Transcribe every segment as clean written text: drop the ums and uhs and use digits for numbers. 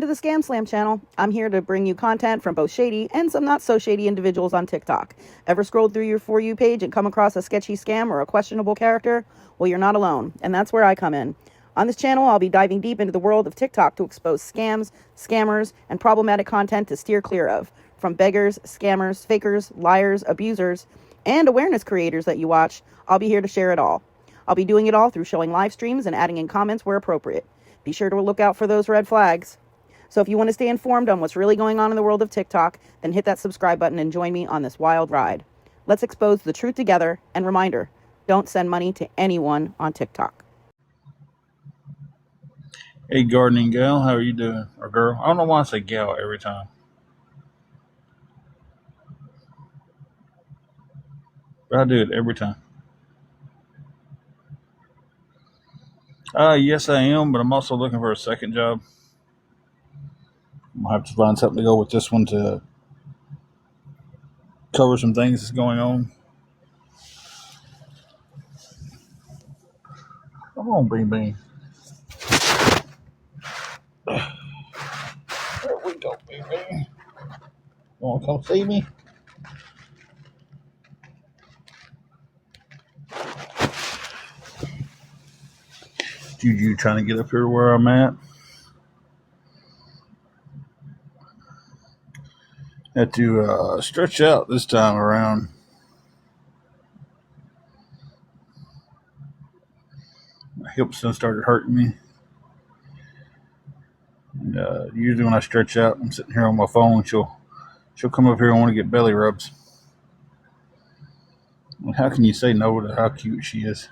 to the ScamSlam channel. I'm here to bring you content from both shady and some not so shady individuals on TikTok. Ever scrolled through your For You page and come across a sketchy scam or a questionable character? Well, you're not alone, and that's where I come in. On this channel, I'll be diving deep into the world of TikTok to expose scams, scammers, and problematic content to steer clear of. From beggars, scammers, fakers, liars, abusers, and awareness creators that you watch, I'll be here to share it all. I'll be doing it all through showing live streams and adding in comments where appropriate. Be sure to look out for those red flags. So if you want to stay informed on what's really going on in the world of TikTok, then hit that subscribe button and join me on this wild ride. Let's expose the truth together, and reminder, don't send money to anyone on TikTok. Hey, gardening gal, how are you doing? Or girl? I don't know why I say gal every time. But I do it every time. Yes, I am, but I'm also looking for a second job. I'm going to have to find something to go with this one to cover some things that's going on. Come on, Bean Bean. There we go, Bean Bean. You want to come see me? Juju trying to get up here where I'm at. Had to stretch out this time around. My hips done started hurting me. And, usually when I stretch out, I'm sitting here on my phone. She'll come up here and want to get belly rubs. Well, how can you say no to how cute she is?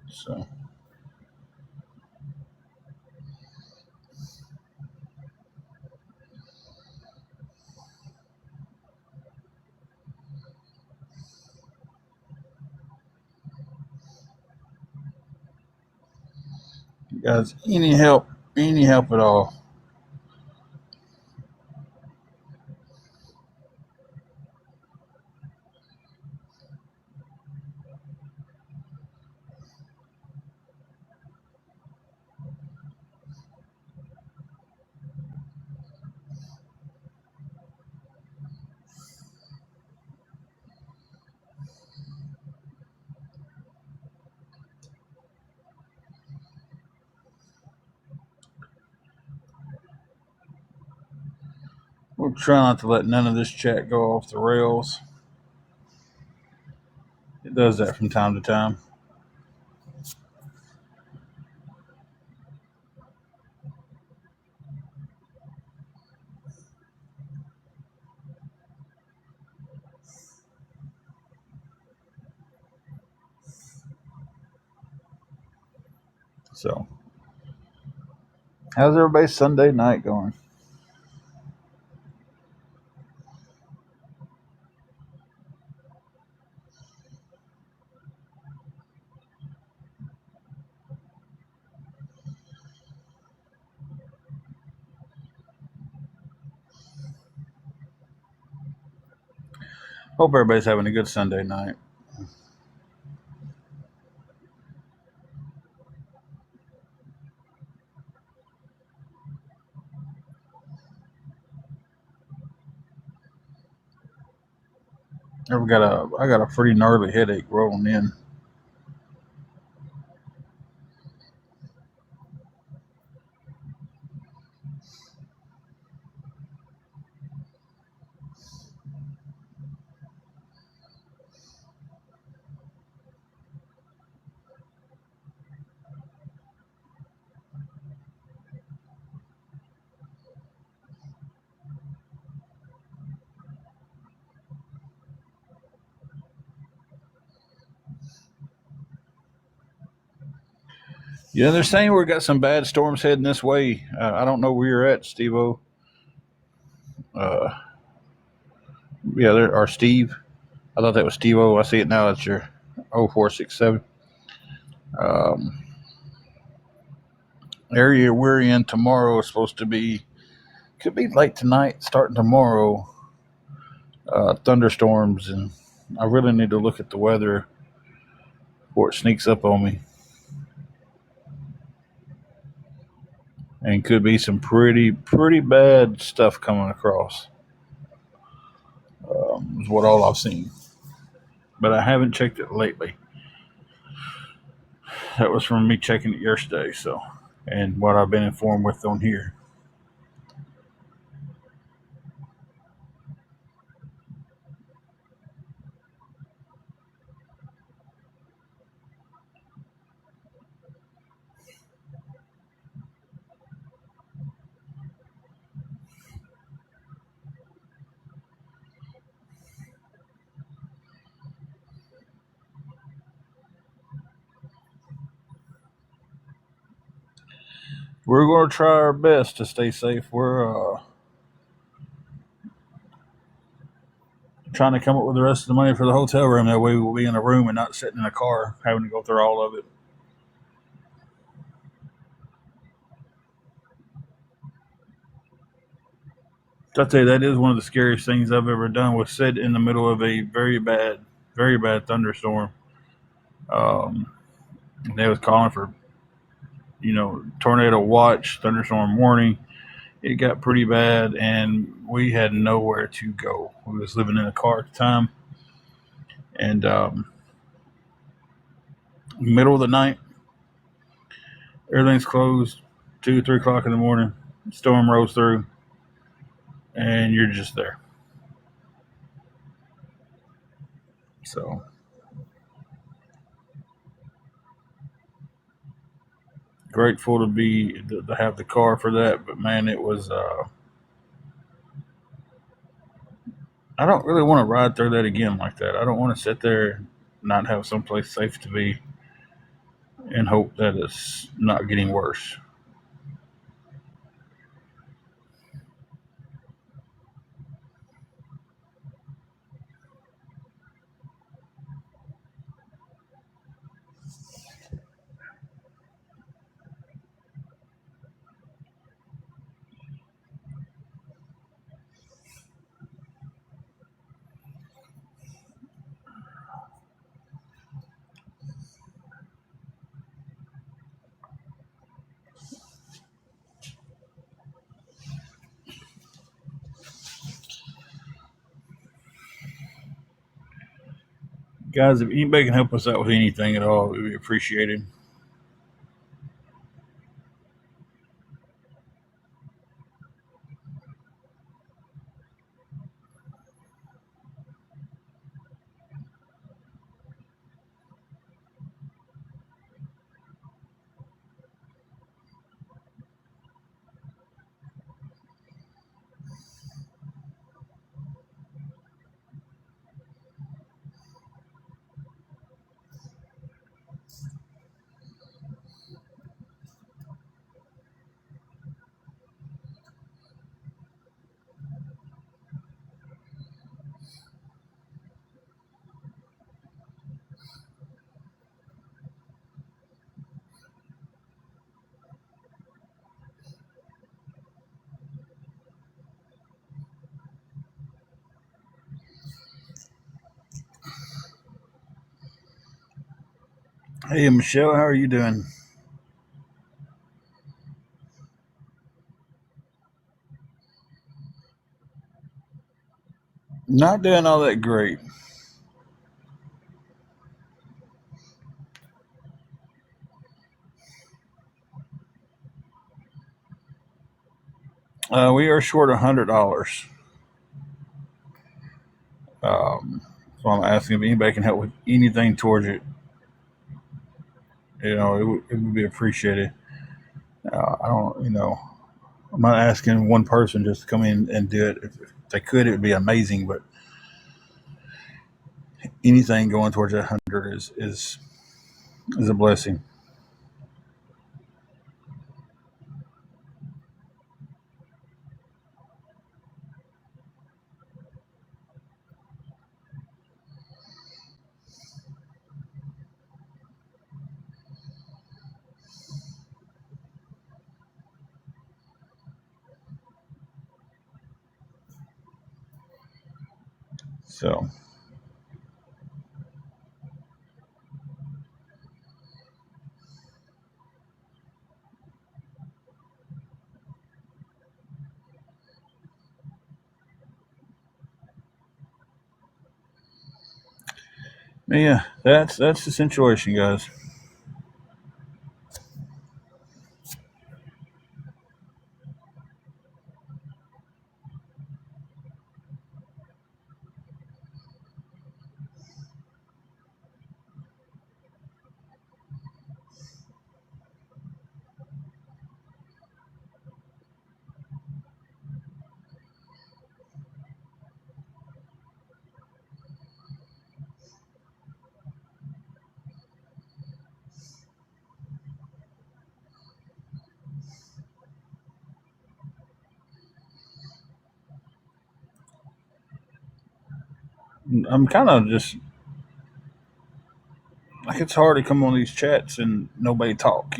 So. You guys, any help at all? We'll try not to let none of this chat go off the rails. It does that from time to time. So, how's everybody's Sunday night going? Hope everybody's having a good Sunday night. I got a pretty gnarly headache rolling in. Yeah, they're saying we got some bad storms heading this way. I don't know where you're at, Steve-O. Yeah, or Steve. I thought that was Steve-O. I see it now. It's your 0467. Area we're in tomorrow is supposed to be, could be late tonight, starting tomorrow. Thunderstorms, and I really need to look at the weather before it sneaks up on me. and could be some pretty bad stuff coming across. Is what all I've seen, but I haven't checked it lately. That was from me checking it yesterday. So, and what I've been informed with on here. We're going to try our best to stay safe. We're trying to come up with the rest of the money for the hotel room. That way we'll be in a room and not sitting in a car having to go through all of it. I'll tell you, that is one of the scariest things I've ever done, was sit in the middle of a very bad thunderstorm. Um, they was calling for, tornado watch, thunderstorm warning. It got pretty bad, and we had nowhere to go. We was living in a car at the time, and middle of the night, everything's closed. 2, 3 o'clock in the morning, storm rolls through, and you're just there. So grateful to have the car for that, but man, it was. I don't really want to ride through that again like that. I don't want to sit there and not have someplace safe to be and hope that it's not getting worse. Guys, if anybody can help us out with anything at all, it would be appreciated. Hey, Michelle, how are you doing? Not doing all that great. We are short $100. So I'm asking if anybody can help with anything towards it. It would be appreciated. I don't, I'm not asking one person just to come in and do it. If they could, it would be amazing. But anything going towards that 100 is a blessing. So Yeah, that's the situation, guys. I'm kind of just like it's hard to come on these chats and nobody talk.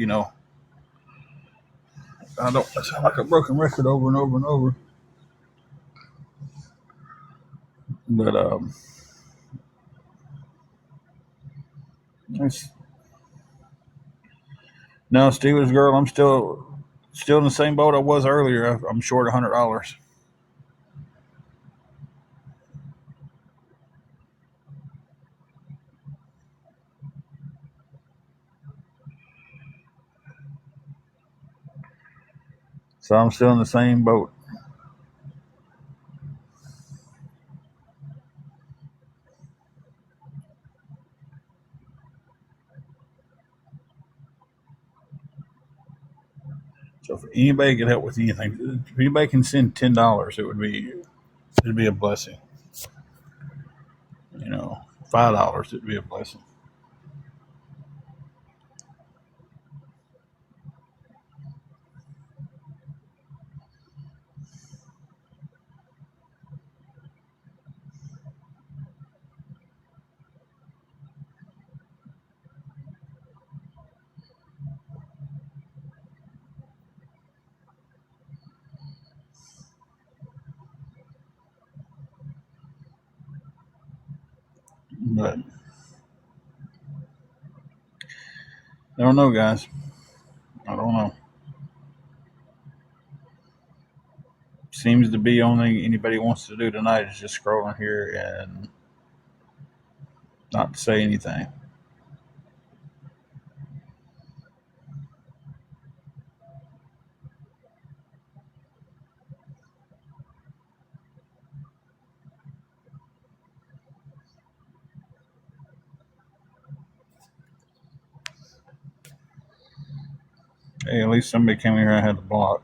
I don't. I sound like a broken record over and over and over. But it's, no, Steelers girl. I'm still in the same boat I was earlier. I'm short $100. So I'm still in the same boat. So if anybody can help with anything, if anybody can send $10, it'd be a blessing. $5, it'd be a blessing. But I don't know, guys. I don't know. Seems to be only anybody wants to do tonight is just scrolling here and not say anything. Hey, at least somebody came here I had to block.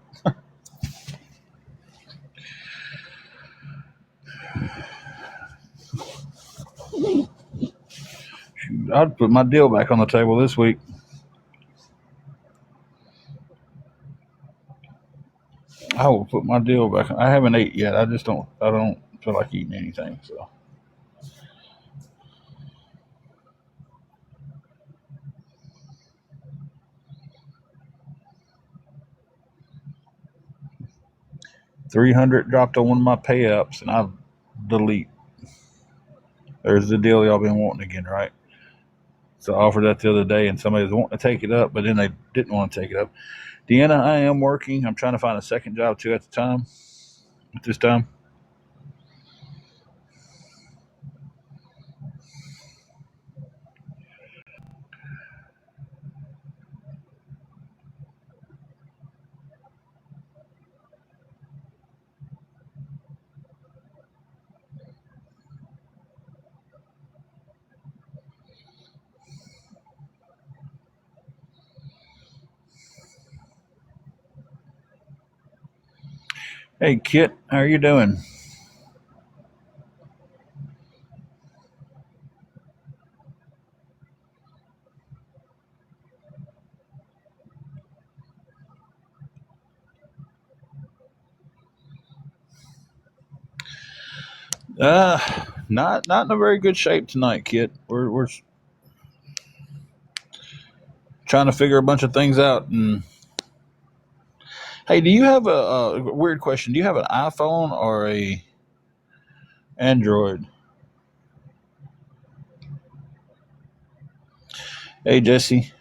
I'd put my deal back on the table this week. I will put my deal back. I haven't ate yet. I just don't. I don't feel like eating anything. So 300 dropped on one of my pay apps, and I delete. There's the deal y'all been wanting again, right? So I offered that the other day, and somebody was wanting to take it up, but then they didn't want to take it up. Deanna, I am working. I'm trying to find a second job too at the time. At this time. Hey, Kit, how are you doing? Uh, not in a very good shape tonight, Kit. We're trying to figure a bunch of things out. And hey, do you have a weird question? Do you have an iPhone or a Android? Hey, Jesse.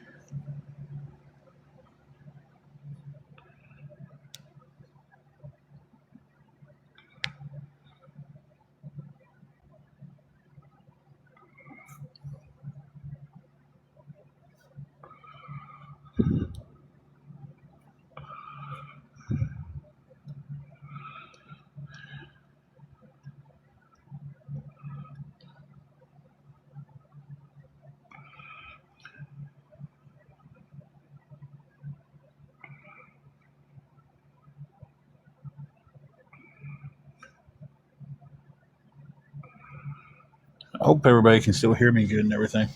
I hope everybody can still hear me good and everything.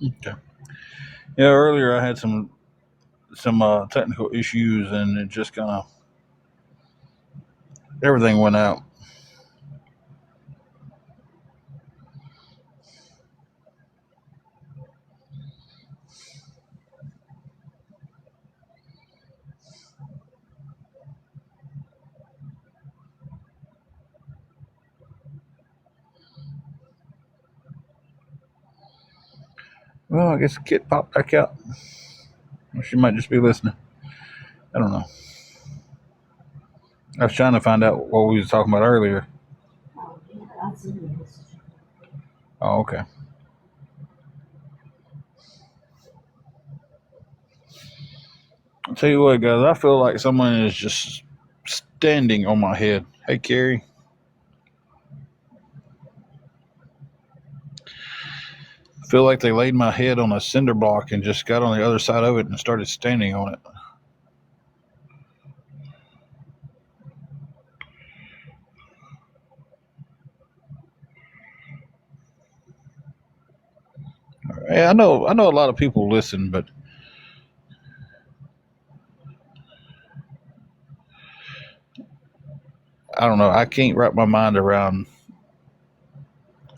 Okay. Yeah, earlier I had some technical issues, and it just kind of everything went out. Well, I guess the kid popped back out. Or she might just be listening. I don't know. I was trying to find out what we was talking about earlier. Oh, okay. I'll tell you what, guys. I feel like someone is just standing on my head. Hey, Carrie. I feel like they laid my head on a cinder block and just got on the other side of it and started standing on it. Yeah, I know a lot of people listen, but I don't know. I can't wrap my mind around.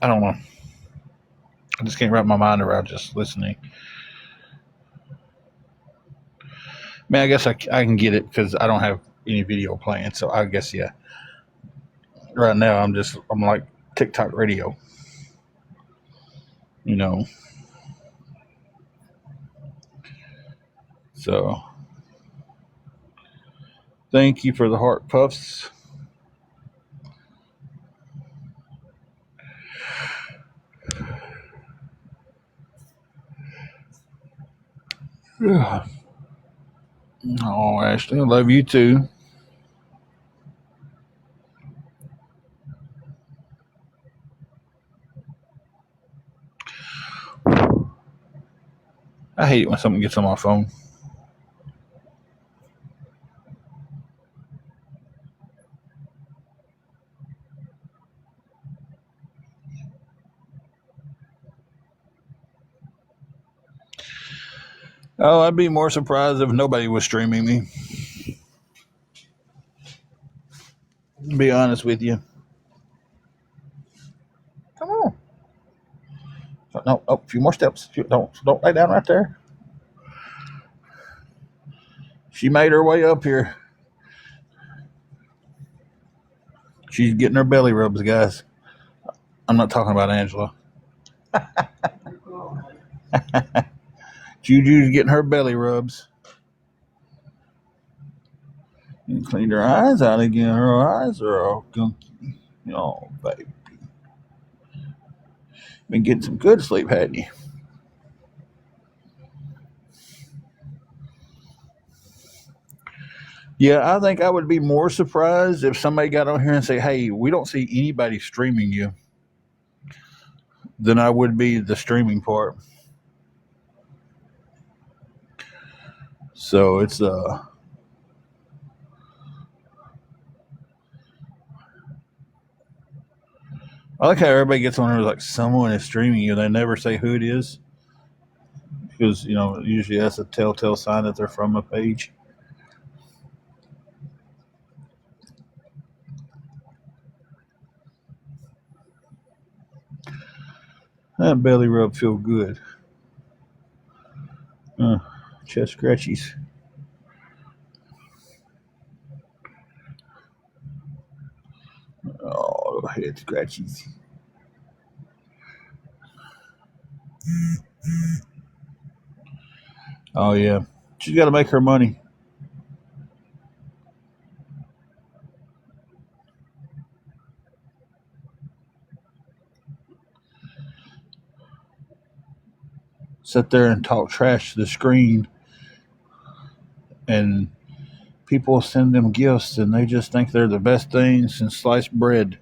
I don't know. I just can't wrap my mind around just listening. I mean, I guess I can get it because I don't have any video playing. So I guess, yeah. Right now, I'm like TikTok radio. You know. So thank you for the heart puffs. Oh, Ashley, I love you too. I hate it when something gets on my phone. Oh, I'd be more surprised if nobody was streaming me. To be honest with you. Come on. No, a few more steps. Don't lay down right there. She made her way up here. She's getting her belly rubs, guys. I'm not talking about Angela. Juju's getting her belly rubs. And cleaned her eyes out again. Her eyes are all gunky. Oh, baby. Been getting some good sleep, hadn't you? Yeah, I think I would be more surprised if somebody got on here and say, "Hey, we don't see anybody streaming you," than I would be the streaming part. So it's I like how everybody gets on here like someone is streaming you. They never say who it is because usually that's a telltale sign that they're from a page. That belly rub feel good. Uh, Chest scratchies. Oh, head scratchies. Oh yeah, she's got to make her money. Sit there and talk trash to the screen, and people send them gifts, and they just think they're the best thing since sliced bread.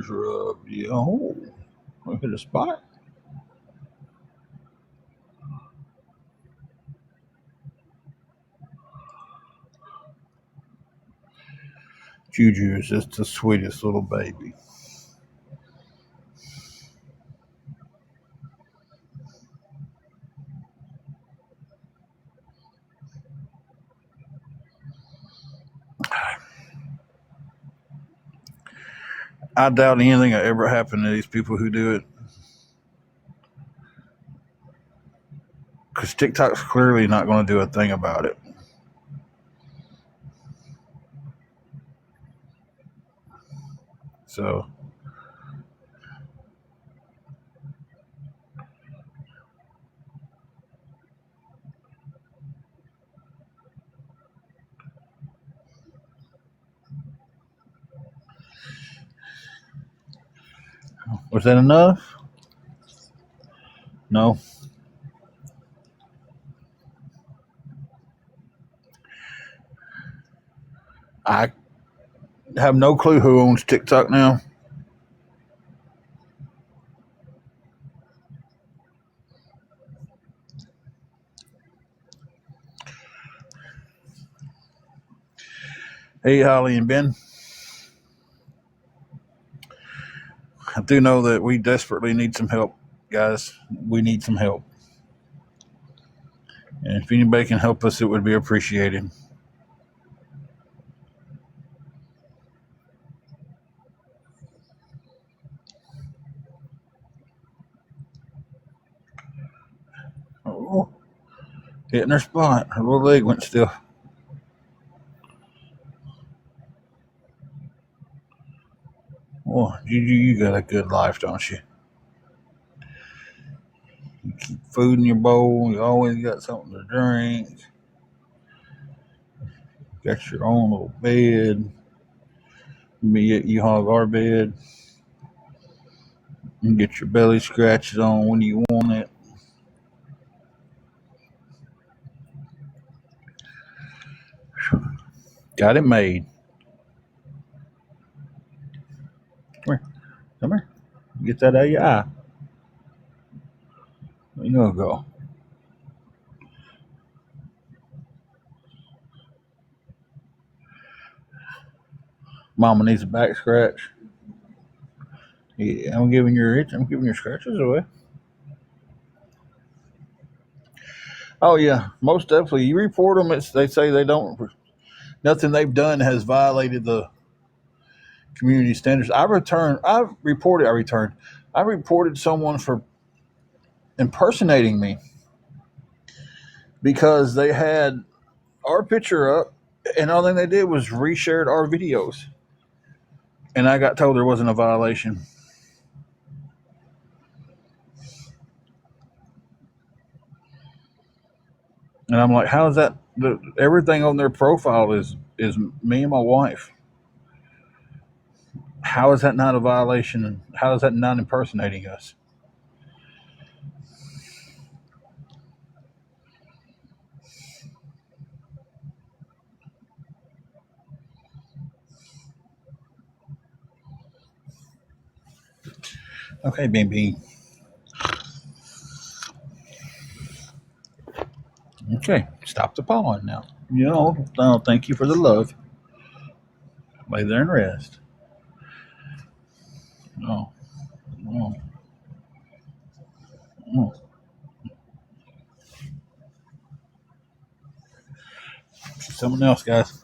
ears rubbed. Yeah, oh, I hit a spot. Juju is just the sweetest little baby. I doubt anything will ever happen to these people who do it. Because TikTok's clearly not going to do a thing about it. So, was that enough? No. I have no clue who owns TikTok now. Hey, Holly and Ben. I do know that we desperately need some help, guys. We need some help. And if anybody can help us, it would be appreciated. Oh, hitting her spot. Her little leg went still. Oh, you got a good life, don't you? You keep food in your bowl. You always got something to drink. Got your own little bed. You hog our bed. You can get your belly scratches on when you want it. Got it made. Come here. Come here. Get that out of your eye. There you go. Mama needs a back scratch. Yeah, I'm giving your scratches away. Oh yeah, most definitely. You report them. They say they don't. Nothing they've done has violated the community standards. I reported someone for impersonating me because they had our picture up, and all thing they did was reshared our videos, and I got told there wasn't a violation. And I'm like, how is that? Everything on their profile is me and my wife. How is that not a violation? How is that not impersonating us? Okay, baby. Okay, stop the pawing now. No, thank you for the love. Lay there and rest. No, no, no. Someone else, guys.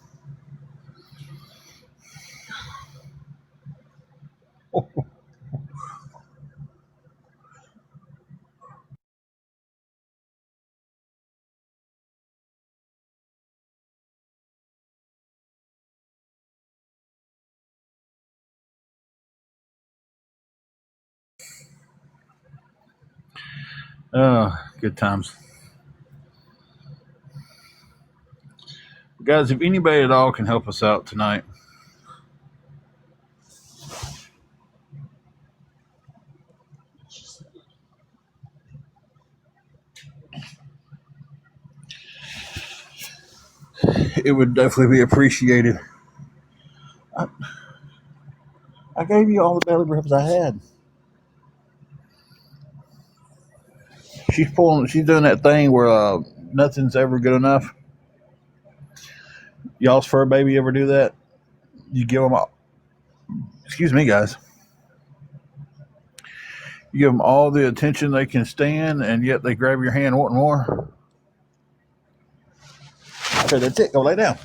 Good times. Guys, if anybody at all can help us out tonight, it would definitely be appreciated. I, I gave you all the belly rubs I had. She's doing that thing where nothing's ever good enough. Y'all's fur baby ever do that? You give them all, excuse me, guys. You give them all the attention they can stand, and yet they grab your hand wanting more. Okay, that's it. Go lay down.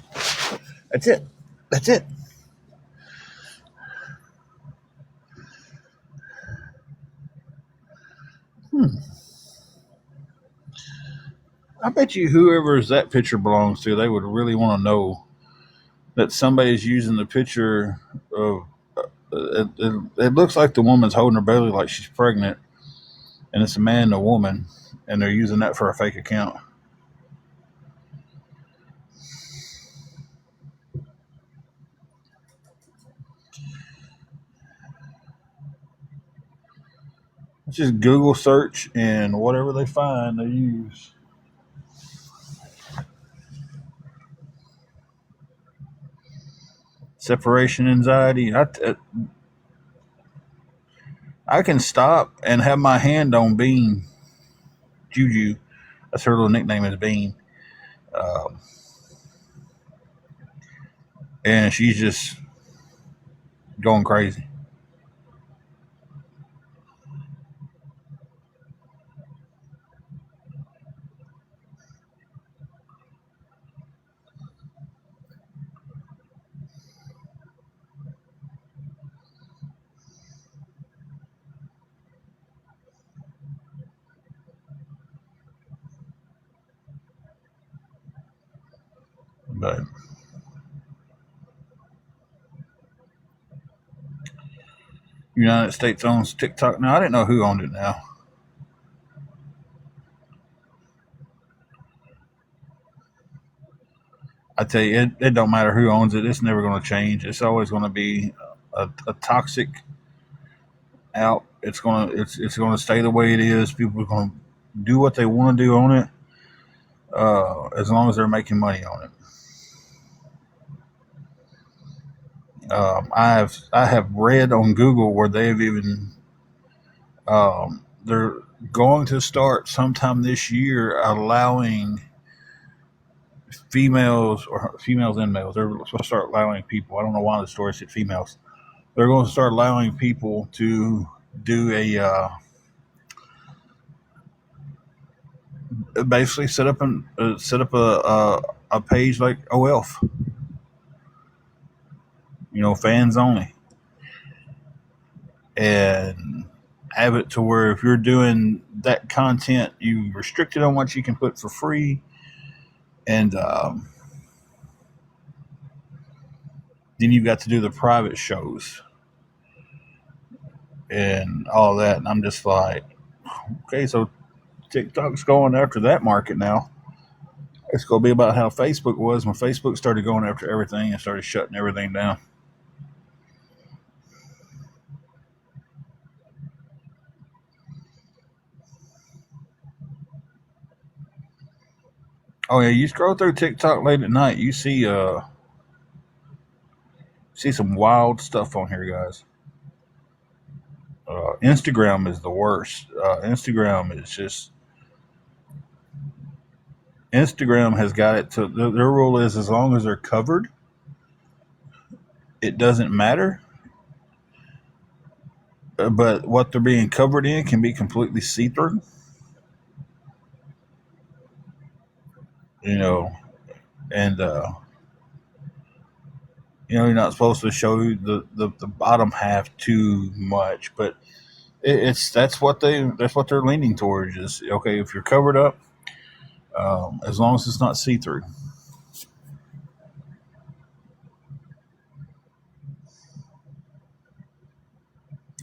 That's it. That's it. I bet you whoever's that picture belongs to, they would really want to know that somebody's using the picture of. It looks like the woman's holding her belly like she's pregnant, and it's a man and a woman, and they're using that for a fake account. Just Google search and whatever they find, they use. Separation anxiety. I can stop and have my hand on Bean. Juju. That's her little nickname is Bean. Um, and she's just going crazy. But United States owns TikTok now. I didn't know who owned it now. I tell you, it don't matter who owns it. It's never going to change. It's always going to be a toxic out. It's going to stay the way it is. People are going to do what they want to do on it, as long as they're making money on it. I have read on Google where they've even they're going to start sometime this year allowing females and males. They're supposed to start allowing people. I don't know why the story said females. They're going to start allowing people to do basically set up a page like OLF, fans only, and have it to where if you're doing that content, you restricted on what you can put for free, and then you've got to do the private shows and all that. And I'm just like, okay, so TikTok's going after that market now. It's going to be about how Facebook was when Facebook started going after everything and started shutting everything down. Oh yeah, you scroll through TikTok late at night, you see some wild stuff on here, guys. Instagram is the worst. Instagram has got it to their rule is as long as they're covered, it doesn't matter. But what they're being covered in can be completely see through. You know, and you're not supposed to show the bottom half too much, but it's that's what they're leaning towards. Is okay if you're covered up, as long as it's not see through,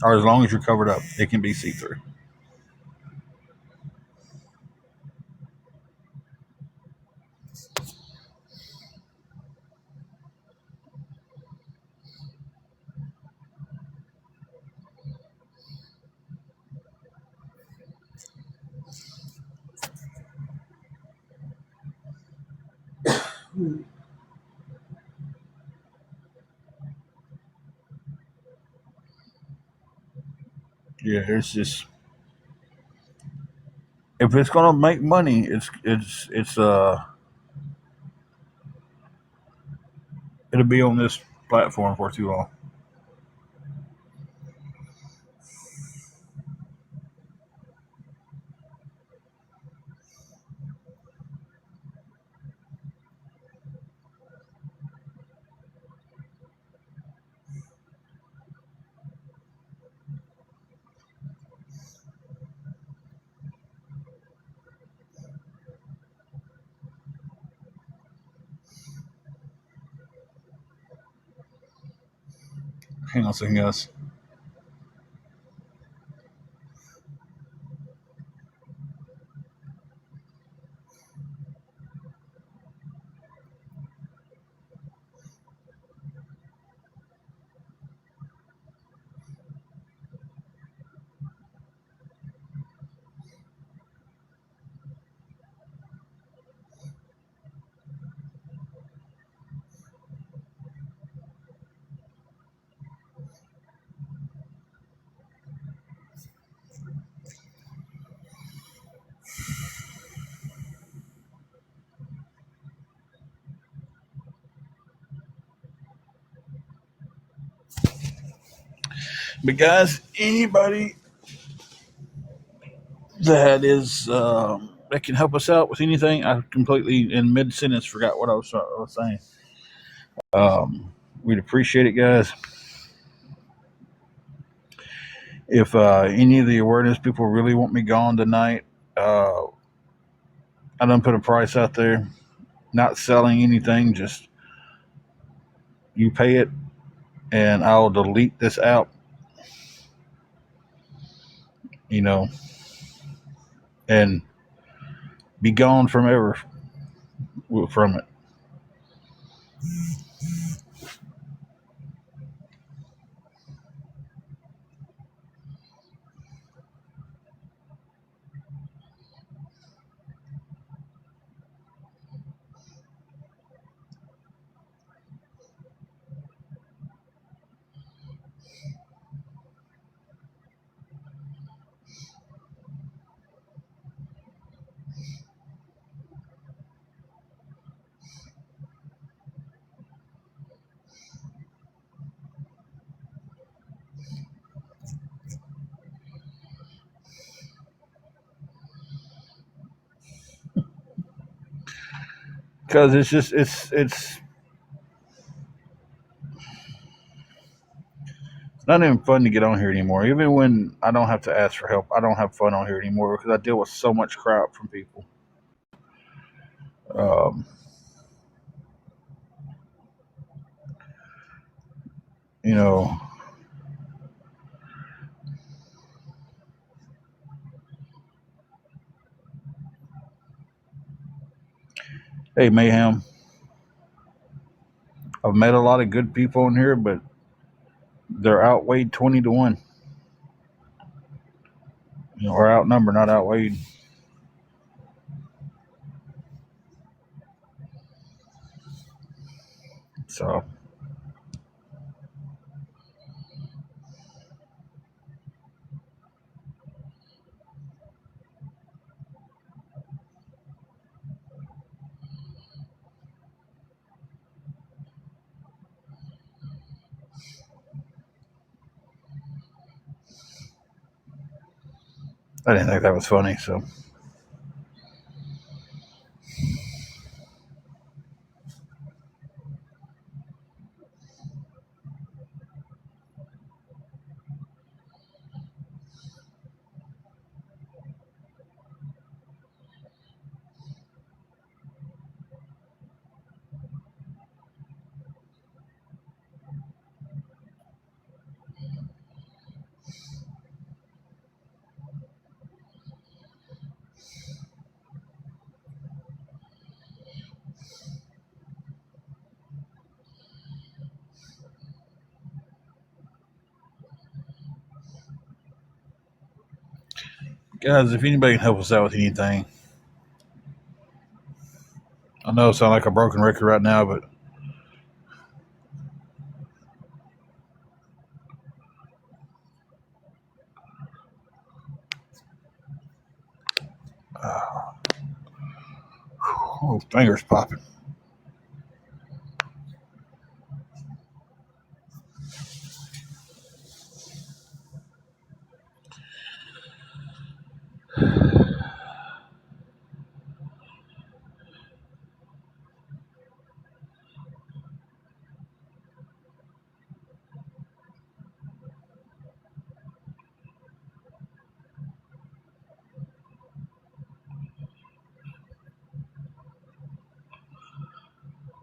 or as long as you're covered up, it can be see through. Yeah, it's just if it's gonna make money, it's it'll be on this platform for too long. Hang on a second, guys. But guys, anybody that can help us out with anything, I completely in mid sentence forgot what I was saying. We'd appreciate it, guys. If any of the awareness people really want me gone tonight, uh, I done put a price out there. Not selling anything, just you pay it, and I'll delete this app. You know, and be gone from ever from it. Because it's just it's not even fun to get on here anymore. Even when I don't have to ask for help, I don't have fun on here anymore because I deal with so much crap from people. Um, you know, hey Mayhem, I've met a lot of good people in here, but they're outweighed 20 to 1. Or outnumbered, not outweighed. So I didn't think that was funny. So guys, if anybody can help us out with anything, I know it sounds like a broken record right now, but Oh, fingers popping.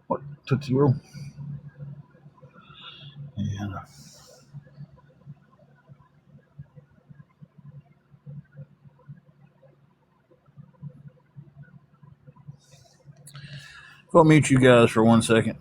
What? Tootsie Roll? Yeah. I'll mute you guys for 1 second.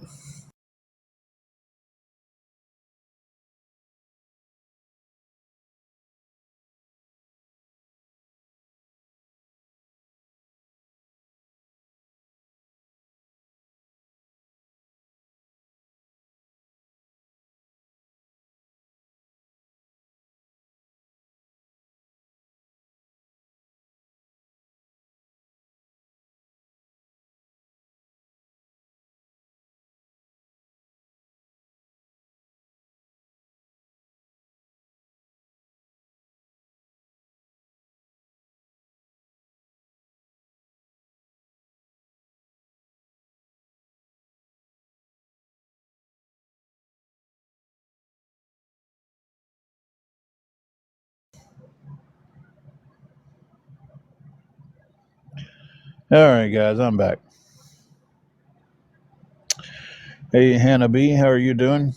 All right, guys, I'm back. Hey, Hannah B, how are you doing?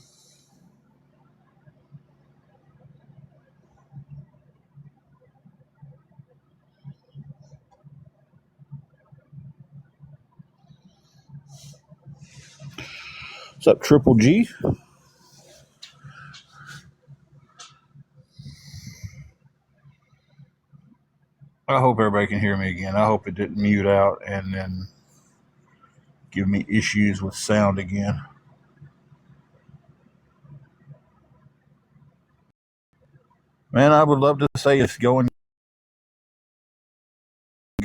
What's up, Triple G? I hope everybody can hear me again. I hope it didn't mute out and then give me issues with sound again. Man, I would love to say it's going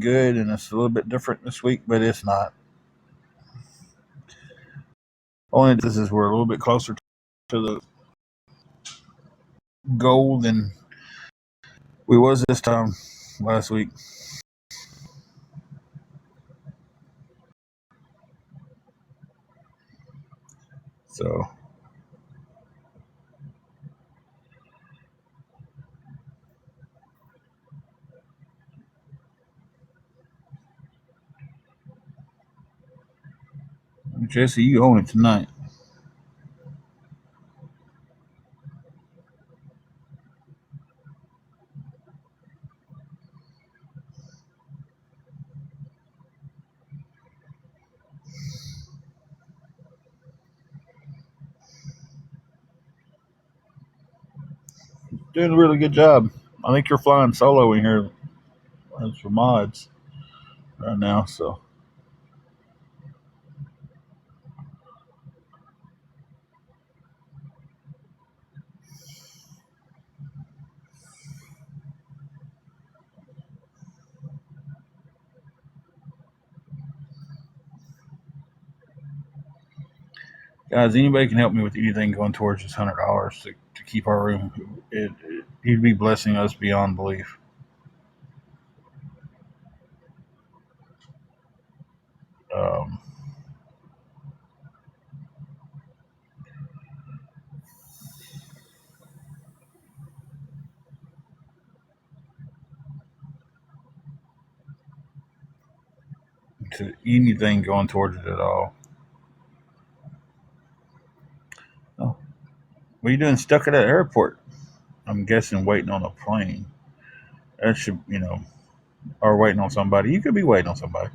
good and it's a little bit different this week, but it's not. Only this is we're a little bit closer to the goal than we was this time last week. So Jesse, you own it tonight. Doing a really good job. I think you're flying solo in here as for mods right now, so guys, anybody can help me with anything going towards this $100 to keep our room. He'd be blessing us beyond belief. Um, to anything going towards it at all. Oh, what are you doing stuck at that airport? I'm guessing waiting on a plane. That should, or waiting on somebody. You could be waiting on somebody.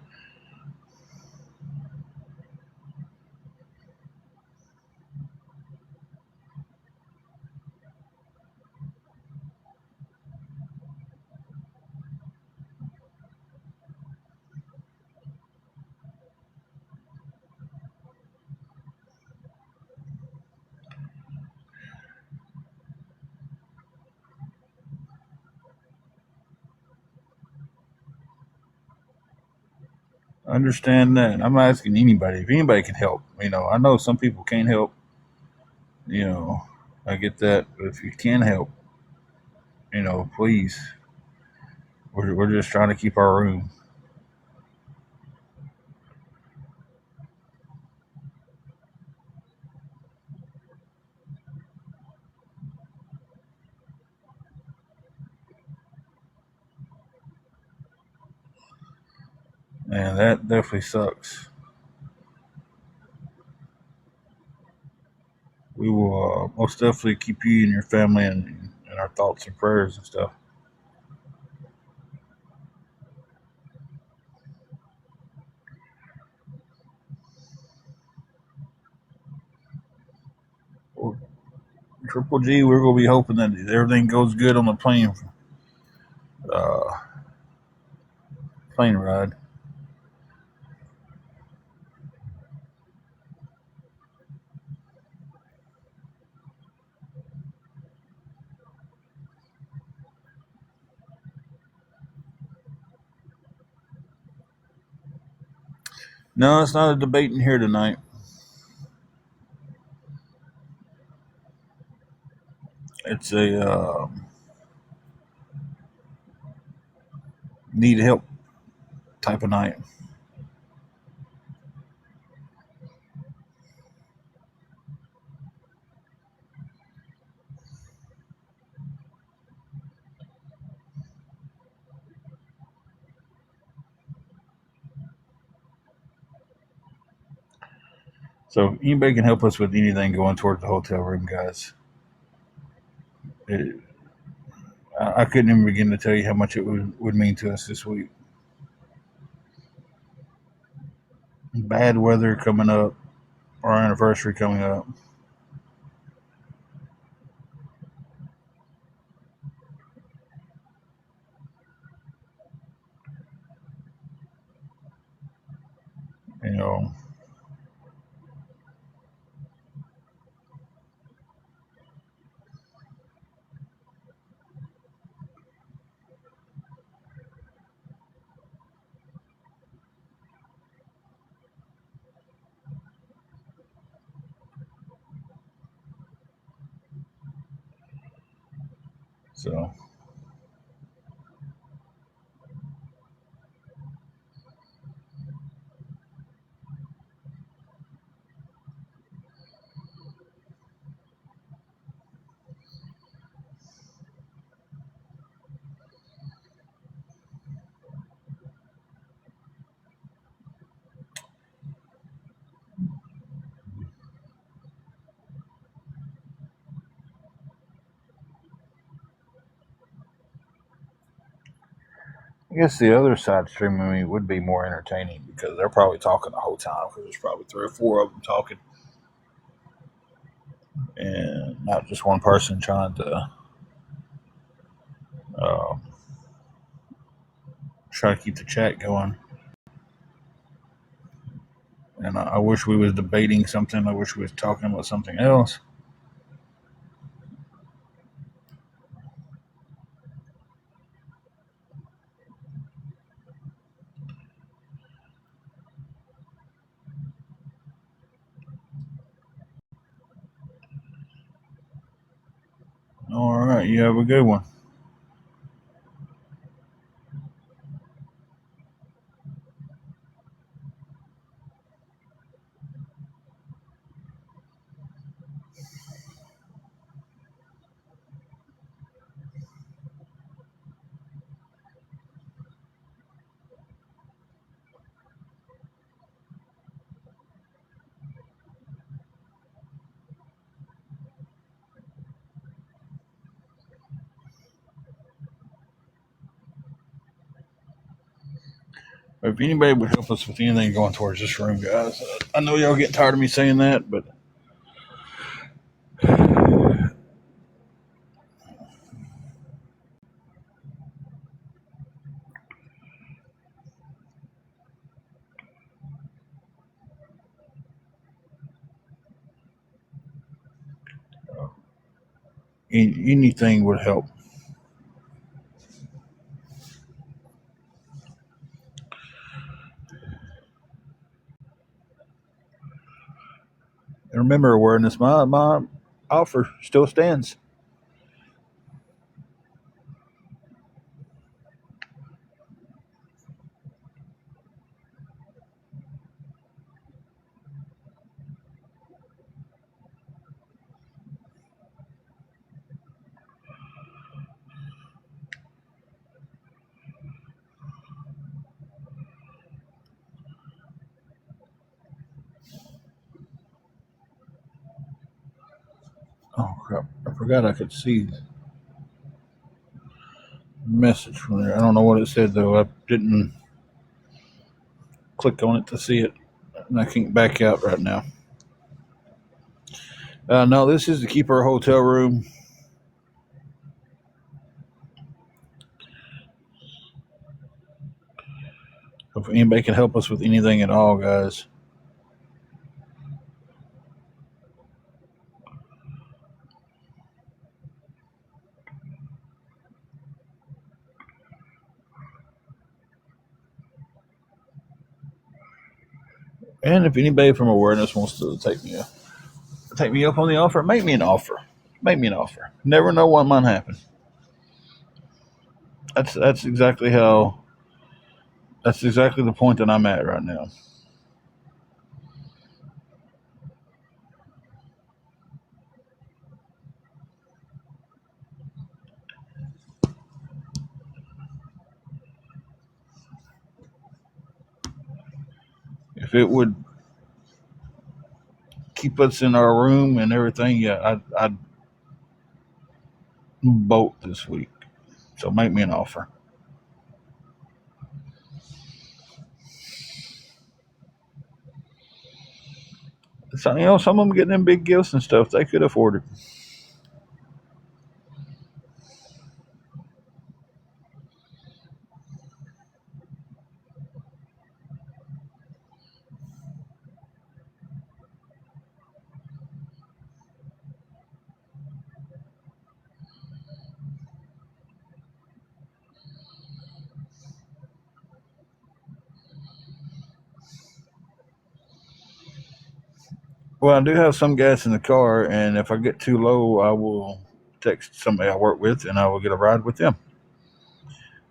I understand that. I'm asking anybody if anybody can help. I know some people can't help. You know, I get that, but if you can help, please. We're just trying to keep our room. And that definitely sucks. We will most definitely keep you and your family in our thoughts and prayers and stuff. Well, Triple G, we're gonna be hoping that everything goes good on the uh, plane ride. No, it's not a debate in here tonight. It's a need help type of night. So anybody can help us with anything going towards the hotel room, guys. It, I couldn't even begin to tell you how much it would mean to us this week. Bad weather coming up, our anniversary coming up. You know, so I guess the other side streaming me would be more entertaining because they're probably talking the whole time because there's probably three or four of them talking and not just one person uh, try to keep the chat going. And I wish we was debating something. I wish we was talking about something else. All right, you have a good one. If anybody would help us with anything going towards this room, guys, I know y'all get tired of me saying that, but anything would help. remember, awareness, my offer still stands. Oh crap! I forgot I could see the message from there. I don't know what it said though. I didn't click on it to see it, and I can't back out right now. No, this is to keep our hotel room. If anybody can help us with anything at all, guys. And if anybody from awareness wants to take me up on the offer, make me an offer. Make me an offer. Never know what might happen. That's exactly how. That's exactly the point that I'm at right now. If it would keep us in our room and everything, yeah, I'd bolt this week. So make me an offer. So, some of them getting them big gifts and stuff. They could afford it. Well, I do have some gas in the car, and if I get too low, I will text somebody I work with, and I will get a ride with them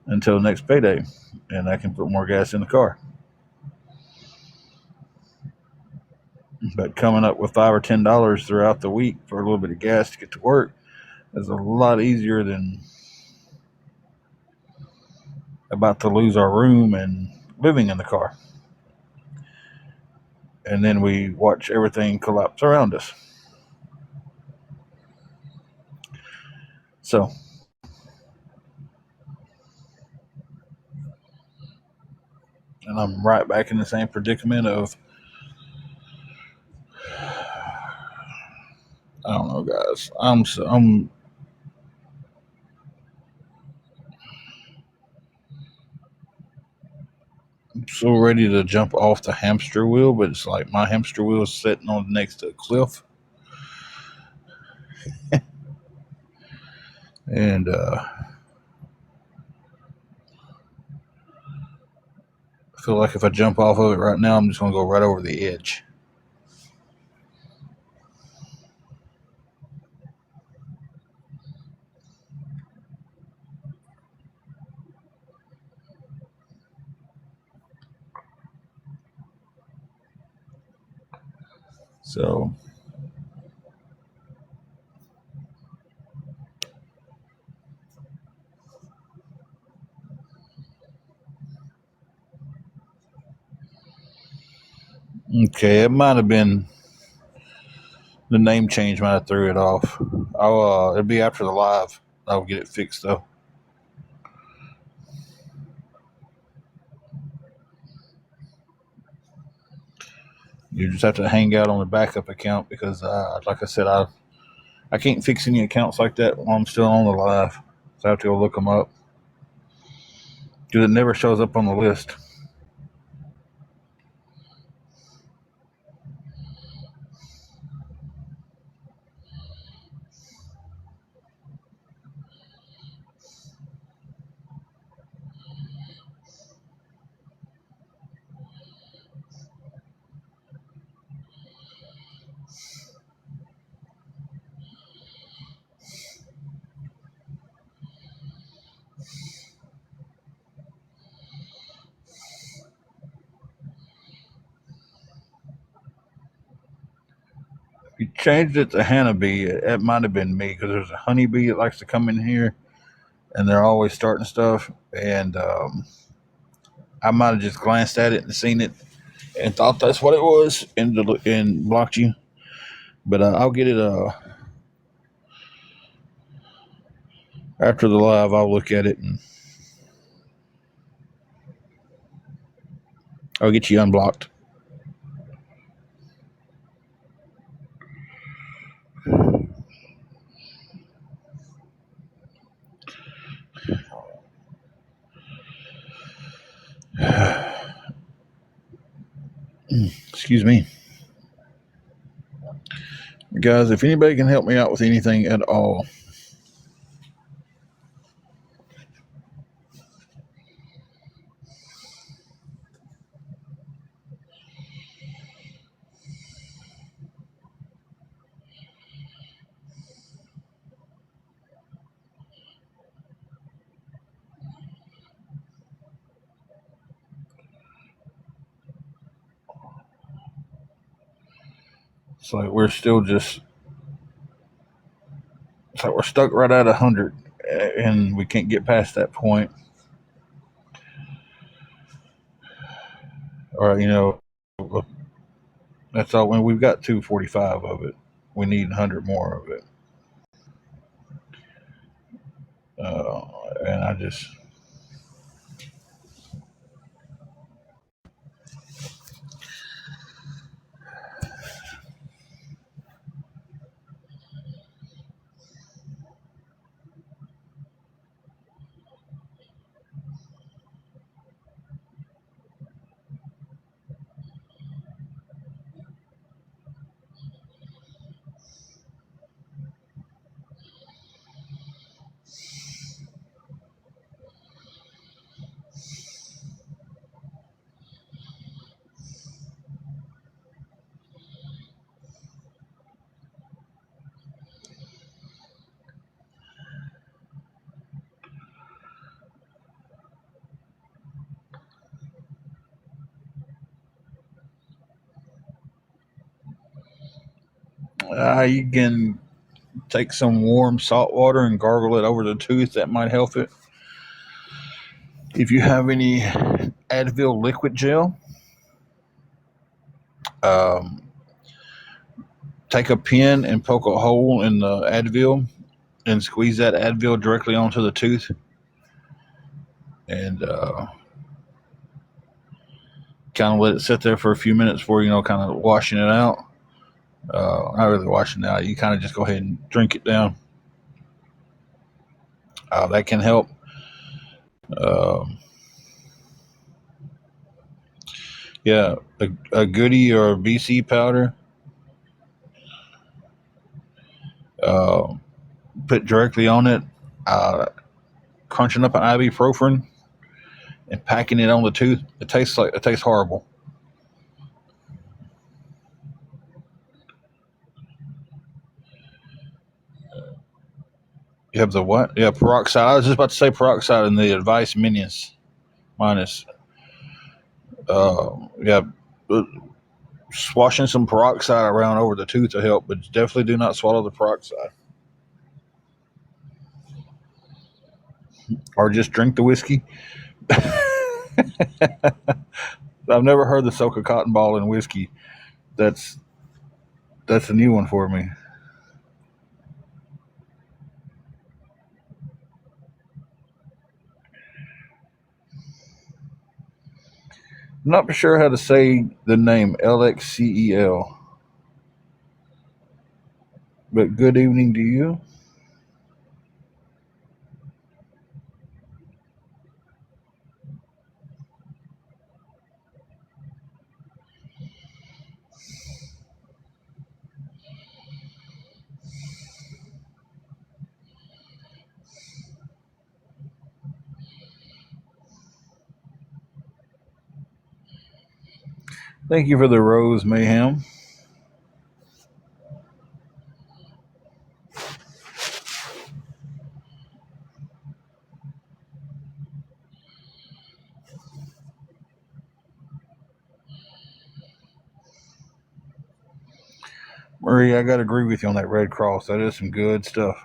until next payday, and I can put more gas in the car. But coming up with $5 or $10 throughout the week for a little bit of gas to get to work is a lot easier than about to lose our room and living in the car. And then we watch everything collapse around us. So, and I'm right back in the same predicament of, I don't know, guys. I'm so ready to jump off the hamster wheel, but it's like my hamster wheel is sitting on next to a cliff, and I feel like if I jump off of it right now, I'm just gonna go right over the edge. So, okay, it might have been the name change might have threw it off. It'll be after the live. I'll get it fixed though. You just have to hang out on the backup account because, like I said, I can't fix any accounts like that while I'm still on the live. So I have to go look them up because it never shows up on the list. changed it to honeybee. It might have been me because there's a honeybee that likes to come in here, and they're always starting stuff. And I might have just glanced at it and seen it and thought that's what it was, and blocked you. But I'll get it after the live. I'll look at it and I'll get you unblocked. Excuse me. Guys, if anybody can help me out with anything at all, it's like we're still just, it's like we're stuck right at 100 and we can't get past that point. Or, that's all. When we've got 245 of it, we need 100 more of it. Uh, and I just, you can take some warm salt water and gargle it over the tooth. That might help it. If you have any Advil liquid gel, um, take a pin and poke a hole in the Advil and squeeze that Advil directly onto the tooth. And kind of let it sit there for a few minutes before, kind of washing it out. Not really washing it out. You kind of just go ahead and drink it down. That can help. Um, yeah, a goodie or a BC powder. Uh, Put directly on it. Crunching up an ibuprofen and packing it on the tooth. It tastes horrible. You have the what? Yeah, peroxide. I was just about to say peroxide in the Advice Minions minus. Yeah, swashing some peroxide around over the tooth will help, but definitely do not swallow the peroxide. Or just drink the whiskey. I've never heard the soak a cotton ball in whiskey. That's that's a new one for me. I'm not sure how to say the name LXCEL, but good evening to you. Thank you for the rose mayhem. Marie, I got to agree with you on that Red Cross. That is some good stuff.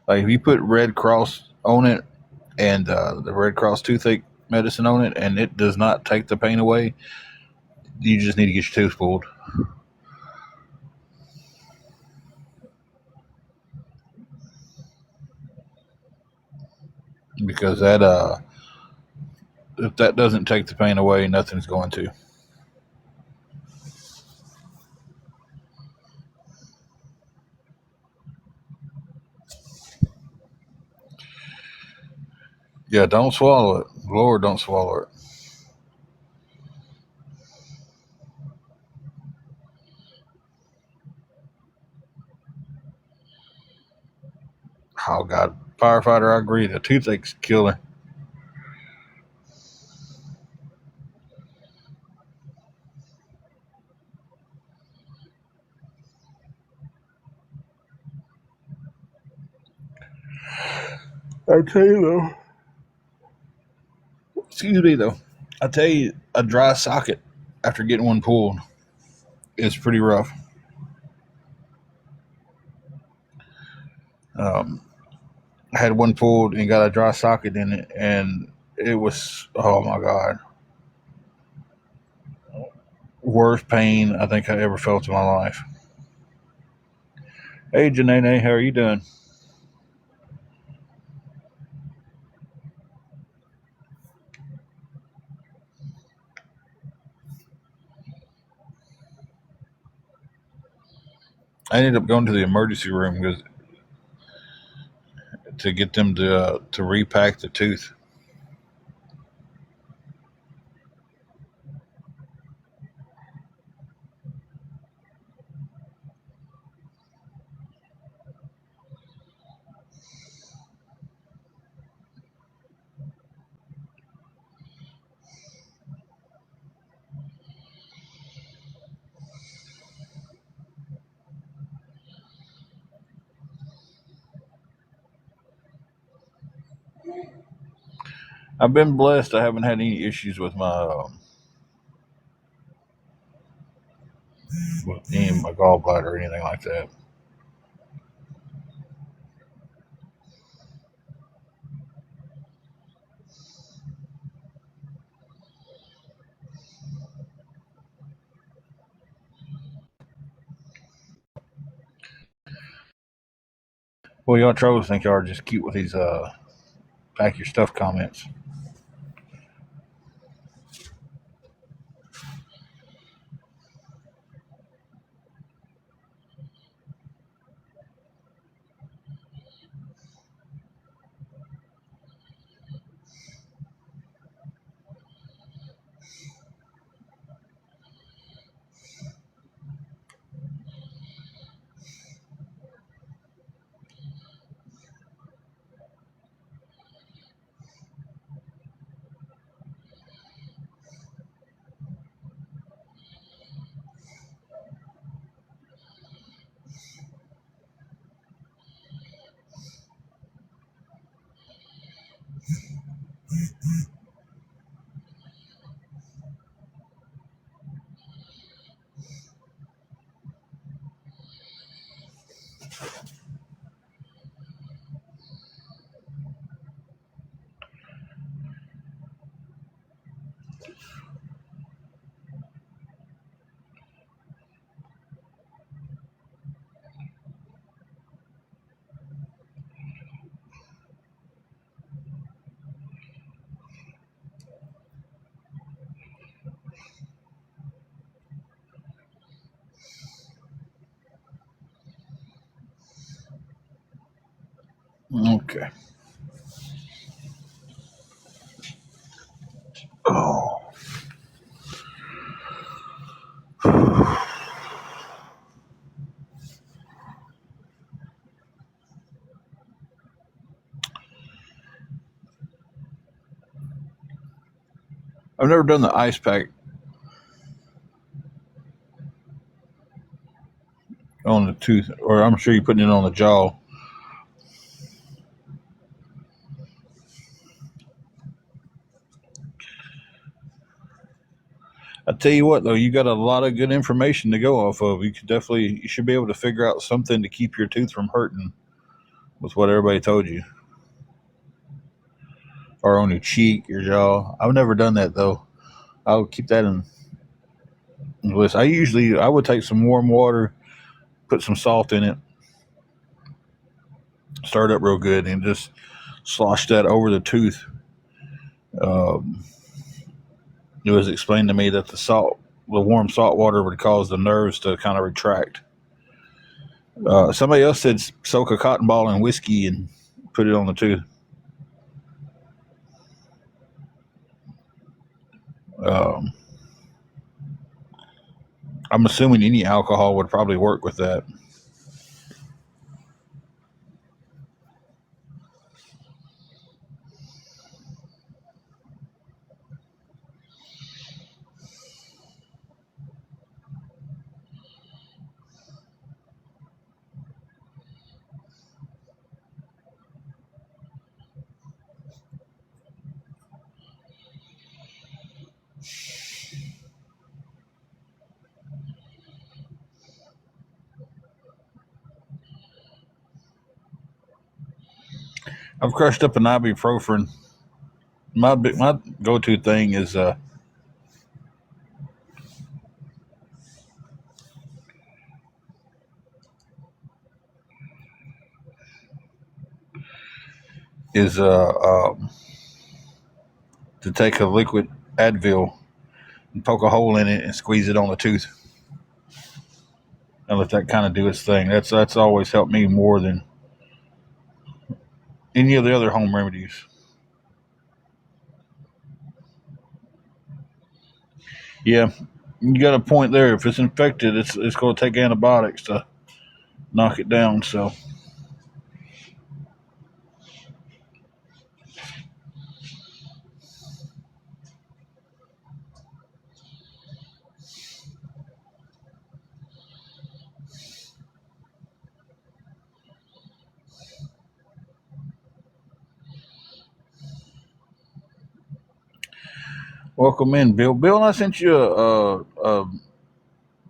Like if you put Red Cross on it and the Red Cross toothache medicine on it, and it does not take the pain away, you just need to get your tooth pulled. Because that if that doesn't take the pain away, nothing's going to. Yeah, don't swallow it. Lord, don't swallow it. Oh God, firefighter, I agree. The toothache's killer. I tell you though. Excuse me though. I tell you, a dry socket after getting one pulled is pretty rough. Um, I had one pulled and got a dry socket in it, and it was, oh my God, worst pain I think I ever felt in my life. Hey, Janae, how are you doing? I ended up going to the emergency room because to get them to repack the tooth. I've been blessed. I haven't had any issues with my gallbladder or anything like that. Well, y'all trolls think y'all are just cute with these pack your stuff comments. Okay. Oh, I've never done the ice pack. tooth, or I'm sure you're putting it on the jaw. I tell you what, though, you got a lot of good information to go off of. You should be able to figure out something to keep your tooth from hurting with what everybody told you, or on your cheek, your jaw. I've never done that though. I'll keep that in the list. I would take some warm water, put some salt in it, stir it up real good, and just slosh that over the tooth. Um, it was explained to me that the warm salt water would cause the nerves to kind of retract. Somebody else said soak a cotton ball in whiskey and put it on the tooth. Um, I'm assuming any alcohol would probably work with that. I've crushed up an ibuprofen. My go to thing is to take a liquid Advil and poke a hole in it and squeeze it on the tooth and let that kind of do its thing. That's always helped me more than any of the other home remedies. Yeah, you got a point there. If it's infected, it's going to take antibiotics to knock it down. So, welcome in, Bill. Bill, I sent you a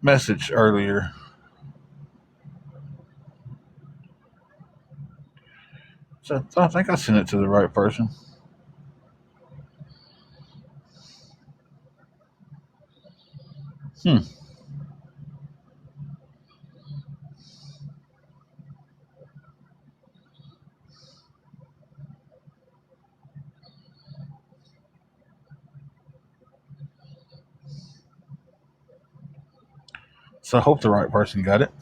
message earlier. So I think I sent it to the right person. Hmm. So I hope the right person got it.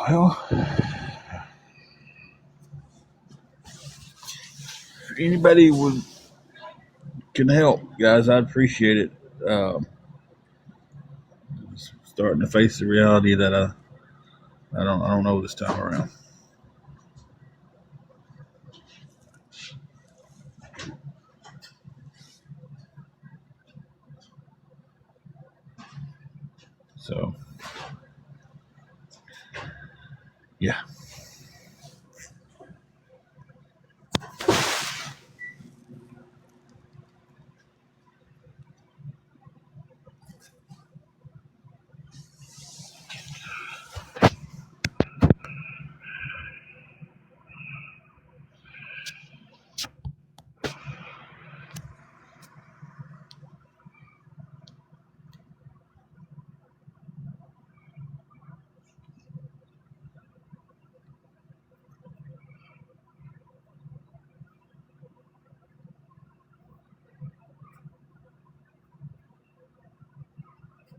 Well, if anybody can help, guys, I'd appreciate it. Um, Starting to face the reality that I don't know this time around. So yeah.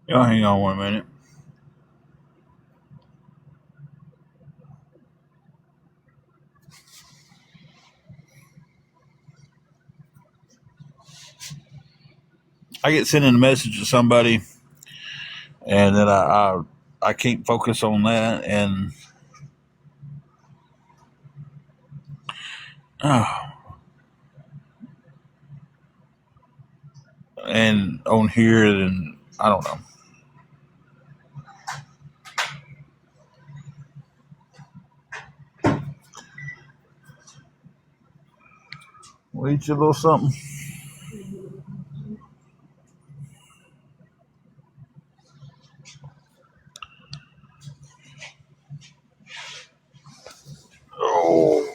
Y'all hang on 1 minute. I get sending a message to somebody, and then I can't focus on that, uh, and on here, and I don't know. We'll eat you a little something. Oh,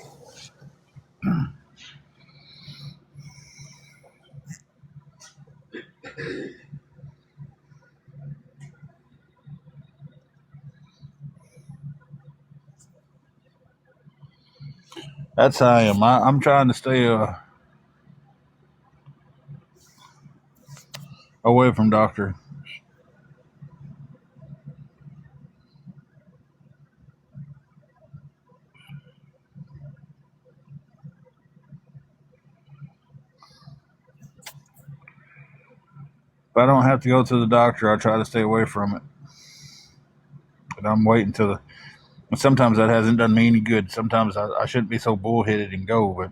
that's how I am. I'm trying to stay away from doctor, if I don't have to go to the doctor, I try to stay away from it. But I'm waiting till the. And sometimes that hasn't done me any good. Sometimes I shouldn't be so bullheaded and go, but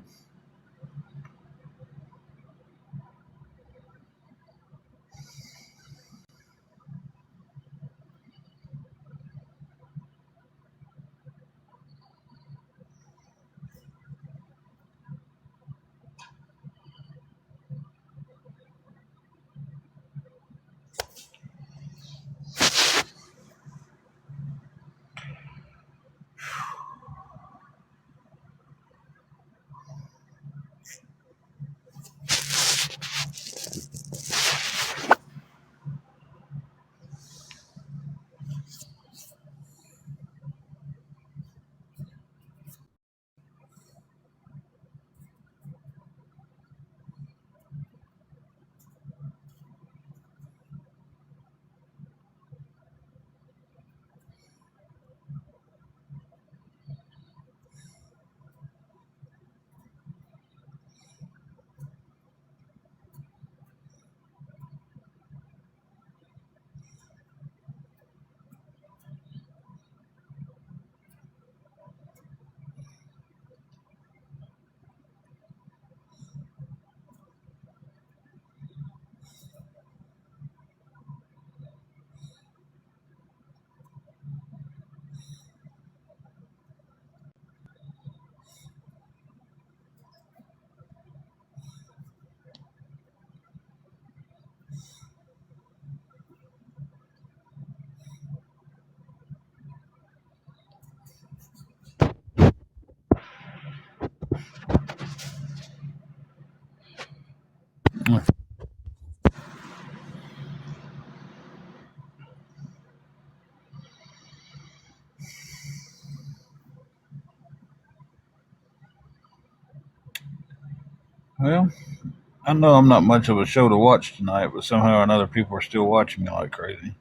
well, I know I'm not much of a show to watch tonight, but somehow or another people are still watching me like crazy.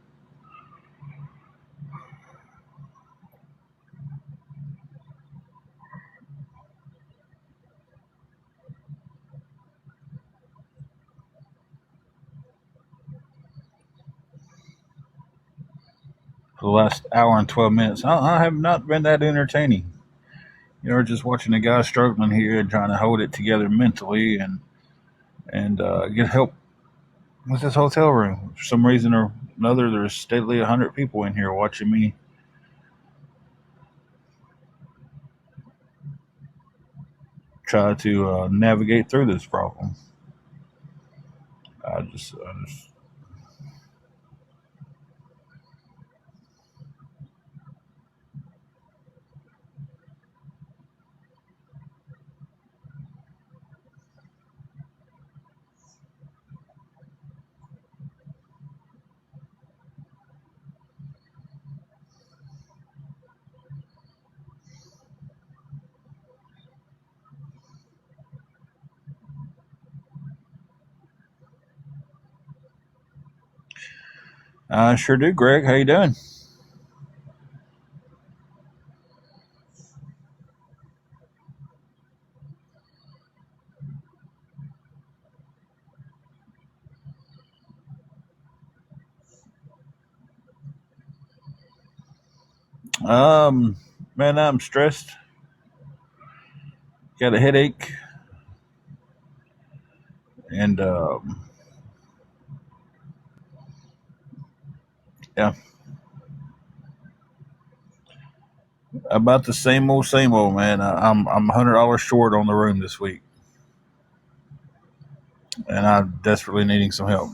For the last hour and 12 minutes, I have not been that entertaining. Just watching a guy struggling here and trying to hold it together mentally and get help with this hotel room. For some reason or another, there's steadily 100 people in here watching me try to navigate through this problem. I just I sure do, Greg. How you doing? Um, man, I'm stressed. Got a headache, and yeah, about the same old, man. I'm $100 short on the room this week, and I'm desperately needing some help.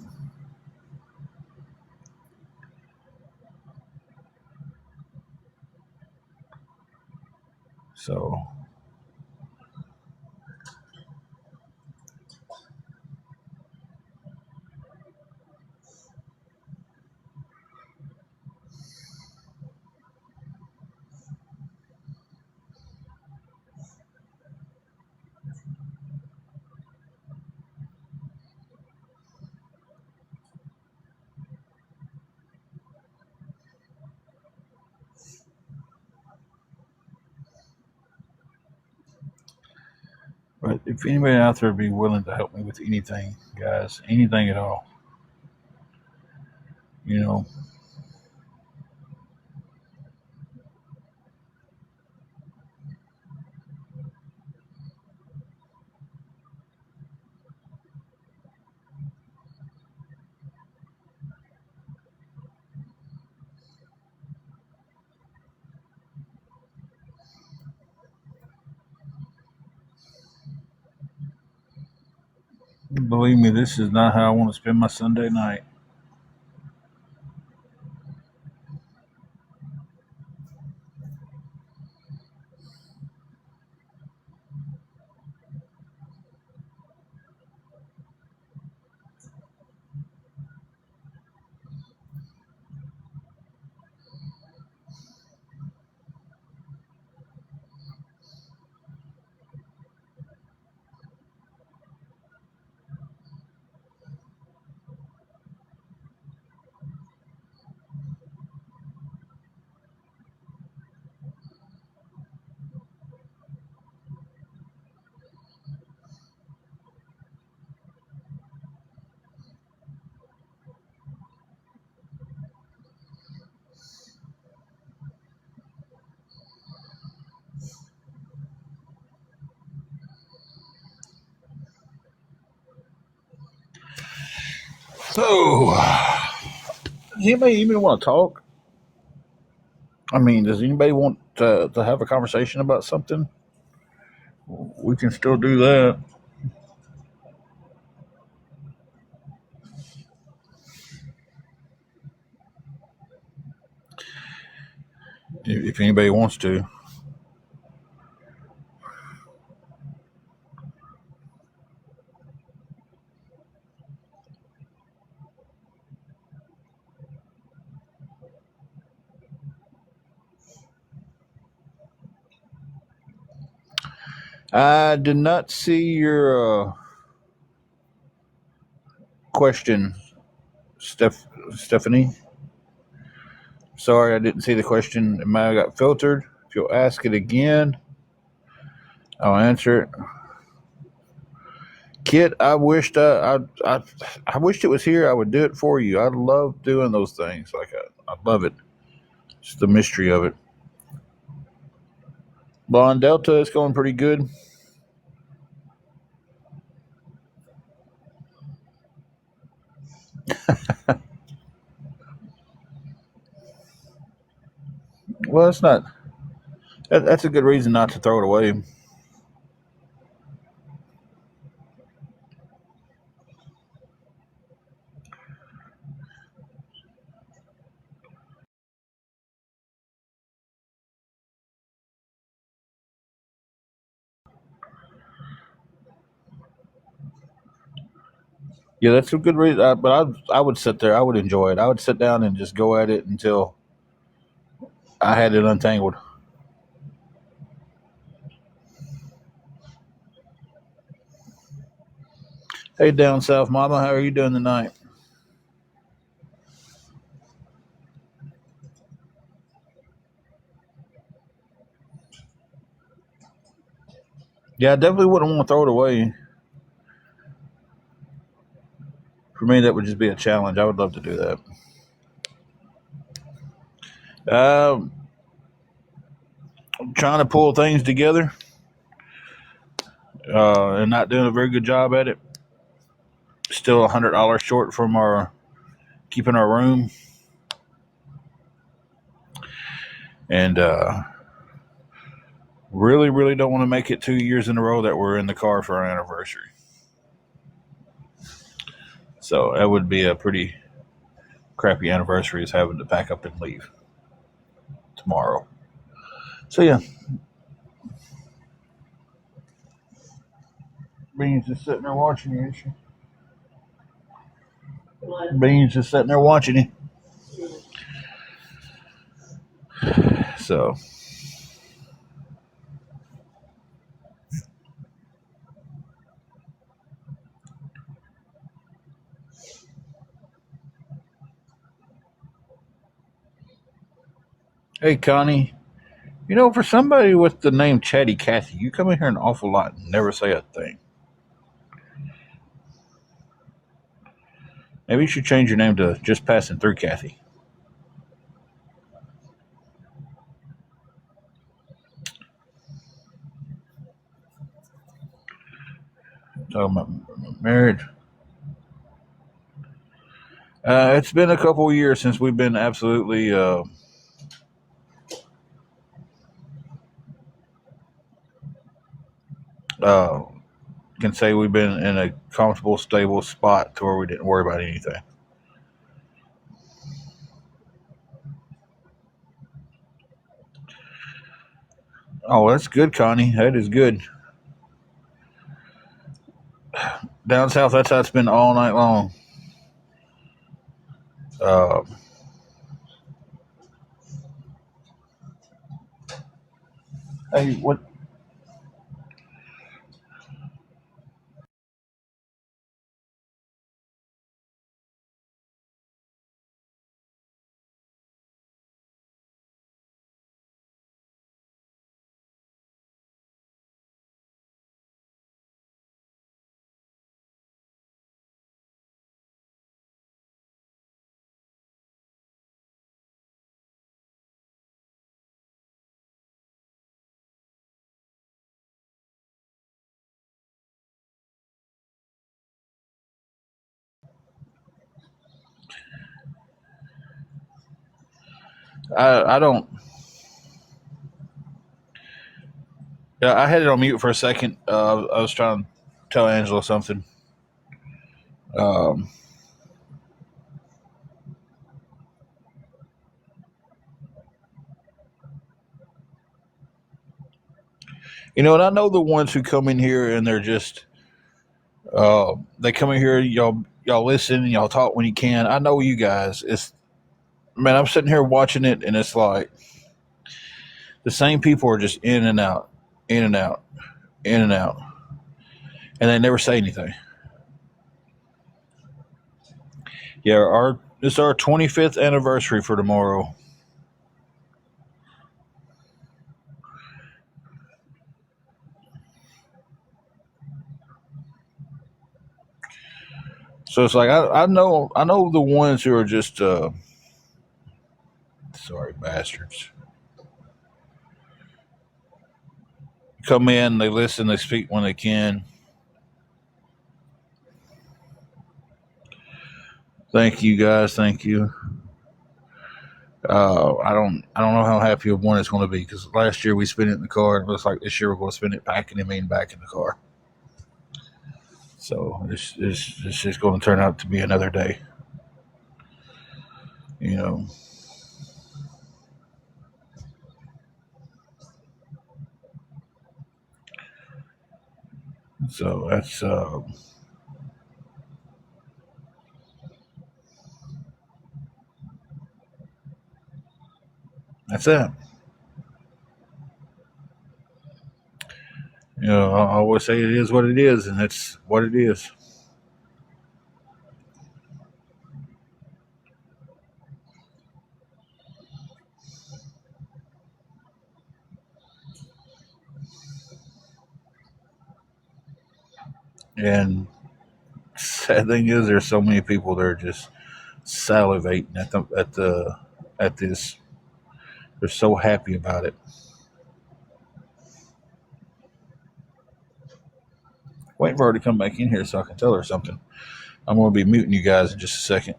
So, but if anybody out there would be willing to help me with anything, guys, anything at all, you know, believe me, this is not how I want to spend my Sunday night. So, does anybody even want to talk? I mean, does anybody want to have a conversation about something? We can still do that. If anybody wants to. I did not see your question, Stephanie. Sorry, I didn't see the question. It might have got filtered. If you'll ask it again, I'll answer it. Kit, I wished it was here. I would do it for you. I love doing those things. I love it. It's the mystery of it. Blonde Delta is going pretty good. Well, it's not. That's a good reason not to throw it away. Yeah, that's a good reason. But I would sit there. I would enjoy it. I would sit down and just go at it until I had it untangled. Hey, down south, mama, how are you doing tonight? Yeah, I definitely wouldn't want to throw it away. For me, that would just be a challenge. I would love to do that. I'm trying to pull things together and not doing a very good job at it. Still $100 short from our keeping our room, and really, really don't want to make it 2 years in a row that we're in the car for our anniversary. So that would be a pretty crappy anniversary, is having to pack up and leave tomorrow. So yeah, Beans just sitting there watching you, ain't she? Beans just sitting there watching you. So hey, Connie, for somebody with the name Chatty Cathy, you come in here an awful lot and never say a thing. Maybe you should change your name to Just Passing Through Cathy. Talking about marriage. It's been a couple of years since we've been absolutely uh, can say we've been in a comfortable, stable spot to where we didn't worry about anything. Oh, that's good, Connie. That is good. Down south, that's how it's been all night long. Uh, hey, what? I don't. Yeah, I had it on mute for a second. I was trying to tell Angela something. Um, and I know the ones who come in here and they're just they come in here, y'all listen and y'all talk when you can. I know you guys. It's man, I'm sitting here watching it and it's like the same people are just in and out, in and out, in and out, and they never say anything. Yeah, it's our 25th anniversary for tomorrow. So it's like I know the ones who are just sorry bastards come in, they listen, they speak when they can. Thank you guys, thank you. I don't know how happy of one it's going to be because last year we spent it in the car. And it looks like this year we're going to spend it packing and being back in the car. So it's just going to turn out to be another day. You know. So that's it. I always say it is what it is, and that's what it is. And sad thing is, there's so many people that are just salivating at this. They're so happy about it. Waiting for her to come back in here so I can tell her something. I'm going to be muting you guys in just a second.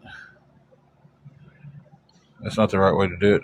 That's not the right way to do it.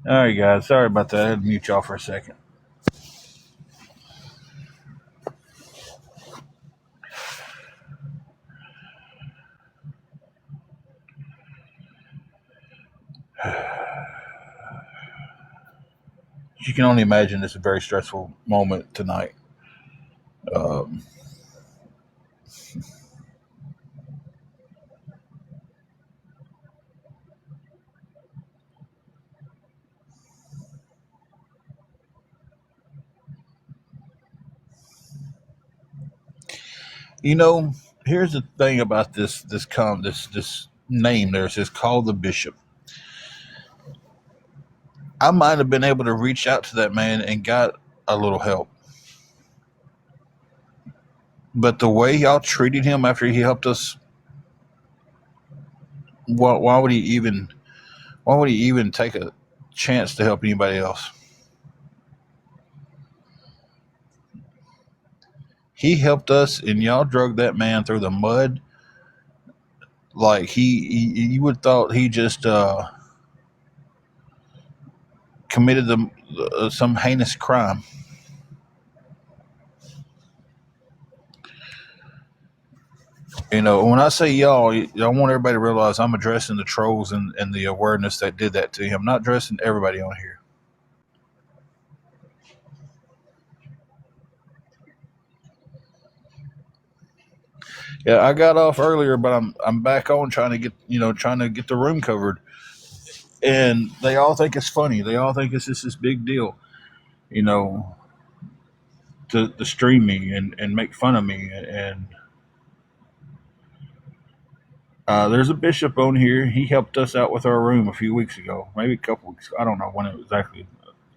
All right, guys. Sorry about that. I had to mute y'all for a second. You can only imagine it's a very stressful moment tonight. Um, you know, here's the thing about this name there. It says call the bishop. I might have been able to reach out to that man and got a little help. But the way y'all treated him after he helped us, why would he even take a chance to help anybody else? He helped us, and y'all drug that man through the mud like you would thought he just committed some heinous crime. When I say y'all, I want everybody to realize I'm addressing the trolls and the awareness that did that to him. I'm not addressing everybody on here. Yeah, I got off earlier, but I'm back on trying to get the room covered, and they all think it's funny. They all think it's just this big deal, you know, to stream me and make fun of me. And there's a bishop on here. He helped us out with our room a few weeks ago, maybe a couple weeks. I don't know when it was exactly.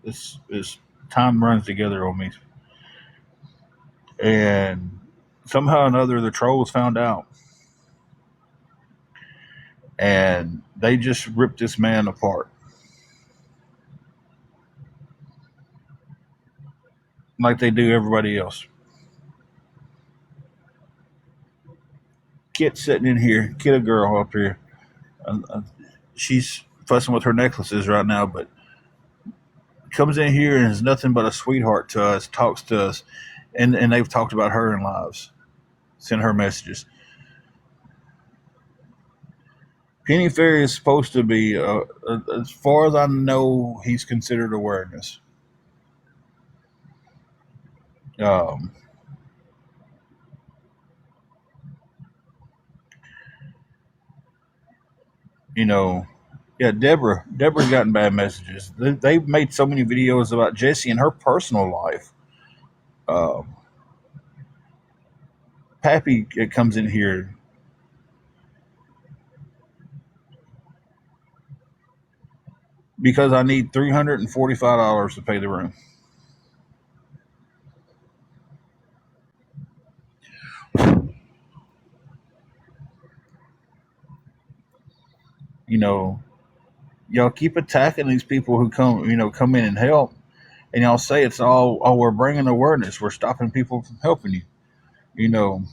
This time runs together on me, and somehow or another the trolls found out, and they just ripped this man apart like they do everybody else. Kid sitting in here, kid a girl up here. She's fussing with her necklaces right now, but comes in here and is nothing but a sweetheart to us, talks to us, and they've talked about her in lives, send her messages. Penny Ferry is supposed to be, as far as I know, he's considered awareness. Um, you know, yeah, Deborah's gotten bad messages. They've made so many videos about Jessie and her personal life. Um, Pappy comes in here because I need $345 to pay the room. You know, y'all keep attacking these people who come in and help, and y'all say it's all, oh, we're bringing awareness, we're stopping people from helping you. You know,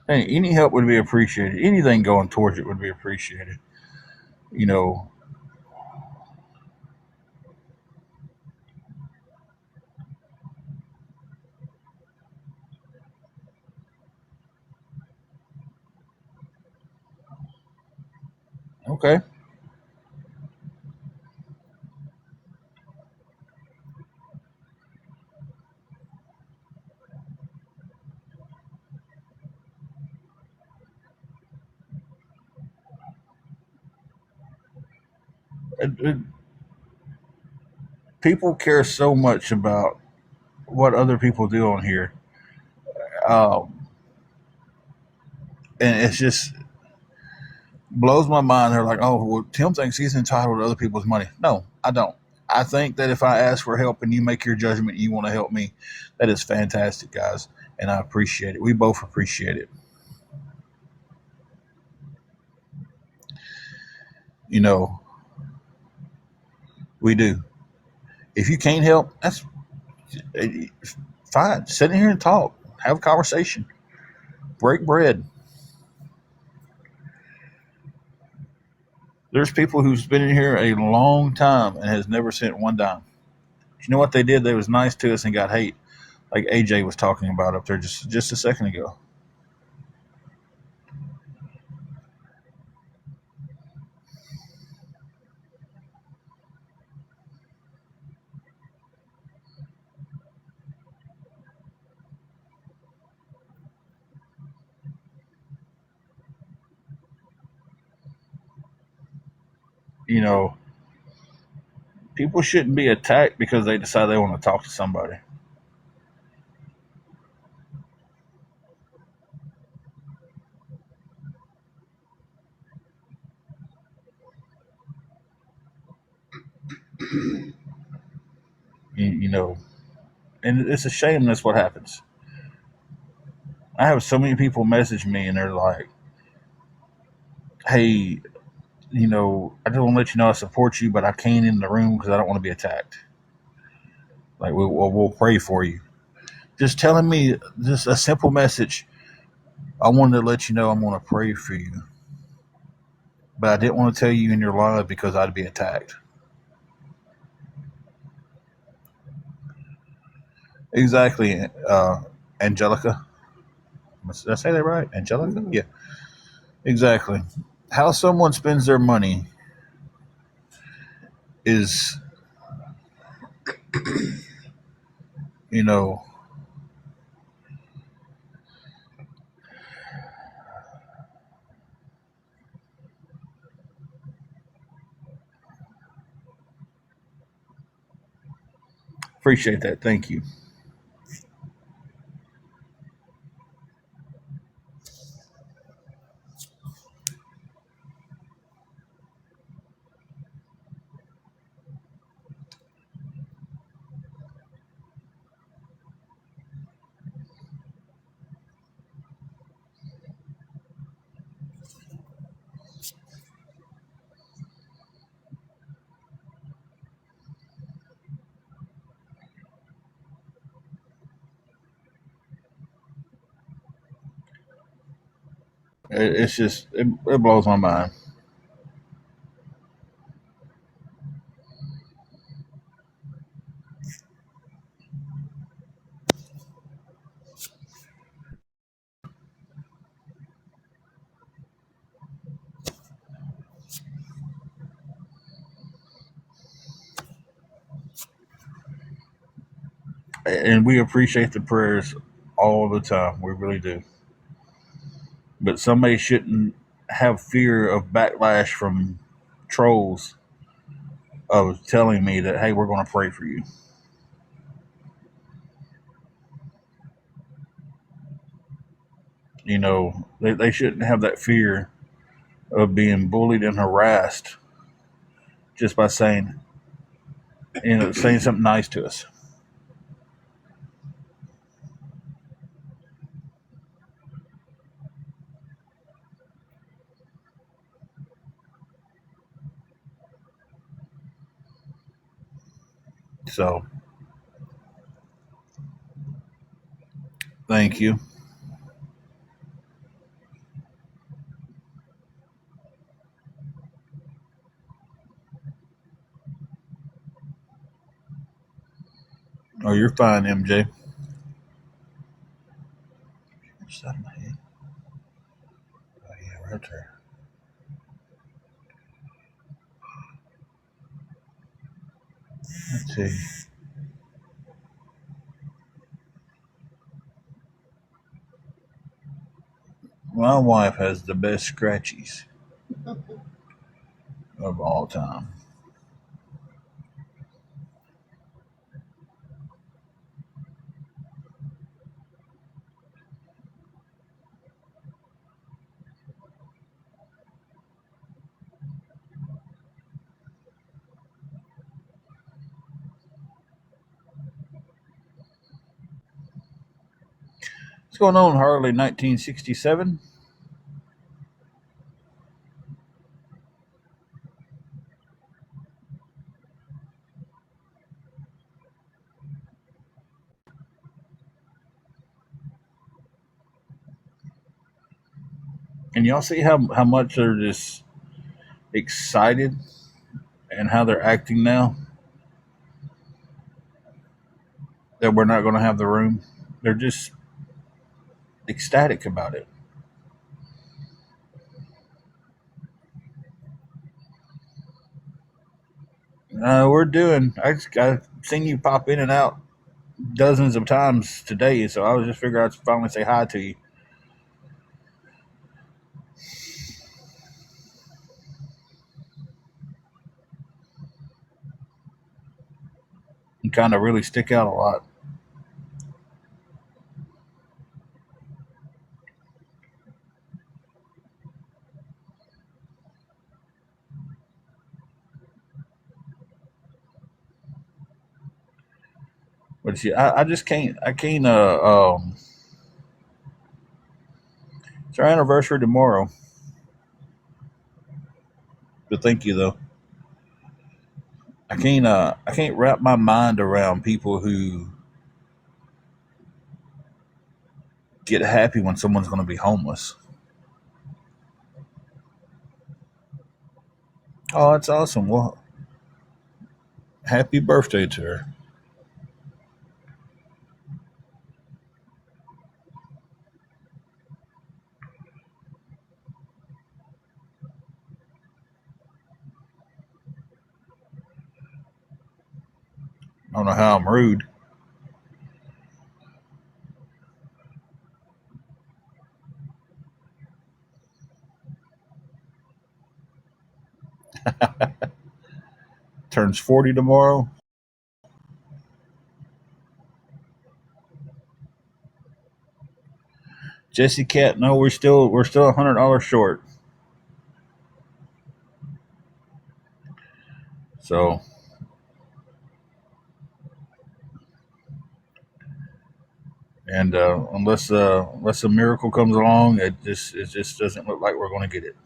hey, any help would be appreciated. Anything going towards it would be appreciated. You know, okay. It, people care so much about what other people do on here, um, and it's just blows my mind. They're like, "Oh, well, Tim thinks he's entitled to other people's money." No, I don't. I think that if I ask for help and you make your judgment, you want to help me, that is fantastic, guys, and I appreciate it. We both appreciate it. You know, we do. If you can't help, that's fine. Sit in here and talk, have a conversation, break bread. There's people who's been in here a long time and has never sent one dime. You know what they did? They was nice to us and got hate, like AJ was talking about up there just a second ago. You know, people shouldn't be attacked because they decide they want to talk to somebody. You know, and it's a shame that's what happens. I have so many people message me and they're like, "Hey, I just want to let you know I support you, but I can't in the room because I don't want to be attacked. Like we'll pray for you." Just telling me just a simple message. I wanted to let you know I'm going to pray for you, but I didn't want to tell you in your live because I'd be attacked. Exactly, Angelica. Did I say that right? Angelica? Yeah, exactly. How someone spends their money is, you know, appreciate that. Thank you. It's just it blows my mind. And we appreciate the prayers all the time. We really do. But somebody shouldn't have fear of backlash from trolls of telling me that, hey, we're going to pray for you. They shouldn't have that fear of being bullied and harassed just by saying something nice to us. So thank you. Oh, you're fine, MJ. What's that in my head? Oh, yeah, right there. Let's see. My wife has the best scratchies of all time. What's going on, Harley 1967? And y'all see how much they're just excited and how they're acting now that we're not going to have the room? They're just ecstatic about it. We're doing. I've seen you pop in and out dozens of times today, so I was just figuring I'd finally say hi to you and kind of really stick out a lot. But see, I just can't. I can't. It's our anniversary tomorrow. But thank you though. I can't. I can't wrap my mind around people who get happy when someone's going to be homeless. Oh, that's awesome. Well, happy birthday to her. I don't know how I'm rude. Turns 40 tomorrow. Jesse Cat, no, we're still $100 short. So, and unless a miracle comes along, it just doesn't look like we're going to get it.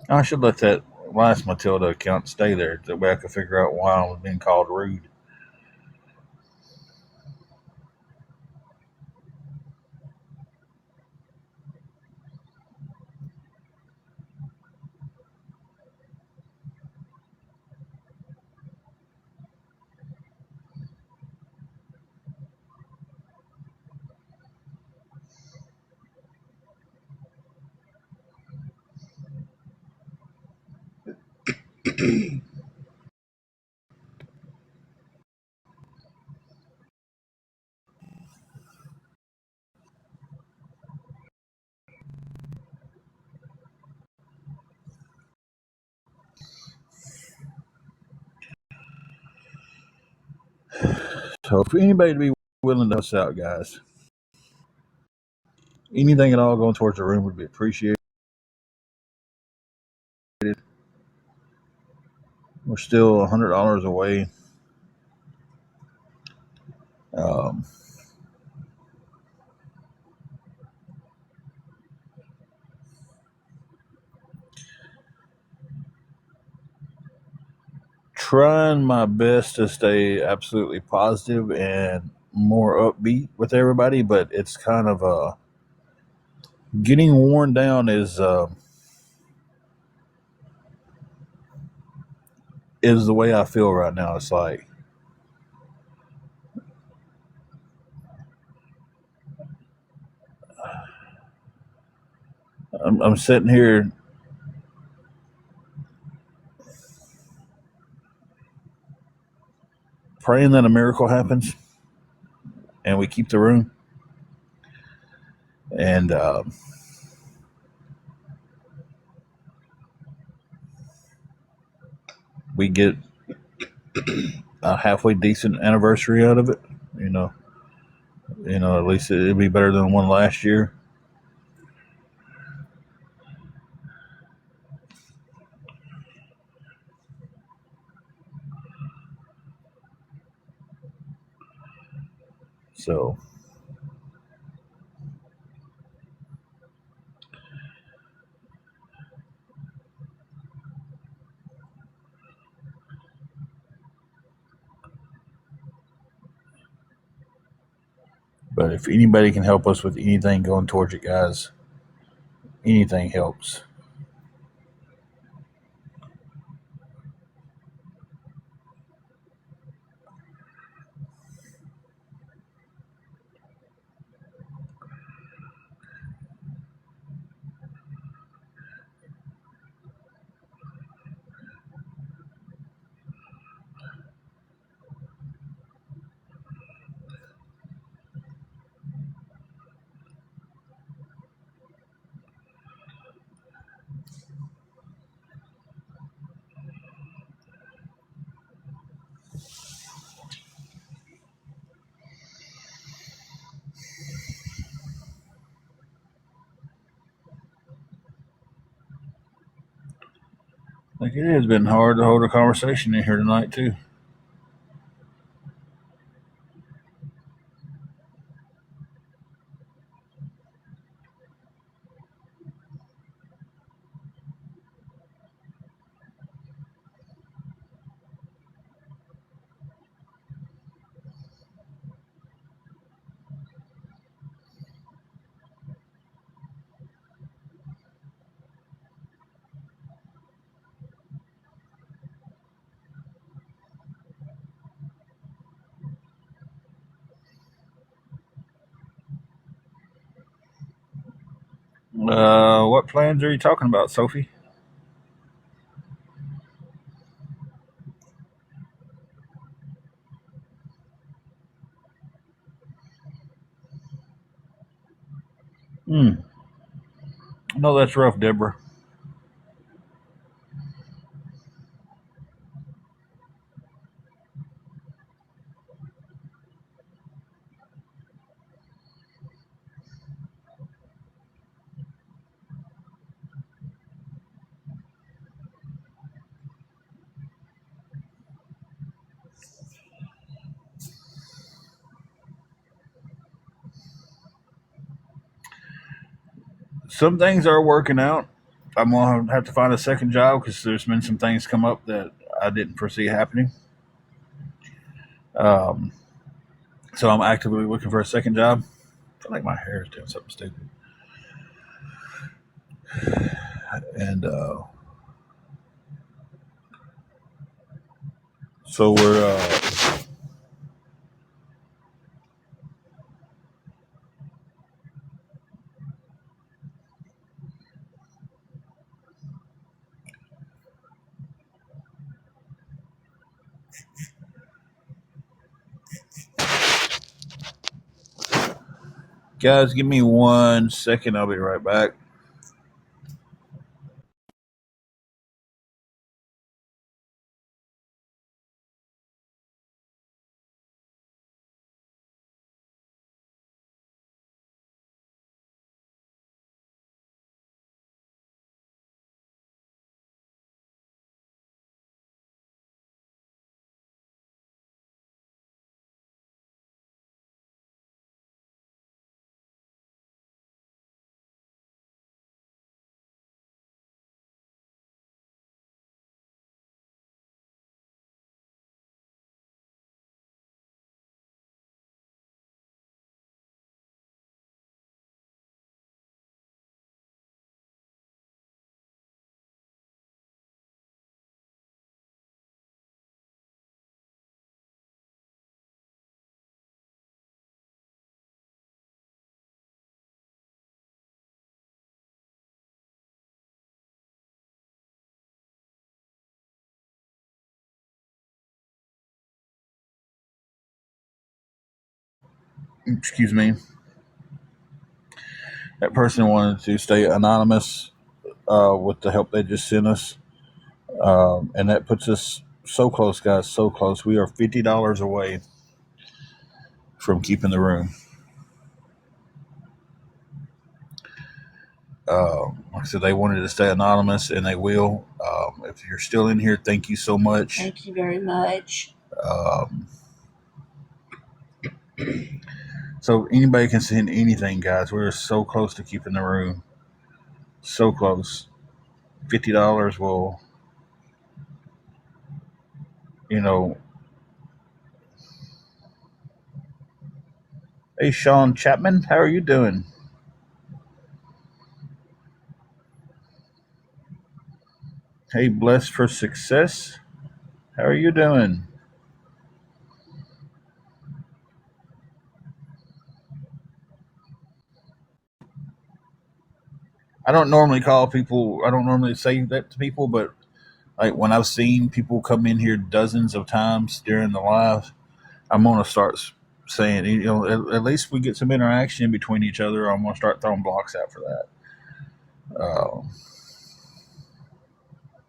I should let that last Matilda account stay there. That way I can figure out why I was being called rude. So if anybody to be willing to help us out, guys, anything at all going towards the room would be appreciated. We're still $100 away. Um, Trying my best to stay absolutely positive and more upbeat with everybody, but it's kind of getting worn down is the way I feel right now. It's like I'm sitting here praying that a miracle happens and we keep the room, and we get a halfway decent anniversary out of it. You know, at least it'd be better than one last year. So, but if anybody can help us with anything going towards it, guys, anything helps. Like it has been hard to hold a conversation in here tonight too. What plans are you talking about, Sophie? Hmm. No, that's rough, Deborah. Some things are working out. I'm gonna have to find a second job because there's been some things come up that I didn't foresee happening. Um, so I'm actively looking for a second job. I feel like my hair is doing something stupid, and so we're guys. Give me 1 second. I'll be right back. Excuse me. That person wanted to stay anonymous with the help they just sent us, and that puts us so close, guys. So close. We are $50 away from keeping the room. Like I said, they wanted to stay anonymous, and they will. If you're still in here, thank you so much. Thank you very much. Um, so anybody can send anything, guys. We're so close to keeping the room. So close. $50 will, you know. Hey, Sean Chapman, how are you doing? Hey, Blessed for Success, how are you doing? I don't normally call people. I don't normally say that to people, but like when I've seen people come in here dozens of times during the live, I'm gonna start saying, at least we get some interaction between each other. I'm gonna start throwing blocks out for that. Uh,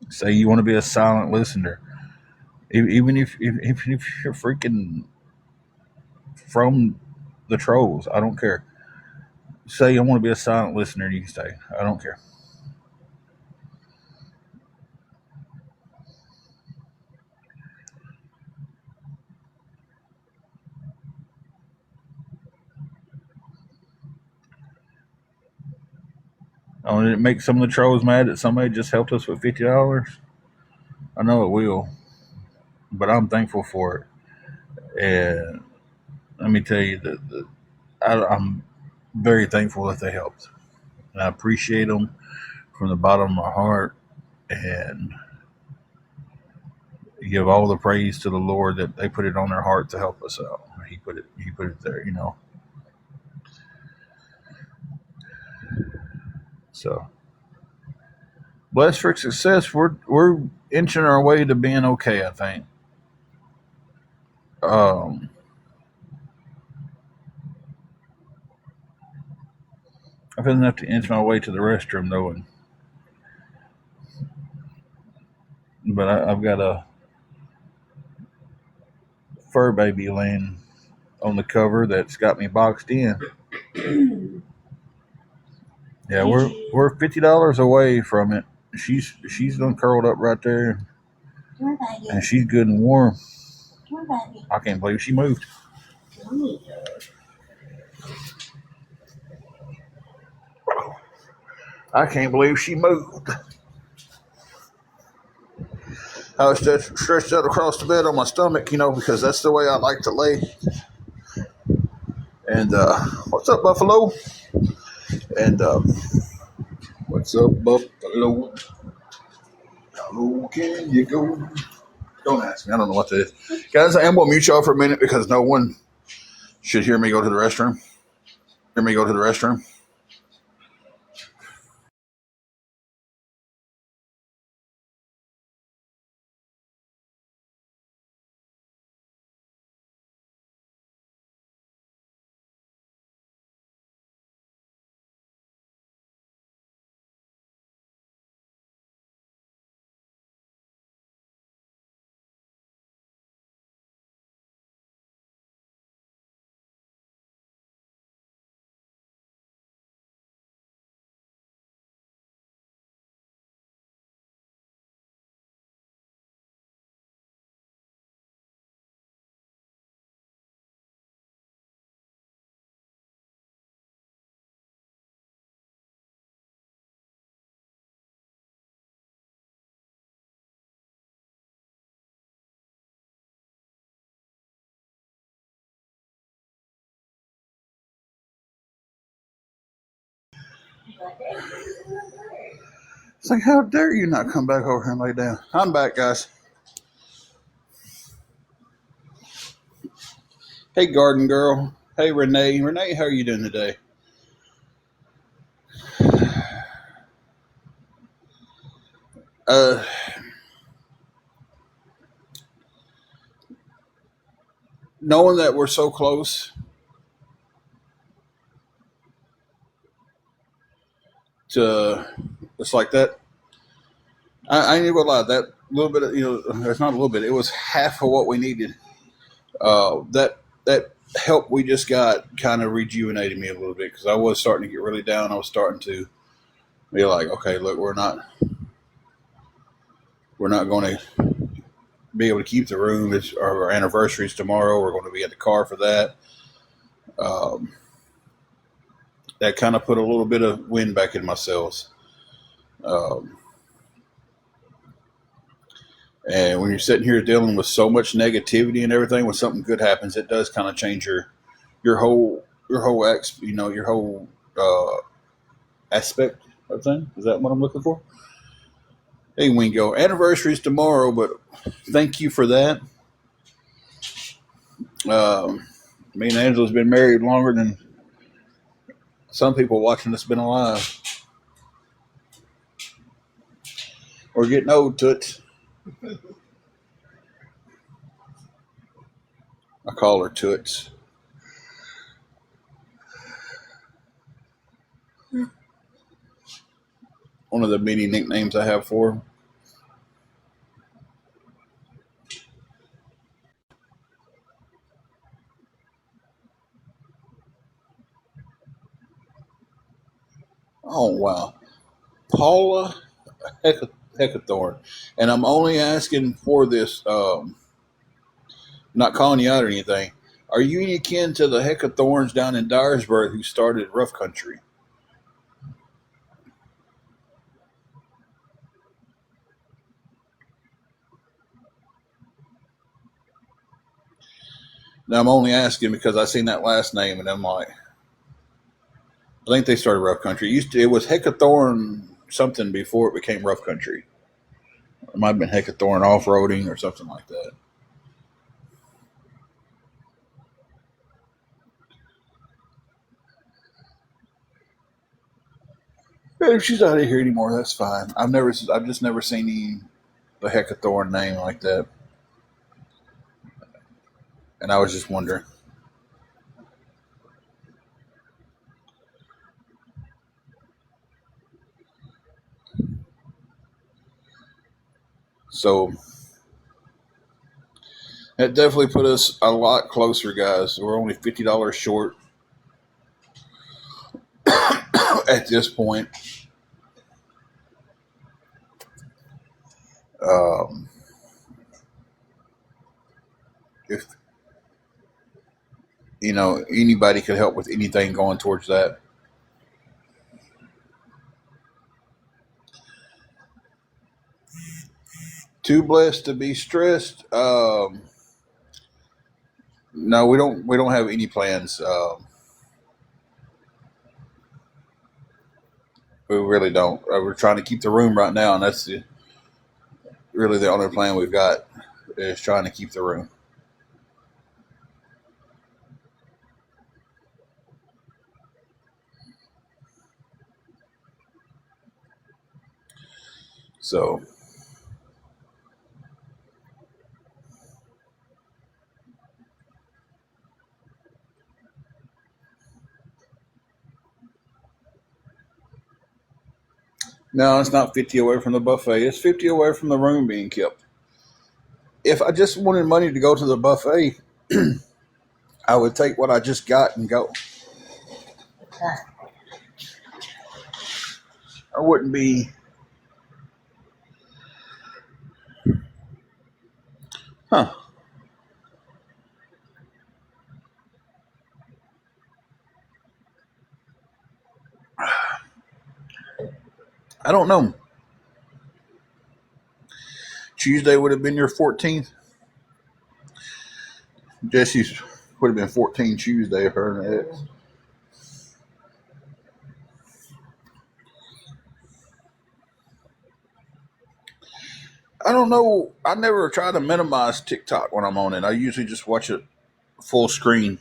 Say you want to be a silent listener, even if you're freaking from the trolls, I don't care. Say I want to be a silent listener, and you can stay. I don't care. I want to make some of the trolls mad that somebody just helped us with $50. I know it will, but I'm thankful for it. And let me tell you that I'm very thankful that they helped, and I appreciate them from the bottom of my heart. And give all the praise to the Lord that they put it on their heart to help us out. He put it there. So, blessed for success. We're inching our way to being okay. I think. Um, I feel enough to inch my way to the restroom though, but I've got a fur baby laying on the cover that's got me boxed in. Yeah, we're $50 away from it. She's done curled up right there, and she's good and warm. I can't believe she moved. I can't believe she moved. I was stretched out across the bed on my stomach, because that's the way I like to lay. And what's up, Buffalo? And what's up, Buffalo? How low can you go? Don't ask me. I don't know what that is. Guys, I am going to mute y'all for a minute because no one should hear me go to the restroom. Hear me go to the restroom. It's like, how dare you not come back over here and lay down? I'm back, guys. Hey, Garden Girl. Hey, Renee. Renee, how are you doing today? Uh, Knowing that we're so close to it's like that. I ain't gonna lie. That little bit of it's not a little bit. It was half of what we needed. That help we just got kind of rejuvenated me a little bit because I was starting to get really down. I was starting to be like, okay, look, we're not going to be able to keep the room. It's our anniversary's tomorrow. We're going to be at the car for that. Um, that kind of put a little bit of wind back in my sails. Um, and when you're sitting here dealing with so much negativity and everything, when something good happens, it does kind of change your whole aspect of thing. Is that what I'm looking for? Hey, Wingo, anniversary's tomorrow, but thank you for that. Um, Me and Angela's been married longer than some people watching us been alive. We're getting old, Toots. I call her Toots. One of the many nicknames I have for her. Oh, wow. Paula Heckathorn. And I'm only asking for this, not calling you out or anything. Are you any kin to the Heckathorns down in Dyersburg who started Rough Country? Now, I'm only asking because I seen that last name and I'm like, I think they started Rough Country. It was Heckathorn something before it became Rough Country. It might have been Heckathorn Off Roading or something like that. If she's not here anymore, that's fine. I've just never seen the Hecathorn name like that, and I was just wondering. So it definitely put us a lot closer, guys. We're only $50 short at this point. Um, if anybody could help with anything going towards that. Too blessed to be stressed. No, we don't. We don't have any plans. We really don't. We're trying to keep the room right now, and that's really the only plan we've got is trying to keep the room. So no, it's not 50 away from the buffet. It's 50 away from the room being kept. If I just wanted money to go to the buffet, I would take what I just got and go. I wouldn't be. Huh. I don't know. Tuesday would have been your 14th. Jesse's would have been 14 Tuesday, her and X. I don't know. I never try to minimize TikTok when I'm on it. I usually just watch it full screen.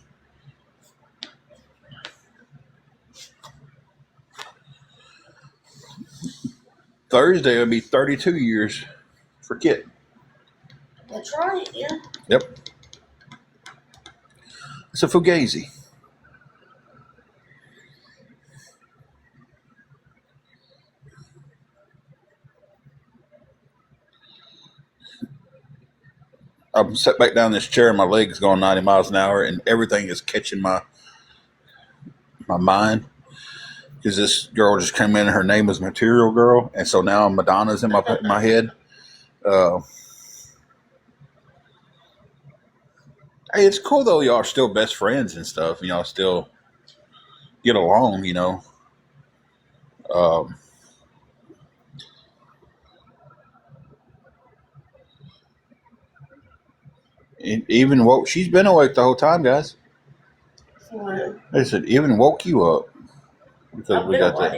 Thursday would be 32 years for Kit. That's right, yeah. Yep. It's a Fugazi. I'm sat back down in this chair and my leg's going 90 miles an hour and everything is catching my mind because this girl just came in and her name was Material Girl, and so now Madonna's in my head. Hey, it's cool though. Y'all are still best friends and stuff. And y'all still get along. Um, even woke. She's been awake the whole time, guys. They said even woke you up because we got that.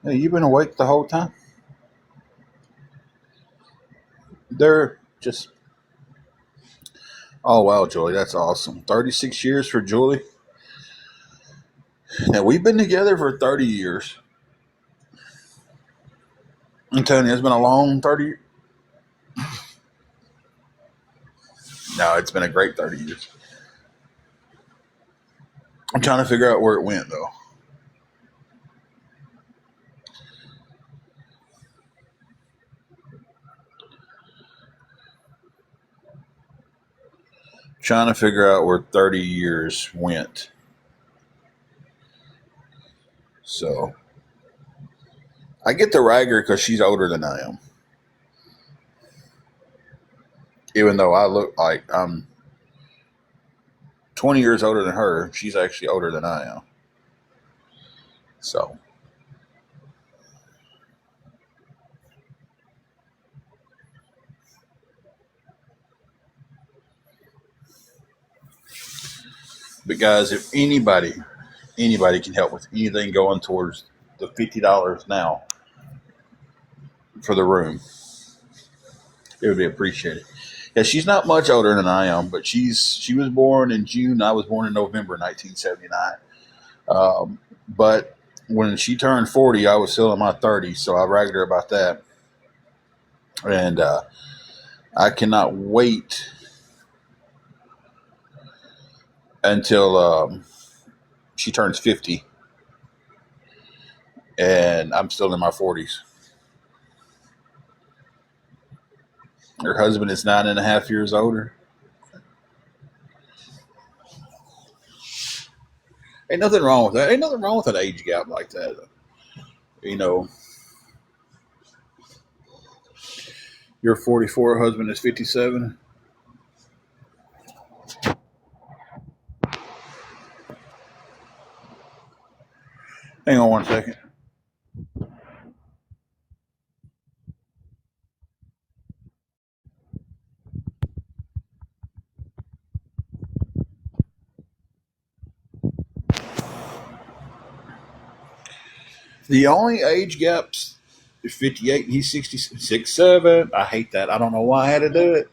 Hey, you've been awake the whole time. They're just. Oh wow, Julie, that's awesome. 36 years for Julie. Now we've been together for 30 years. I'm telling you, it's been a long 30. No, it's been a great 30 years. I'm trying to figure out where it went though. Trying to figure out where 30 years went. So I get to rag her because she's older than I am. Even though I look like I'm 20 years older than her, she's actually older than I am. So. But guys, if anybody can help with anything going towards the $50 now for the room, it would be appreciated. Yeah, she's not much older than I am, but she was born in June. I was born in November 1979. But when she turned 40, I was still in my 30s, so I ragged her about that. And I cannot wait until she turns 50, and I'm still in my 40s. Her husband is 9.5 years older. Ain't nothing wrong with that. Ain't nothing wrong with an age gap like that. You know, you're 44, her husband is 57. Hang on one second. The only age gaps is 58 and he's 66, 7. I hate that. I don't know why I had to do it.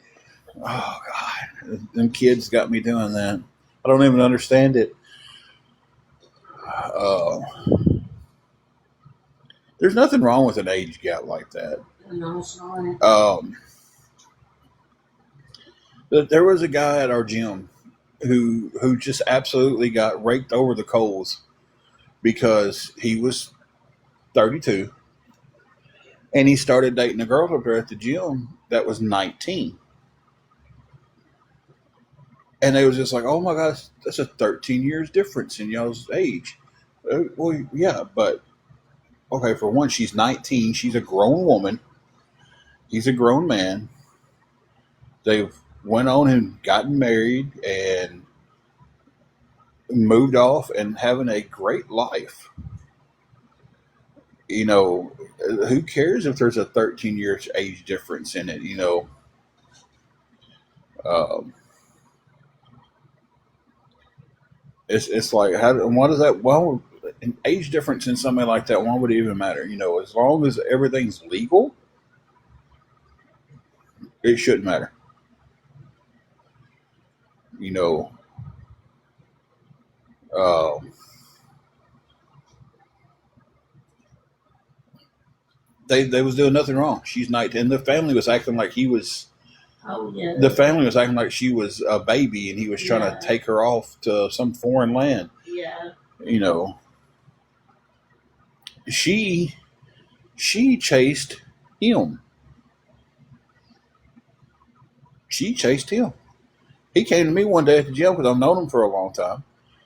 Oh, God. Them kids got me doing that. I don't even understand it. Uh, there's nothing wrong with an age gap like that. No, it's not. But there was a guy at our gym who just absolutely got raked over the coals because he was 32 and he started dating a girl up there at the gym that was 19. And they was just like, oh my gosh, that's a 13 years difference in y'all's age. Well, yeah, but okay, for one, she's 19. She's a grown woman. He's a grown man. They've went on and gotten married and moved off and having a great life. You know, who cares if there's a 13 years age difference in it? You know, um, it's like how? Why does that? Well, an age difference in something like that, why would it even matter? You know, as long as everything's legal, it shouldn't matter. You know, um, they was doing nothing wrong. She's 19, and the family was acting like he was. Oh, yeah. The family was acting like she was a baby, and he was trying to take her off to some foreign land. Yeah. You know, she chased him. She chased him. He came to me one day at the gym because I've known him for a long time.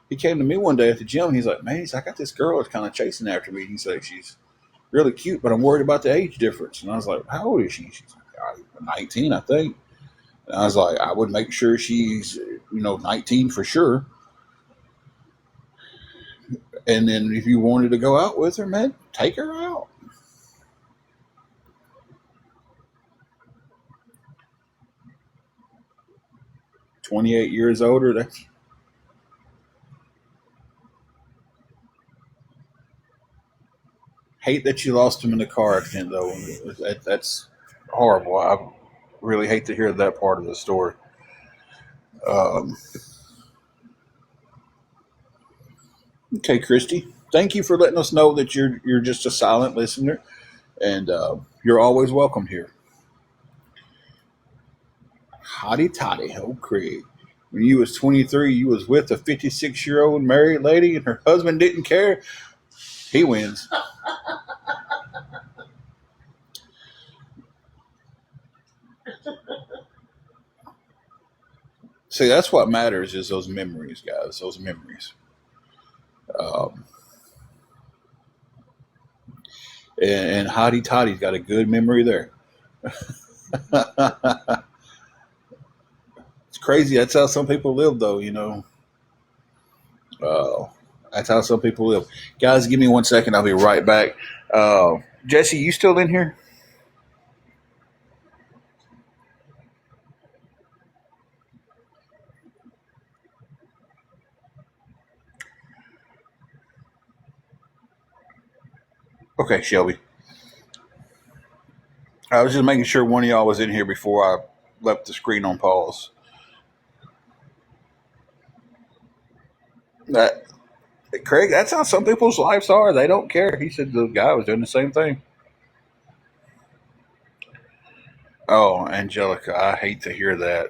He came to me one day at the gym. And he's like, man, I got this girl that's kind of chasing after me. He's like, she's really cute, but I'm worried about the age difference. And I was like, how old is she? She's like, 19, I think. And I was like, I would make sure she's, 19 for sure. And then if you wanted to go out with her, man, take her out. "28 years older, that's hate that you lost him in the car accident, though. That's horrible. I really hate to hear that part of the story. Um, okay, Christy, thank you for letting us know that you're just a silent listener, and you're always welcome here. Hotty toddy, oh Craig. When you was 23, you was with a 56-year-old married lady, and her husband didn't care. He wins. See, that's what matters is those memories, guys. Those memories. Um, and Hottie Toddy's got a good memory there. It's crazy. That's how some people live, though. Uh, that's how some people live. Guys, give me 1 second. I'll be right back. Jesse, you still in here? Okay, Shelby. I was just making sure one of y'all was in here before I left the screen on pause. That Craig, that's how some people's lives are. They don't care. He said the guy was doing the same thing. Oh, Angelica, I hate to hear that.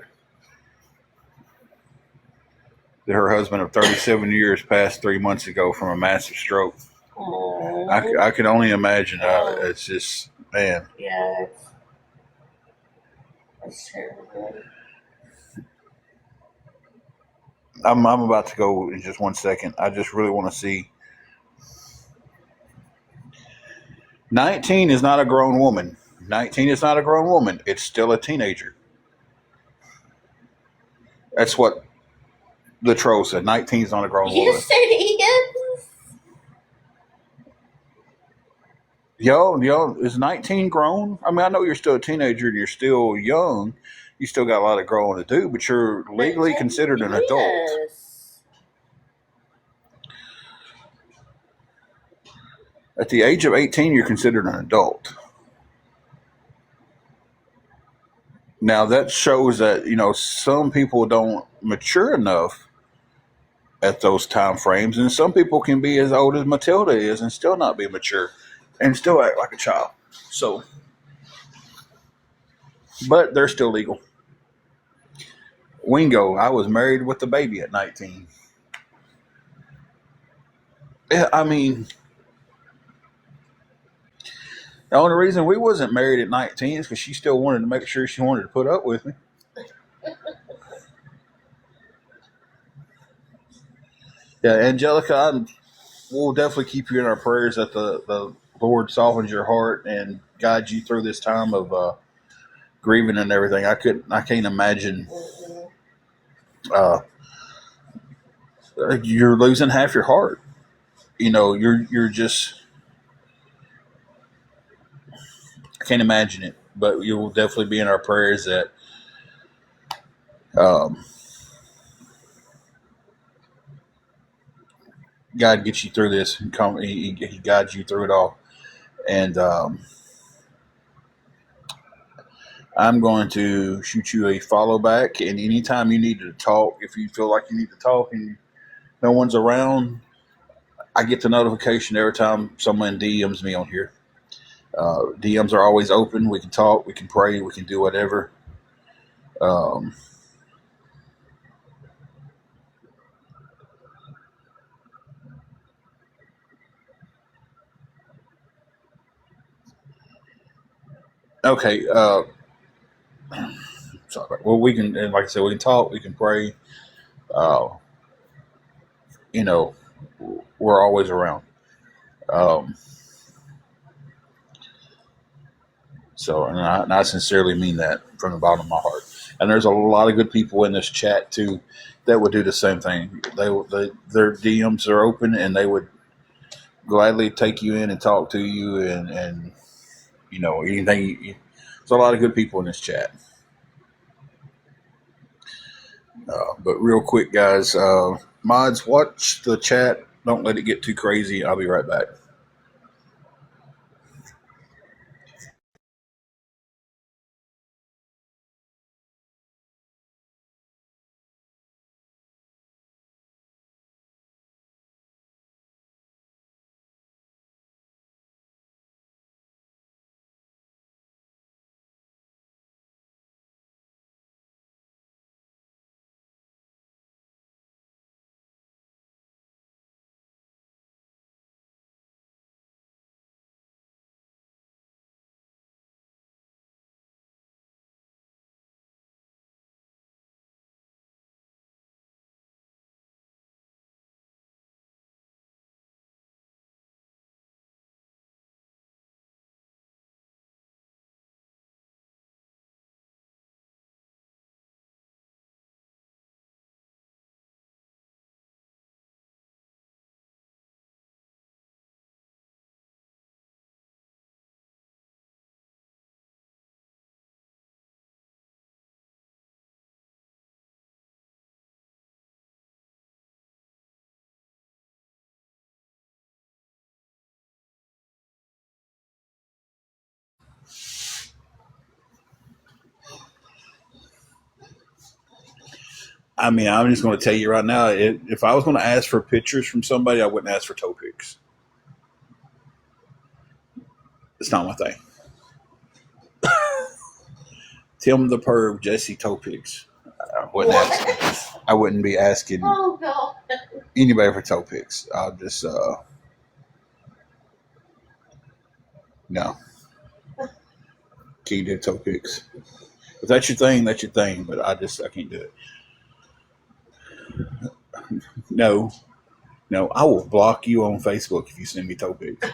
That her husband of 37 years passed 3 months ago from a massive stroke. Oh, I can only imagine. oh, It's just, man. yeah, that's terrible. I'm about to go in just 1 second. I just really want to see. 19 is not a grown woman. 19 is not a grown woman. It's still a teenager. That's what the troll said. 19 is not a grown You woman. said yes? Yo, is 19 grown? I mean, I know you're still a teenager and you're still young. You still got a lot of growing to do, but you're But legally considered an adult. yes. At the age of 18, you're considered an adult. Now, that shows that, some people don't mature enough at those time frames, and some people can be as old as Matilda is and still not be mature and still act like a child. So, but they're still legal. Wingo, I was married with a baby at 19. Yeah, I mean, the only reason we wasn't married at 19 is because she still wanted to make sure she wanted to put up with me. Yeah, Angelica, we'll definitely keep you in our prayers that the Lord softens your heart and guides you through this time of grieving and everything. I can't imagine uh, you're losing half your heart. You're just, I can't imagine it. But you will definitely be in our prayers that um, God gets you through this and he guides you through it all. And I'm going to shoot you a follow back. And anytime you need to talk, if you feel like you need to talk and no one's around, I get the notification every time someone DMs me on here. DMs are always open. We can talk, we can pray, we can do whatever. Um, okay. Sorry. Well, we can, and like I said, we can talk, we can pray. Uh, you know, we're always around. Um, and I sincerely mean that from the bottom of my heart. And there's a lot of good people in this chat too that would do the same thing. Their DMs are open, and they would gladly take you in and talk to you, and anything. There's a lot of good people in this chat. But real quick, guys, mods, watch the chat. Don't let it get too crazy. I'll be right back. I mean, I'm just going to tell you right now. If I was going to ask for pictures from somebody, I wouldn't ask for toe pics. It's not my thing. Tim the Perv, Jesse toe pics. I wouldn't be asking Oh God. anybody for toe pics. I'll just no. Can't do toe pics. If that's your thing, that's your thing. But I can't do it. No, no. I will block you on Facebook if you send me toe pics.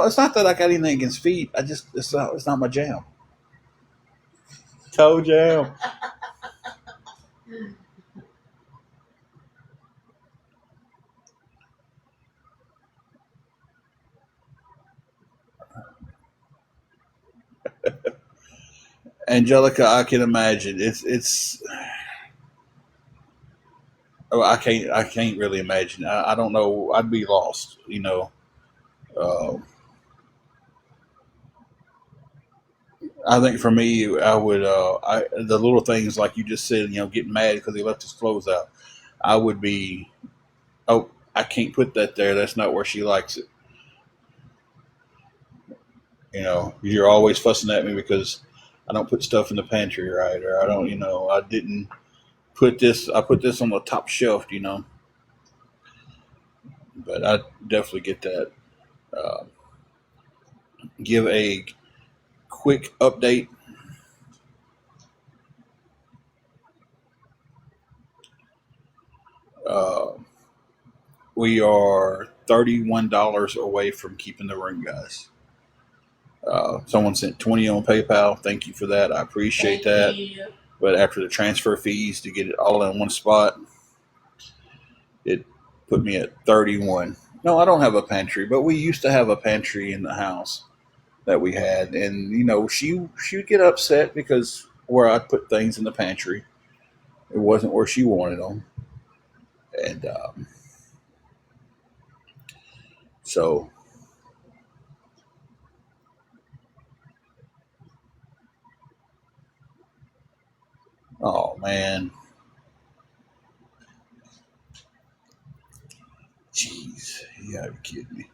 It's not that I got anything against feet. It's not my jam. Toe jam. Angelica, I can imagine. It's. Oh, I can't really imagine. I don't know. I'd be lost. Uh, I think for me, I would. The little things like you just said. Getting mad because he left his clothes out. I would be. Oh, I can't put that there. That's not where she likes it. You're always fussing at me because I don't put stuff in the pantry right, or I don't. I didn't put this. I put this on the top shelf. But I definitely get that. Uh, give a quick update. Uh, we are $31 away from keeping the room, guys. Someone sent 20 on PayPal. Thank you for that. I appreciate that. You. But after the transfer fees to get it all in one spot, it put me at 31. No, I don't have a pantry, but we used to have a pantry in the house that we had, and she would get upset because where I put things in the pantry, it wasn't where she wanted them, and so oh man, jeez, you gotta be kidding me.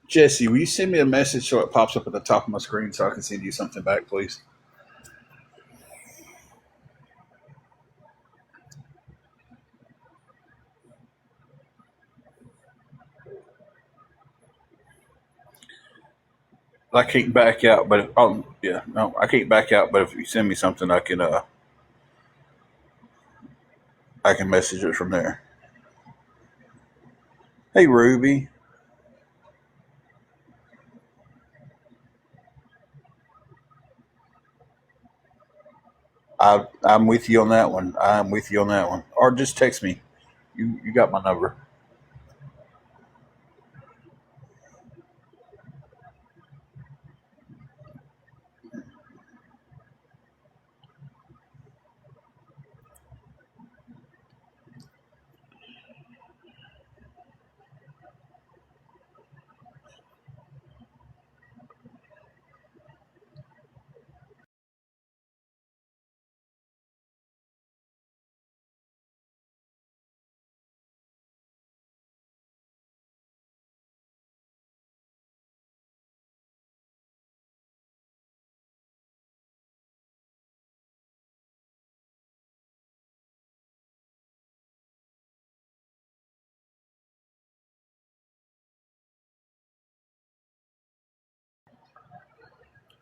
Jesse, will you send me a message so it pops up at the top of my screen so I can send you something back, please? I can't back out, but yeah, no, I can't back out. But if you send me something, I can message it from there. Hey, Ruby, I'm with you on that one. I'm with you on that one. Or just text me. You got my number.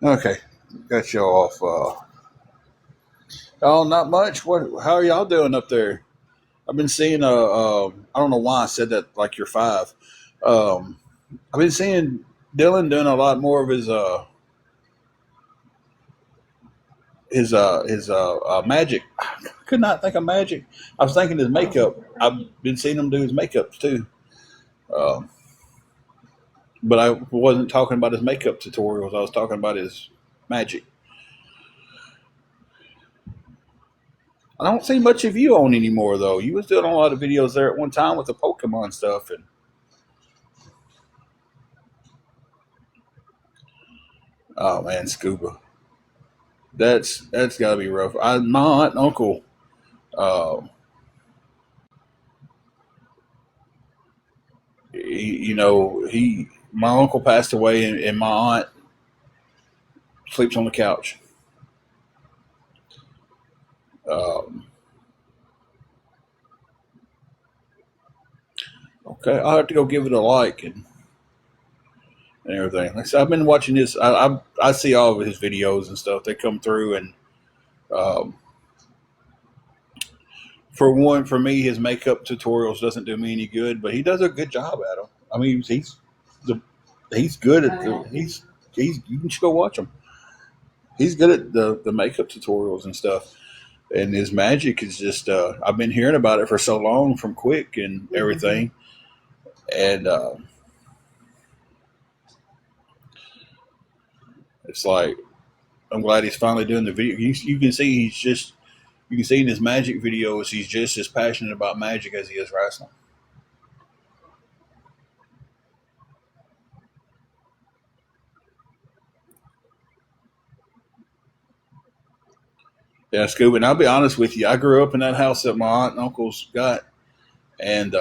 Okay, got you off. Oh, not much. What? How are y'all doing up there? I've been seeing. I don't know why I said that. Like you're five. Um, I've been seeing Dylan doing a lot more of his magic. I could not think of magic. I was thinking his makeup. I've been seeing him do his makeups too. Um, but I wasn't talking about his makeup tutorials. I was talking about his magic. I don't see much of you on anymore, though. You was doing a lot of videos there at one time with the Pokemon stuff, and oh man, scuba. That's got to be rough. My aunt and uncle, uh, my uncle passed away, and my aunt sleeps on the couch. Um, okay, I'll have to go give it a like and everything. Like I said, I've been watching his. I see all of his videos and stuff. They come through, and um, for me, his makeup tutorials doesn't do me any good, but he does a good job at them. I mean, the he's good at the he's you can just go watch him. He's good at the makeup tutorials and stuff. And his magic is just I've been hearing about it for so long from Quick and everything, and it's like I'm glad he's finally doing the video. You can see you can see in his magic videos he's just as passionate about magic as he is wrestling. Yeah, Scuba. And I'll be honest with you, I grew up in that house that my aunt and uncles got, and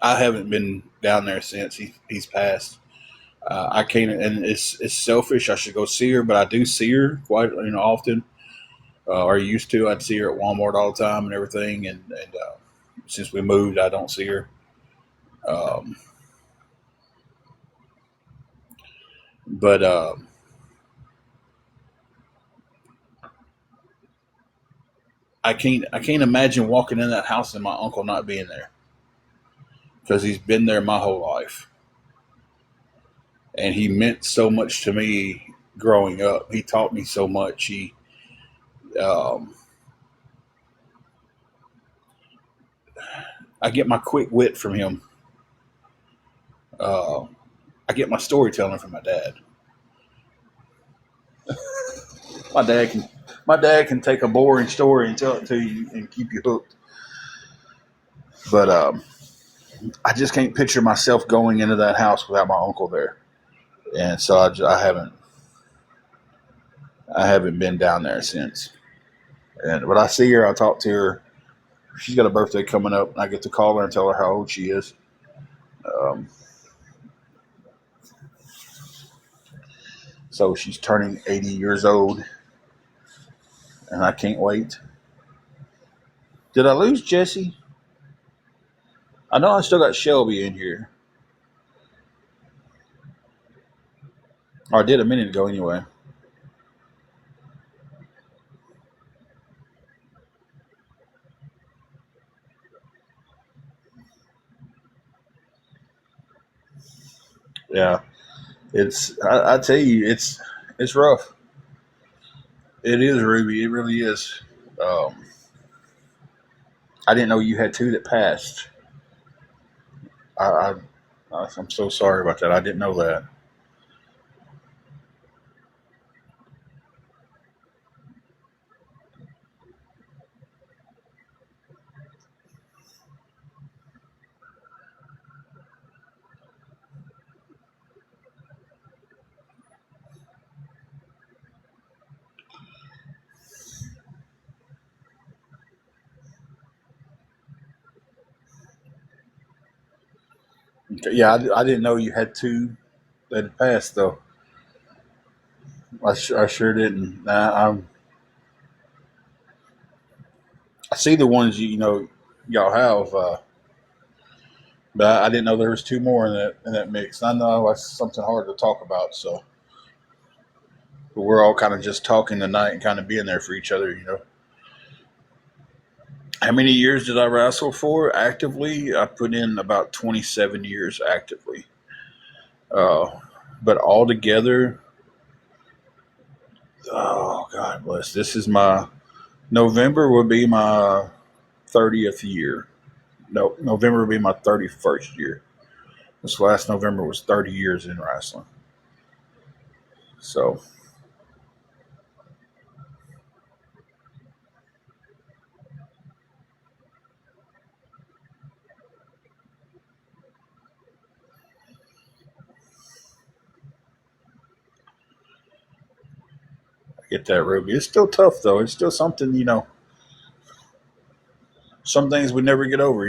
I haven't been down there since he's passed. I can't, and it's selfish. I should go see her, but I do see her quite often, or used to. I'd see her at Walmart all the time and everything, and since we moved, I don't see her. Um, but I can't imagine walking in that house and my uncle not being there because he's been there my whole life, and he meant so much to me growing up. He taught me so much. Um, I get my quick wit from him. Uh, I get my storytelling from my dad. My dad can my dad can take a boring story and tell it to you and keep you hooked. But I just can't picture myself going into that house without my uncle there, and so I haven't been down there since. And but I see her, I talk to her. She's got a birthday coming up, and I get to call her and tell her how old she is. Um, so she's turning 80 years old, and I can't wait. Did I lose Jesse? I know I still got Shelby in here. Or I did a minute ago anyway. Yeah, I tell you, it's rough. It is, Ruby. It really is. Um, I didn't know you had two that passed. I, I'm so sorry about that. I didn't know that. Okay, yeah, I didn't know you had two that had passed though. I sure didn't. I see the ones y'all have, but I didn't know there was two more in that mix. I know that's something hard to talk about, so but we're all kind of just talking tonight and kind of being there for each other. How many years did I wrestle for actively? I put in about 27 years actively. Uh, but altogether, oh God bless. This is my November would be my 30th year. No, November would be my 31st year. This last November was 30 years in wrestling. So Get that, Ruby. It's still tough though. It's still something, some things we never get over.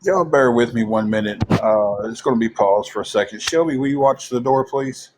Y'all bear with me 1 minute. It's going to be paused for a second. Shelby, will you watch the door, please?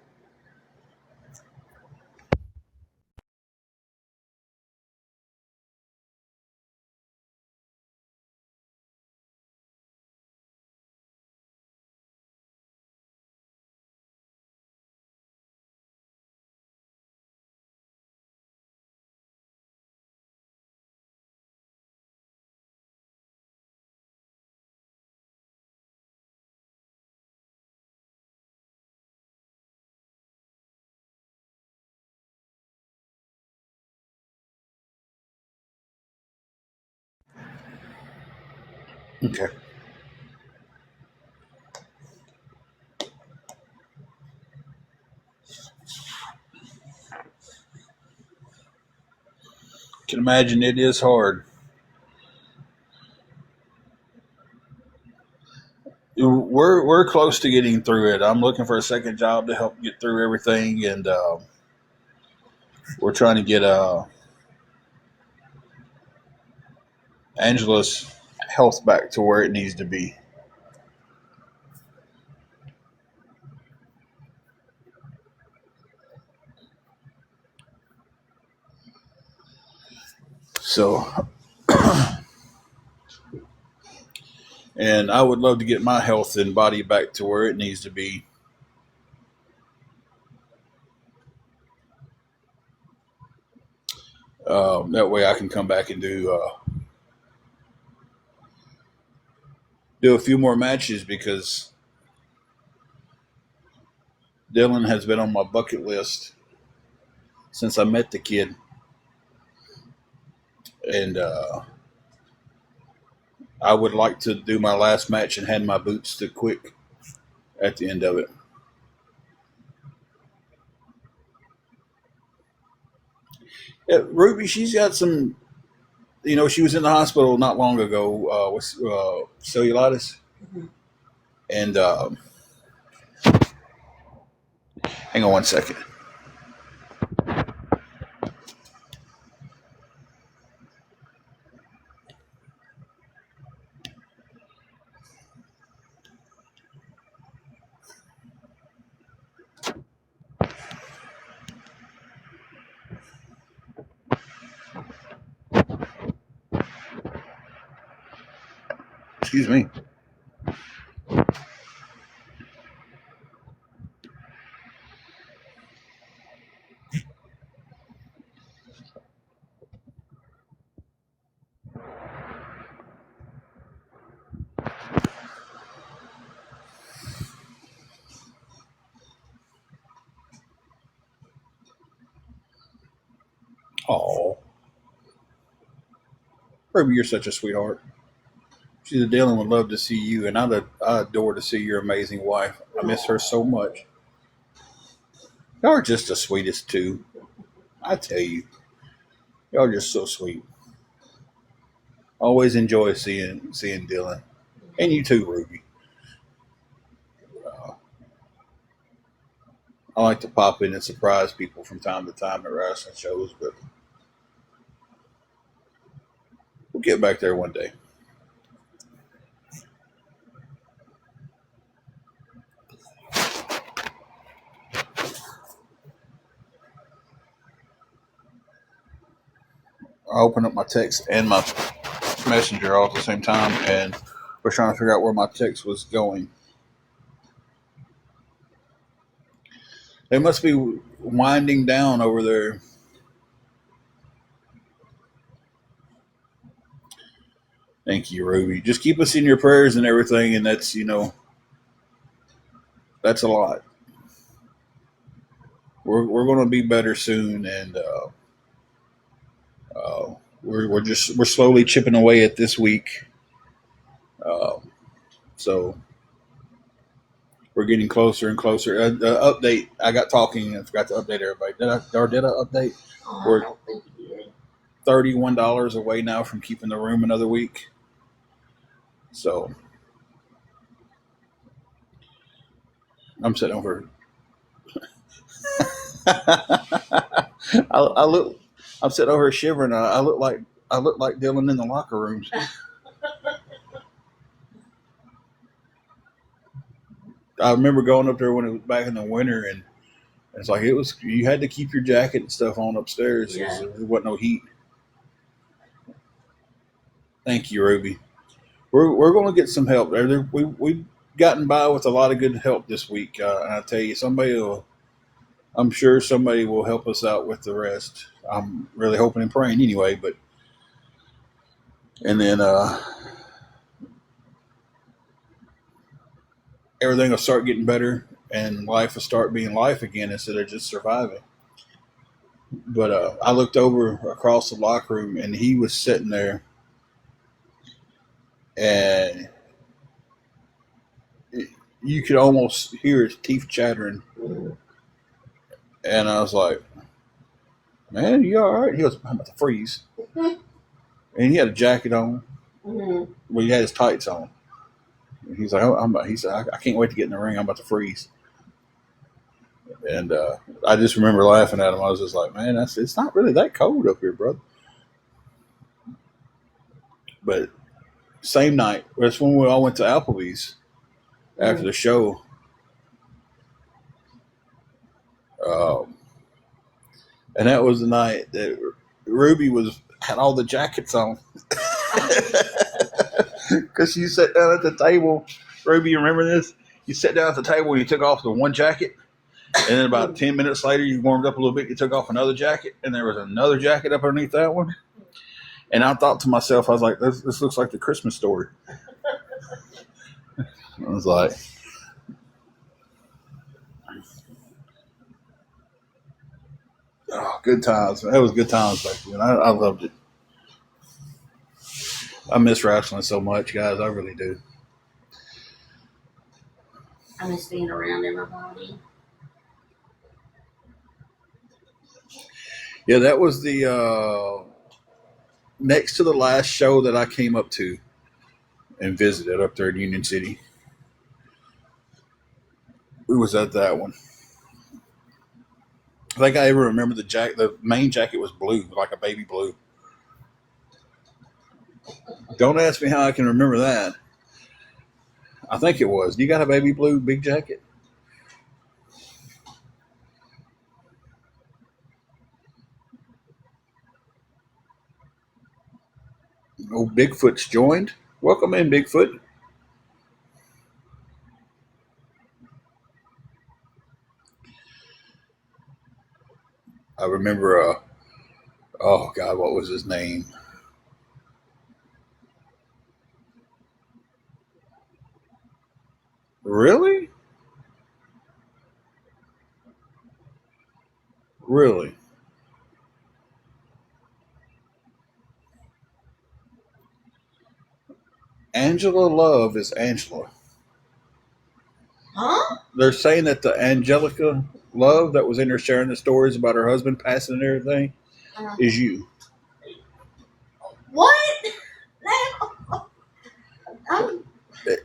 Okay. Can imagine it is hard. We're close to getting through it. I'm looking for a second job to help get through everything, and we're trying to get Angela's health back to where it needs to be. So, and I would love to get my health and body back to where it needs to be. That way, I can come back and do a few more matches because Dylan has been on my bucket list since I met the kid, and I would like to do my last match and hand my boots to Quick at the end of it. Yeah, Ruby, she's got some. She was in the hospital not long ago with cellulitis, and hang on 1 second. Excuse me. Oh, Ruby, you're such a sweetheart. She's a Dylan would love to see you, and I adore to see your amazing wife. I miss her so much. Y'all are just the sweetest too. I tell you, y'all are just so sweet. Always enjoy seeing Dylan, and you too, Ruby. Uh, I like to pop in and surprise people from time to time at wrestling shows, but we'll get back there one day. I opened up my text and my messenger all at the same time, and we're trying to figure out where my text was going. They must be winding down over there. Thank you, Ruby. Just keep us in your prayers and everything, and that's a lot. We're going to be better soon, and we're slowly chipping away at this week, So we're getting closer and closer. The update, I got talking and forgot to update everybody. Did I update? I don't think you did. $31 away now from keeping the room another week. So I'm sitting over. I look. I'm sitting over here shivering. I look like Dylan in the locker rooms. I remember going up there when it was back in the winter, and it's like you had to keep your jacket and stuff on upstairs because there wasn't no heat. Thank you, Ruby. We're going to get some help. We've gotten by with a lot of good help this week, and I tell you, I'm sure somebody will help us out with the rest. I'm really hoping and praying anyway. But and then everything will start getting better, and life will start being life again instead of just surviving. But I looked over across the locker room, and he was sitting there, and you could almost hear his teeth chattering. And I was like, "Man, you all right?" He goes, "I'm about to freeze." And he had a jacket on. Well, he had his tights on. And he's like, he said, I can't wait to get in the ring. I'm about to freeze. And I just remember laughing at him. I was just like, man, it's not really that cold up here, brother. But same night, that's when we all went to Applebee's after the show. And that was the night that Ruby had all the jackets on. Because you sat down at the table. Ruby, you remember this? You sat down at the table and you took off the one jacket. And then about 10 minutes later, you warmed up a little bit. You took off another jacket. And there was another jacket up underneath that one. And I thought to myself, I was like, this looks like the Christmas Story. I was like, oh, good times. That was good times back then. I loved it. I miss wrestling so much, guys. I really do. I miss being around everybody. Yeah, that was the next to the last show that I came up to and visited up there in Union City. We was at that one. I think I ever remember the jacket. The main jacket was blue, like a baby blue. Don't ask me how I can remember that. I think it was. You got a baby blue big jacket? Oh, Bigfoot's joined. Welcome in, Bigfoot. I remember, oh God, what was his name? Really? Really? Angela Love is Angela. Huh? They're saying that the Angelica Love that was in there sharing the stories about her husband passing and everything is you. What?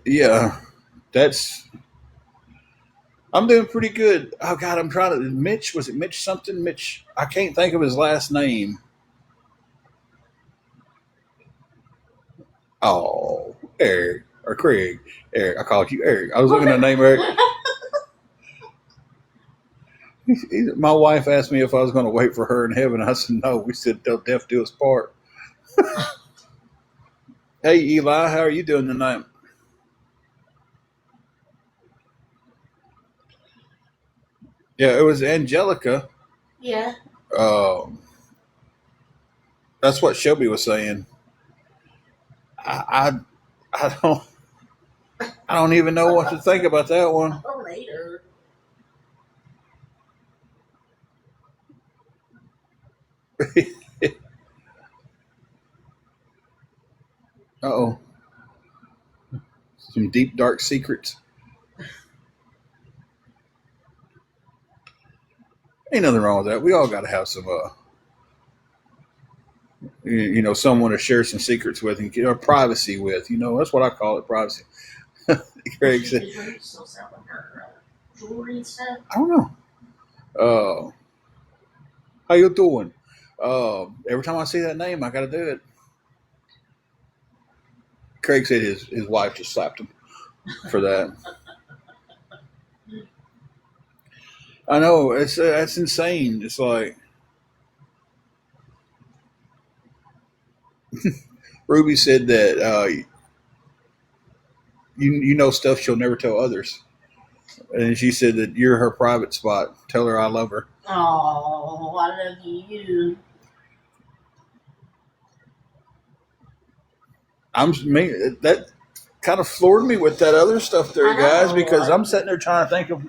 Yeah, I'm doing pretty good. Oh God, I'm trying to. Mitch, was it Mitch something? Mitch, I can't think of his last name. Oh, Eric or Craig. Eric, I called you Eric. I was looking at the name Eric. My wife asked me if I was going to wait for her in heaven. I said no. We said till death do us part. Hey Eli, how are you doing tonight? Yeah, it was Angelica. Yeah. That's what Shelby was saying. I don't I don't even know what to think about that one. Or later. Uh-oh. Some deep, dark secrets. Ain't nothing wrong with that. We all got to have some, someone to share some secrets with and or privacy with. That's what I call it, privacy. Craig said, Is Ruby still selling her jewelry and stuff? I don't know. How you doing? Every time I see that name, I got to do it. Craig said his wife just slapped him for that. I know that's insane. It's like Ruby said that you know stuff she'll never tell others, and she said that you're her private spot. Tell her I love her. Oh, I love you. That kind of floored me with that other stuff there, I guys, know. because I'm sitting there trying to think of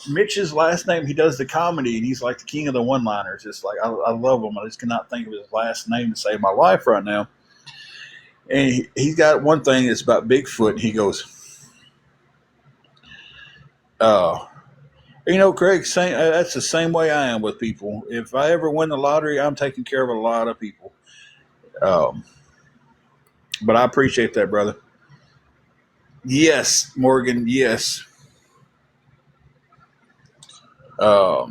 Mitch's last name. He does the comedy, and he's like the king of the one-liners. It's like I love him. I just cannot think of his last name to save my life right now. And he's got one thing that's about Bigfoot. And he goes, Craig, that's the same way I am with people. If I ever win the lottery, I'm taking care of a lot of people. But I appreciate that, brother. Yes, Morgan, yes. I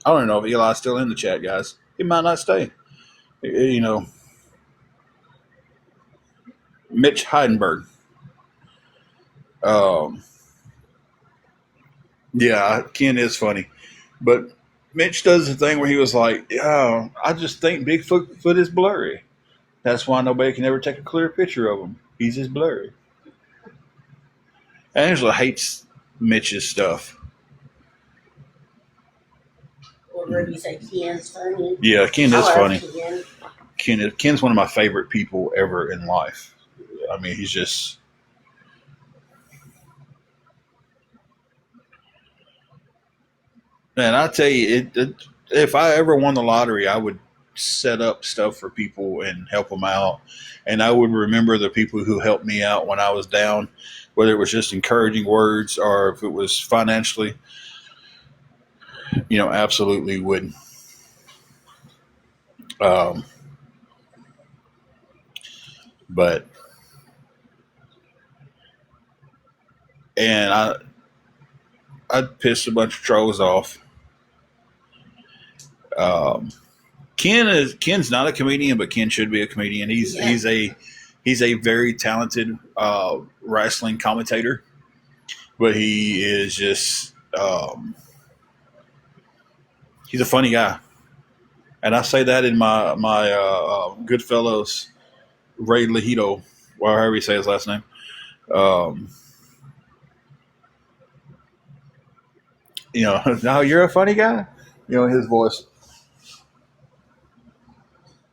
don't know if Eli's still in the chat, guys. He might not stay. Mitch Heidenberg. Yeah, Ken is funny. But Mitch does the thing where he was like, "Yeah, I just think Bigfoot is blurry. That's why nobody can ever take a clear picture of him. He's just blurry." Angela hates Mitch's stuff. Or Ruby said Ken's funny. Yeah, Ken I is love funny. Ken. Ken's one of my favorite people ever in life. I mean, he's just. Man, I tell you, if I ever won the lottery, I would set up stuff for people and help them out. And I would remember the people who helped me out when I was down, whether it was just encouraging words or if it was financially, absolutely would. But, and I'd piss a bunch of trolls off. Ken's not a comedian, but Ken should be a comedian. He's a very talented wrestling commentator, but he is just he's a funny guy, and I say that in my Goodfellas Ray Lehito, or however you say his last name. Now you're a funny guy. His voice.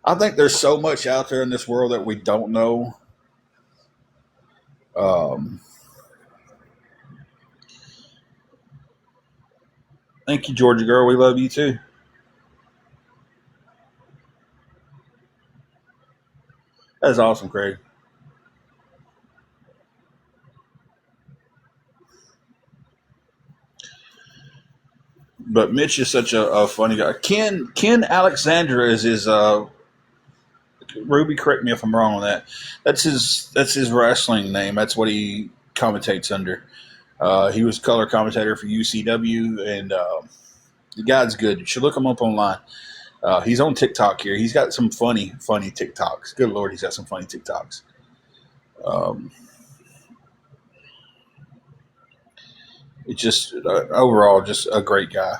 I think there's so much out there in this world that we don't know. Thank you, Georgia girl. We love you too. That's awesome, Craig. But Mitch is such a funny guy. Ken Alexandra is his. Ruby, correct me if I'm wrong on that. That's his wrestling name. That's what he commentates under. He was color commentator for UCW, and the guy's good. You should look him up online. He's on TikTok here. He's got some funny TikToks. Good Lord, he's got some funny TikToks. It's just overall just a great guy.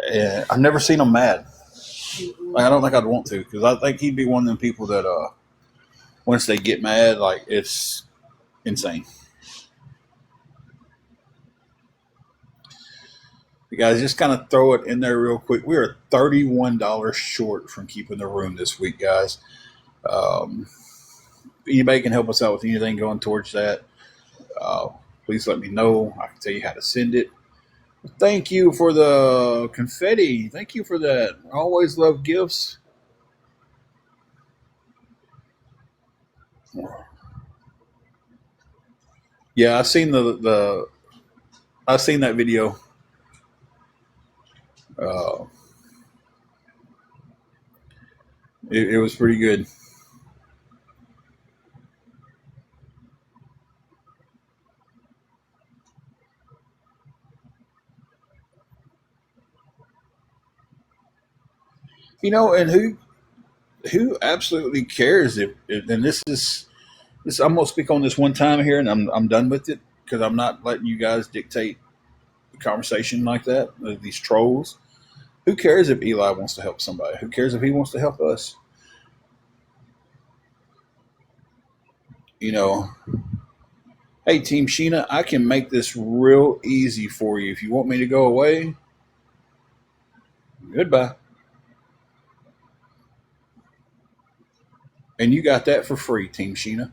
And I've never seen him mad. Like, I don't think I'd want to, because I think he'd be one of them people that once they get mad, like, it's insane. You guys, just kind of throw it in there real quick. We are $31 short from keeping the room this week, guys. Anybody can help us out with anything going towards that, please let me know. I can tell you how to send it. Thank you for the confetti. Thank you for that. I always love gifts. Yeah, I seen the I seen that video. Uh, it was pretty good. And who absolutely cares if and this I'm gonna speak on this one time here, and I'm done with it because I'm not letting you guys dictate the conversation like that. These trolls. Who cares if Eli wants to help somebody? Who cares if he wants to help us? You know, hey Team Sheena, I can make this real easy for you. If you want me to go away, goodbye. And you got that for free, Team Sheena.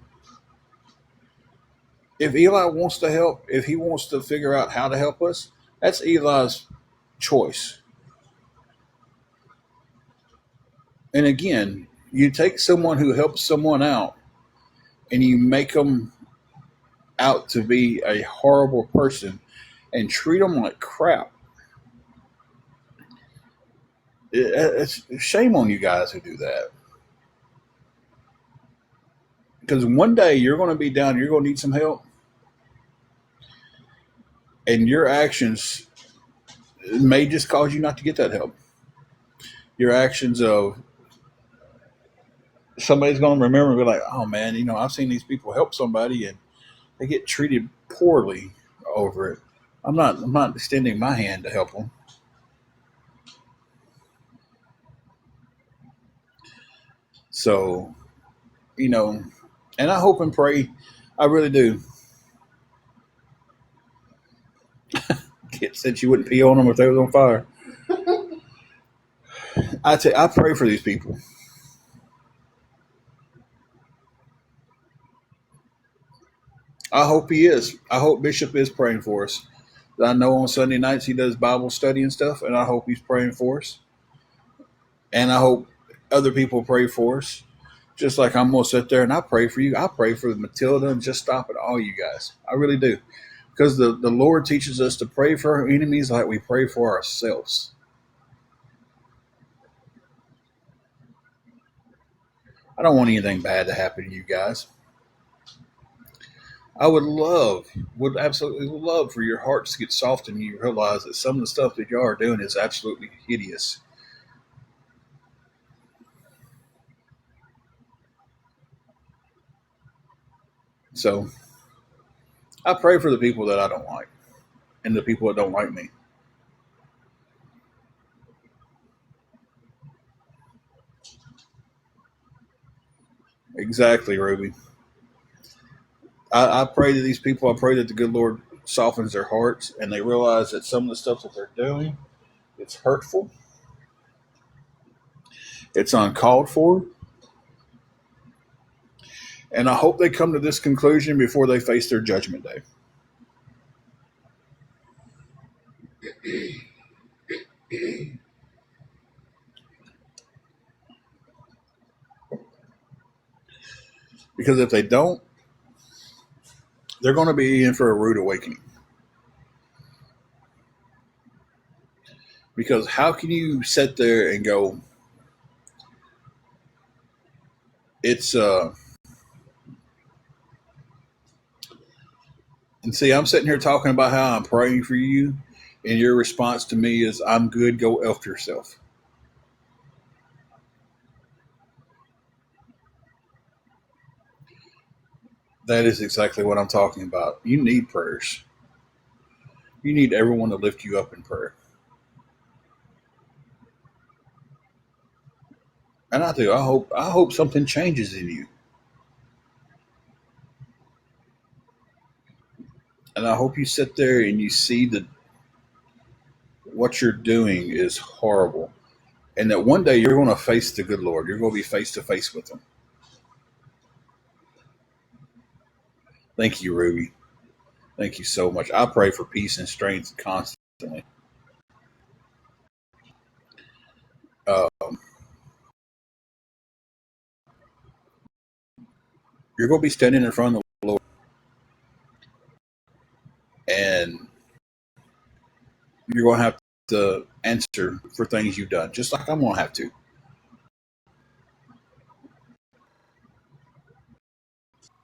If Eli wants to help, if he wants to figure out how to help us, that's Eli's choice. And again, you take someone who helps someone out and you make them out to be a horrible person and treat them like crap. It's shame on you guys who do that. Because one day you're going to be down, you're going to need some help, and your actions may just cause you not to get that help. Your actions of somebody's going to remember and be like, oh man, I've seen these people help somebody and they get treated poorly over it. I'm not extending my hand to help them. So, you know, and I hope and pray, I really do. Kit said you wouldn't pee on them if they was on fire. I pray for these people. I hope he is. I hope Bishop is praying for us. I know on Sunday nights he does Bible study and stuff, and I hope he's praying for us. And I hope other people pray for us. Just like I'm gonna sit there and I pray for you. I pray for Matilda and just stop it, all you guys. I really do. Because the Lord teaches us to pray for our enemies like we pray for ourselves. I don't want anything bad to happen to you guys. I would absolutely love for your hearts to get soft and you realize that some of the stuff that y'all are doing is absolutely hideous. So I pray for the people that I don't like and the people that don't like me. Exactly, Ruby. I pray to these people. I pray that the good Lord softens their hearts and they realize that some of the stuff that they're doing, it's hurtful, it's uncalled for, and I hope they come to this conclusion before they face their judgment day. Because if they don't, they're going to be in for a rude awakening. Because how can you sit there and go, it's and see, I'm sitting here talking about how I'm praying for you, and your response to me is, I'm good, go elf yourself. That is exactly what I'm talking about. You need prayers. You need everyone to lift you up in prayer. And I do. I hope something changes in you. And I hope you sit there and you see that what you're doing is horrible. And that one day you're going to face the good Lord. You're going to be face to face with him. Thank you, Ruby. Thank you so much. I pray for peace and strength constantly. Um, you're going to be standing in front of the Lord, and you're going to have to answer for things you've done, just like I'm going to have to.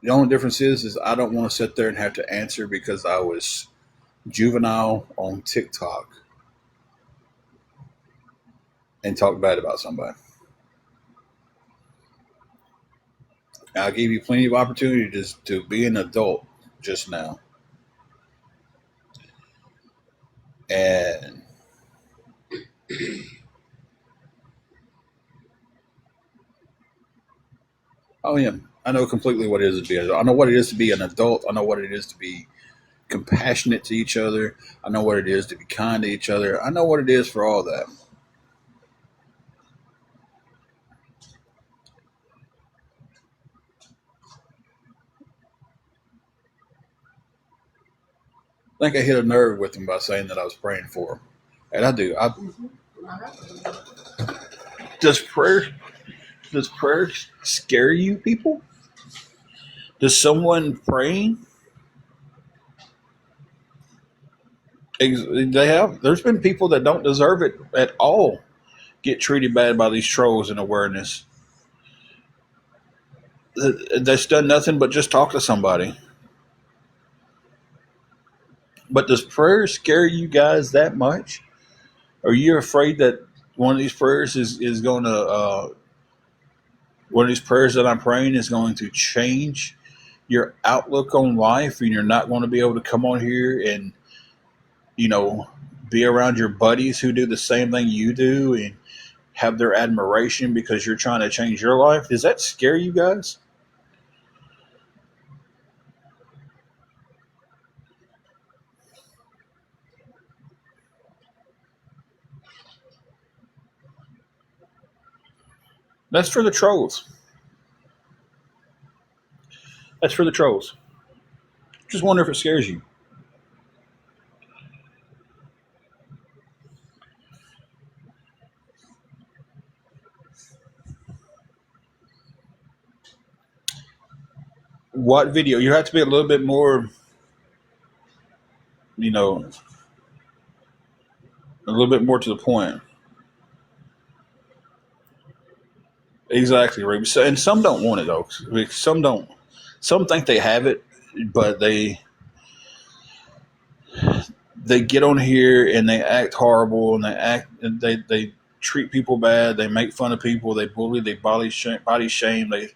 The only difference is I don't want to sit there and have to answer because I was juvenile on TikTok and talk bad about somebody. I gave you plenty of opportunities to be an adult just now. And oh yeah, I know completely what it is to be an adult. I know what it is to be an adult. I know what it is to be compassionate to each other. I know what it is to be kind to each other. I know what it is for all that. I think I hit a nerve with him by saying that I was praying for him. And I do. Does prayer scare you people? Does someone praying? There's been people that don't deserve it at all get treated bad by these trolls in awareness. That's done nothing but just talk to somebody. But does prayer scare you guys that much? Are you afraid that one of these prayers is going to one of these prayers that I'm praying is going to change your outlook on life, and you're not going to be able to come on here and be around your buddies who do the same thing you do and have their admiration because you're trying to change your life? Does that scare you guys? That's for the trolls. That's for the trolls. Just wonder if it scares you. What video? You have to be a little bit more, a little bit more to the point. Exactly, Ruby. So, and some don't want it though. Some don't. Some think they have it, but they get on here and they act horrible and they treat people bad. They make fun of people. They bully. They body shame. They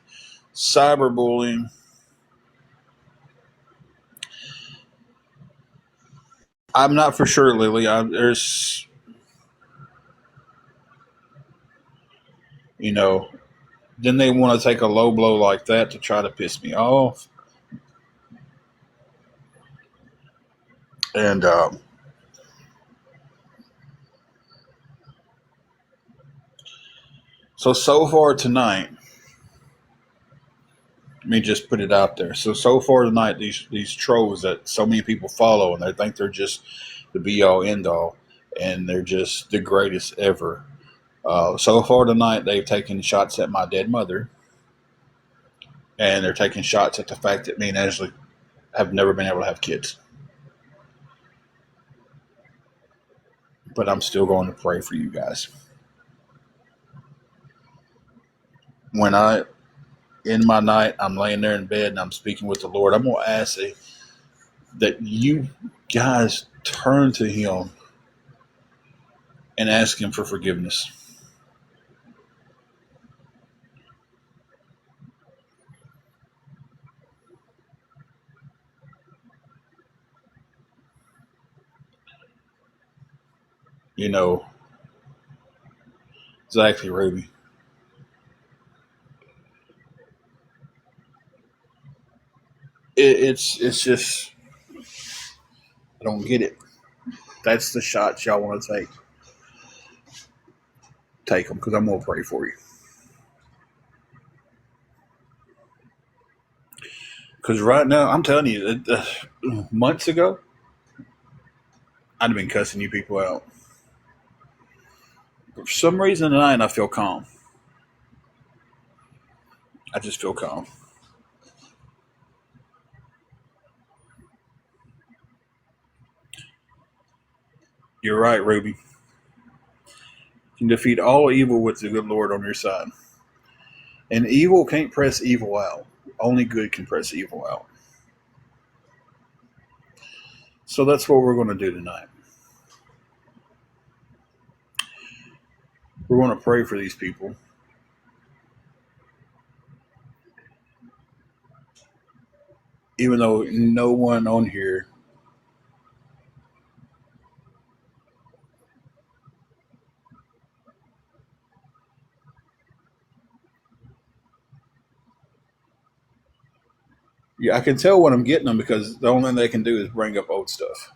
cyberbullying. I'm not for sure, Lily. There's, then they want to take a low blow like that to try to piss me off. And so far tonight, let me just put it out there. So far tonight, these trolls that so many people follow and they think they're just the be all end all, and they're just the greatest ever. So far tonight, they've taken shots at my dead mother, and they're taking shots at the fact that me and Ashley have never been able to have kids. But I'm still going to pray for you guys. When in my night, I'm laying there in bed and I'm speaking with the Lord, I'm going to ask that you guys turn to Him and ask Him for forgiveness. Exactly, Ruby. It's just, I don't get it. That's the shots y'all want to take. Take them, because I'm going to pray for you. Because right now, I'm telling you, months ago, I'd have been cussing you people out. But for some reason tonight, I feel calm. I just feel calm. You're right, Ruby. You can defeat all evil with the good Lord on your side. And evil can't press evil out. Only good can press evil out. So that's what we're going to do tonight. We're going to pray for these people. Even though no one on here, yeah, I can tell when I'm getting them because the only thing they can do is bring up old stuff.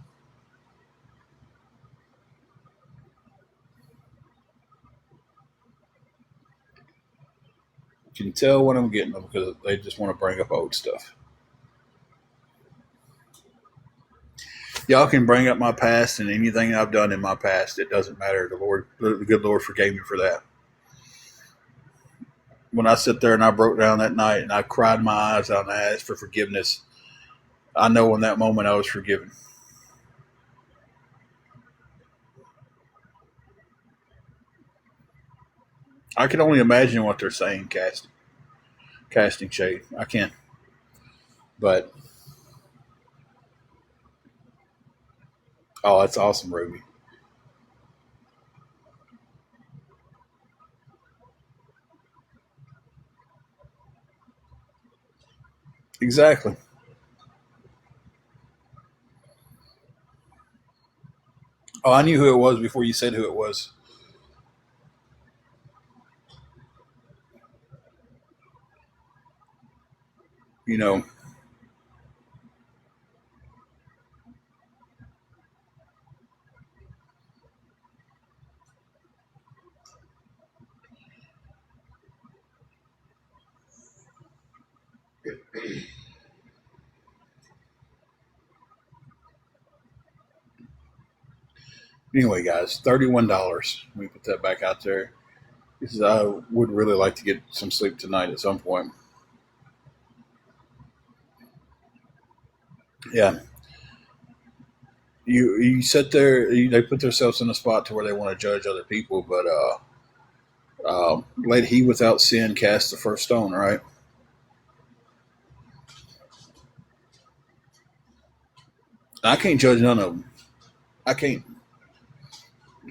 You can tell when I'm getting them because they just want to bring up old stuff. Y'all can bring up my past and anything I've done in my past. It doesn't matter. The good Lord forgave me for that. When I sit there and I broke down that night and I cried my eyes out and I asked for forgiveness, I know in that moment I was forgiven. I can only imagine what they're saying, casting shade. I can. But oh, that's awesome, Ruby. Exactly. Oh, I knew who it was before you said who it was. You know, anyway, guys, $31. Let me put that back out there. Because I would really like to get some sleep tonight at some point. Yeah. You sit there, they put themselves in a spot to where they want to judge other people, but let he without sin cast the first stone, right? I can't judge none of them. I can't.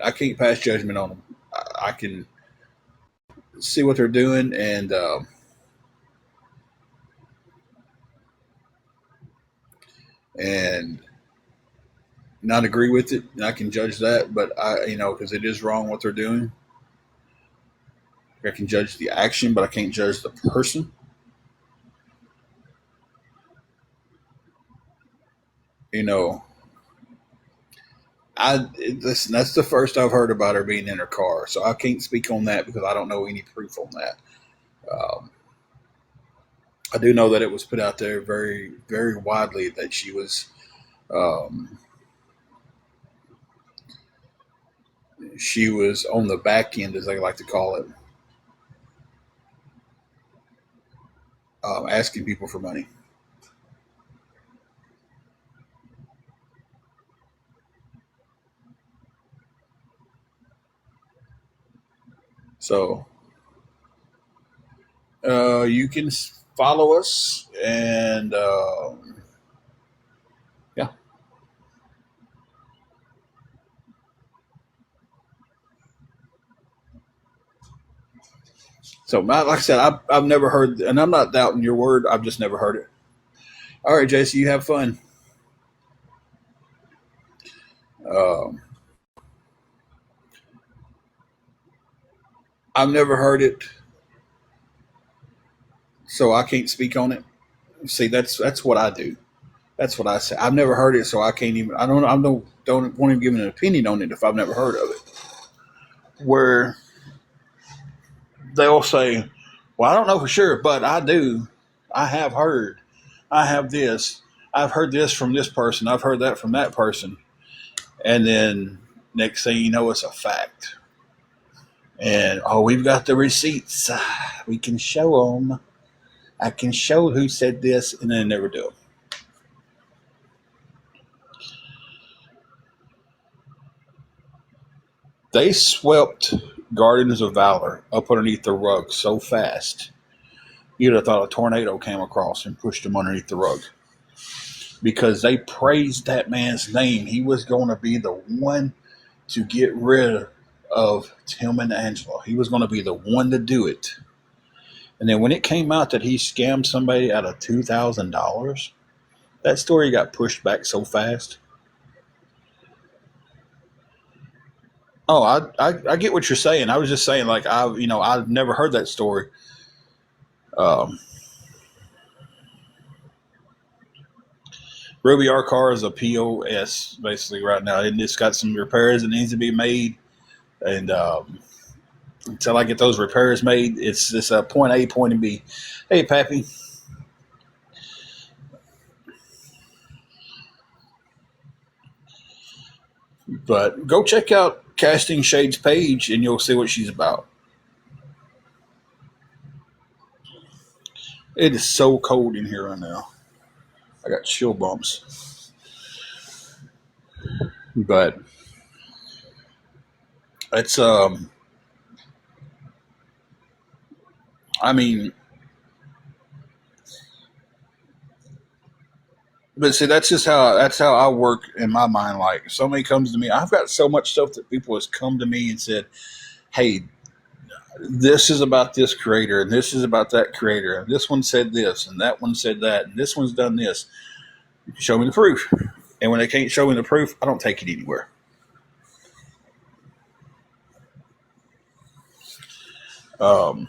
I can't pass judgment on them. I can see what they're doing and not agree with it. And I can judge that, but because it is wrong what they're doing. I can judge the action, but I can't judge the person. You know, listen. That's the first I've heard about her being in her car, so I can't speak on that because I don't know any proof on that. Um, I do know that it was put out there very, very widely that um, she was on the back end, as they like to call it, asking people for money. So you can follow us, and yeah. So, like I said, I've never heard, and I'm not doubting your word. I've just never heard it. All right, JC, you have fun. Um, I've never heard it, so I can't speak on it. See, that's what I do. That's what I say. I've never heard it, so I can't even. I don't want to give an opinion on it if I've never heard of it. Where they'll say, "Well, I don't know for sure, but I do. I have heard. I have this. I've heard this from this person. I've heard that from that person." And then next thing you know, it's a fact. And oh, we've got the receipts. We can show them. I can show who said this, and then never do it. 'Em. They swept Guardians of Valor up underneath the rug so fast, you'd have thought a tornado came across and pushed them underneath the rug. Because they praised that man's name. He was going to be the one to get rid of Tim and Angela. He was going to be the one to do it. And then when it came out that he scammed somebody out of $2,000, that story got pushed back so fast. Oh, I get what you're saying. I was just saying, like, I've never heard that story. Ruby, our car is a POS basically right now. It just got some repairs that needs to be made, and until I get those repairs made, it's a point A, point B. Hey, Pappy. But go check out Casting Shade's page, and you'll see what she's about. It is so cold in here right now. I got chill bumps. But it's I mean, but see, that's how I work in my mind. Like, if somebody comes to me, I've got so much stuff that people has come to me and said, "Hey, this is about this creator, and this is about that creator, and this one said this, and that one said that, and this one's done this. Show me the proof." And when they can't show me the proof, I don't take it anywhere. Um,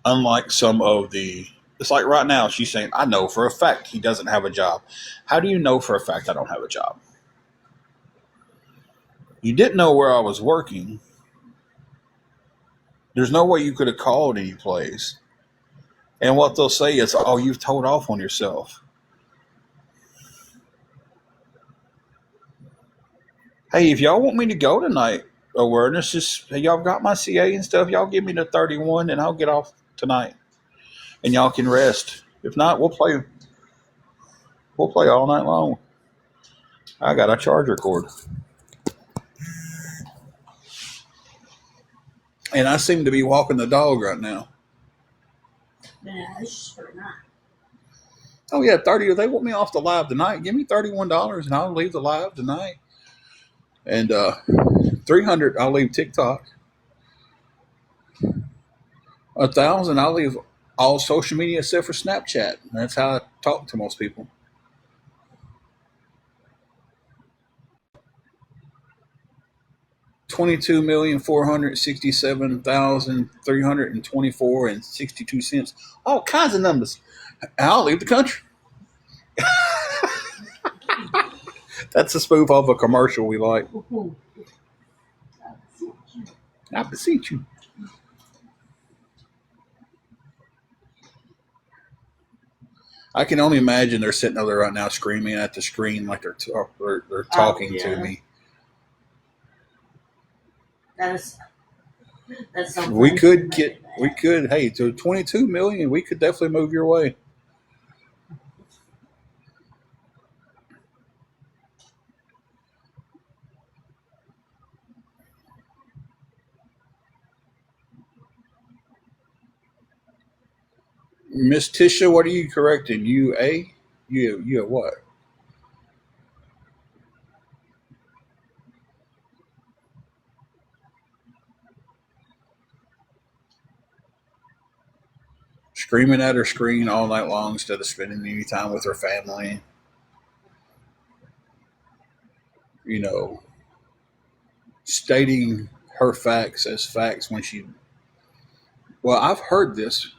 Unlike some of it's like right now, she's saying, I know for a fact he doesn't have a job. How do you know for a fact I don't have a job? You didn't know where I was working. There's no way you could have called any place. And what they'll say is, oh, you've told off on yourself. Hey, if y'all want me to go tonight, awareness, just, hey, y'all got my CA and stuff. Y'all give me the 31 and I'll get off tonight. And y'all can rest. If not, we'll play all night long. I got a charger cord. And I seem to be walking the dog right now. Yeah, it's just for tonight. Oh yeah, 30. They want me off the live tonight. Give me $31 and I'll leave the live tonight. And 300, I'll leave TikTok. 1,000, I'll leave all social media except for Snapchat. That's how I talk to most people. $22,467,324.62. All kinds of numbers. I'll leave the country. That's a spoof of a commercial we like. I beseech you. I can only imagine they're sitting over there right now screaming at the screen like they're talking to me. That's so We could, hey, to 22 million, we could definitely move your way. Miss Tisha, what are you correcting? You what? Screaming at her screen all night long instead of spending any time with her family. You know, stating her facts as facts when she. Well, I've heard this.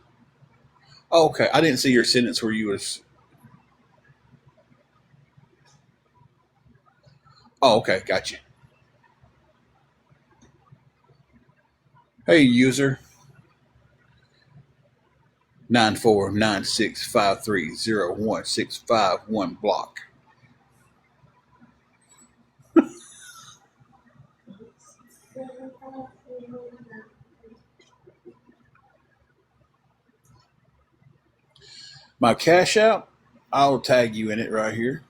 Oh, okay, I didn't see your sentence where you was. Oh, okay, gotcha. Hey, user 9496530161 block. My cash out, I'll tag you in it right here.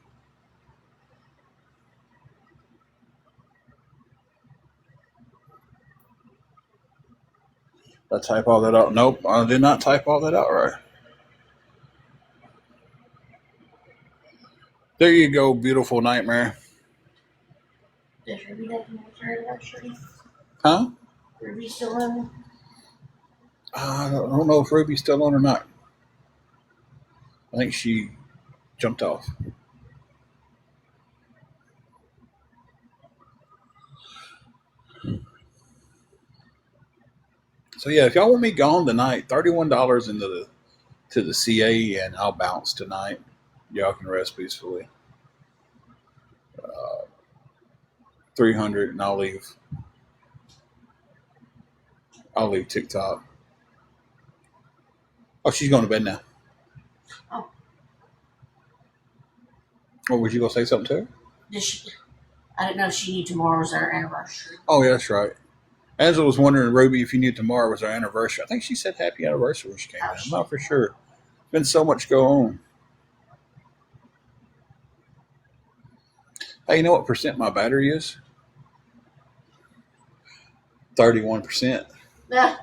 Did I type all that out? Nope, I did not type all that out right. There you go, beautiful nightmare. Does Ruby have her anniversary? Huh? Ruby still on? I don't know if Ruby's still on or not. I think she jumped off. So yeah, if y'all want me gone tonight, $31 into the CA, and I'll bounce tonight. Y'all can rest peacefully. 300, and I'll leave. I'll leave TikTok. Oh, she's going to bed now. Oh. Or was you going to say something to her? I didn't know if she knew tomorrow was our anniversary. Oh, yeah, that's right. Angela was wondering, Ruby, if you knew tomorrow was our anniversary. I think she said happy anniversary when she came in. I'm not for sure. Been so much go on. Hey, you know what percent my battery is? 31%. Yeah.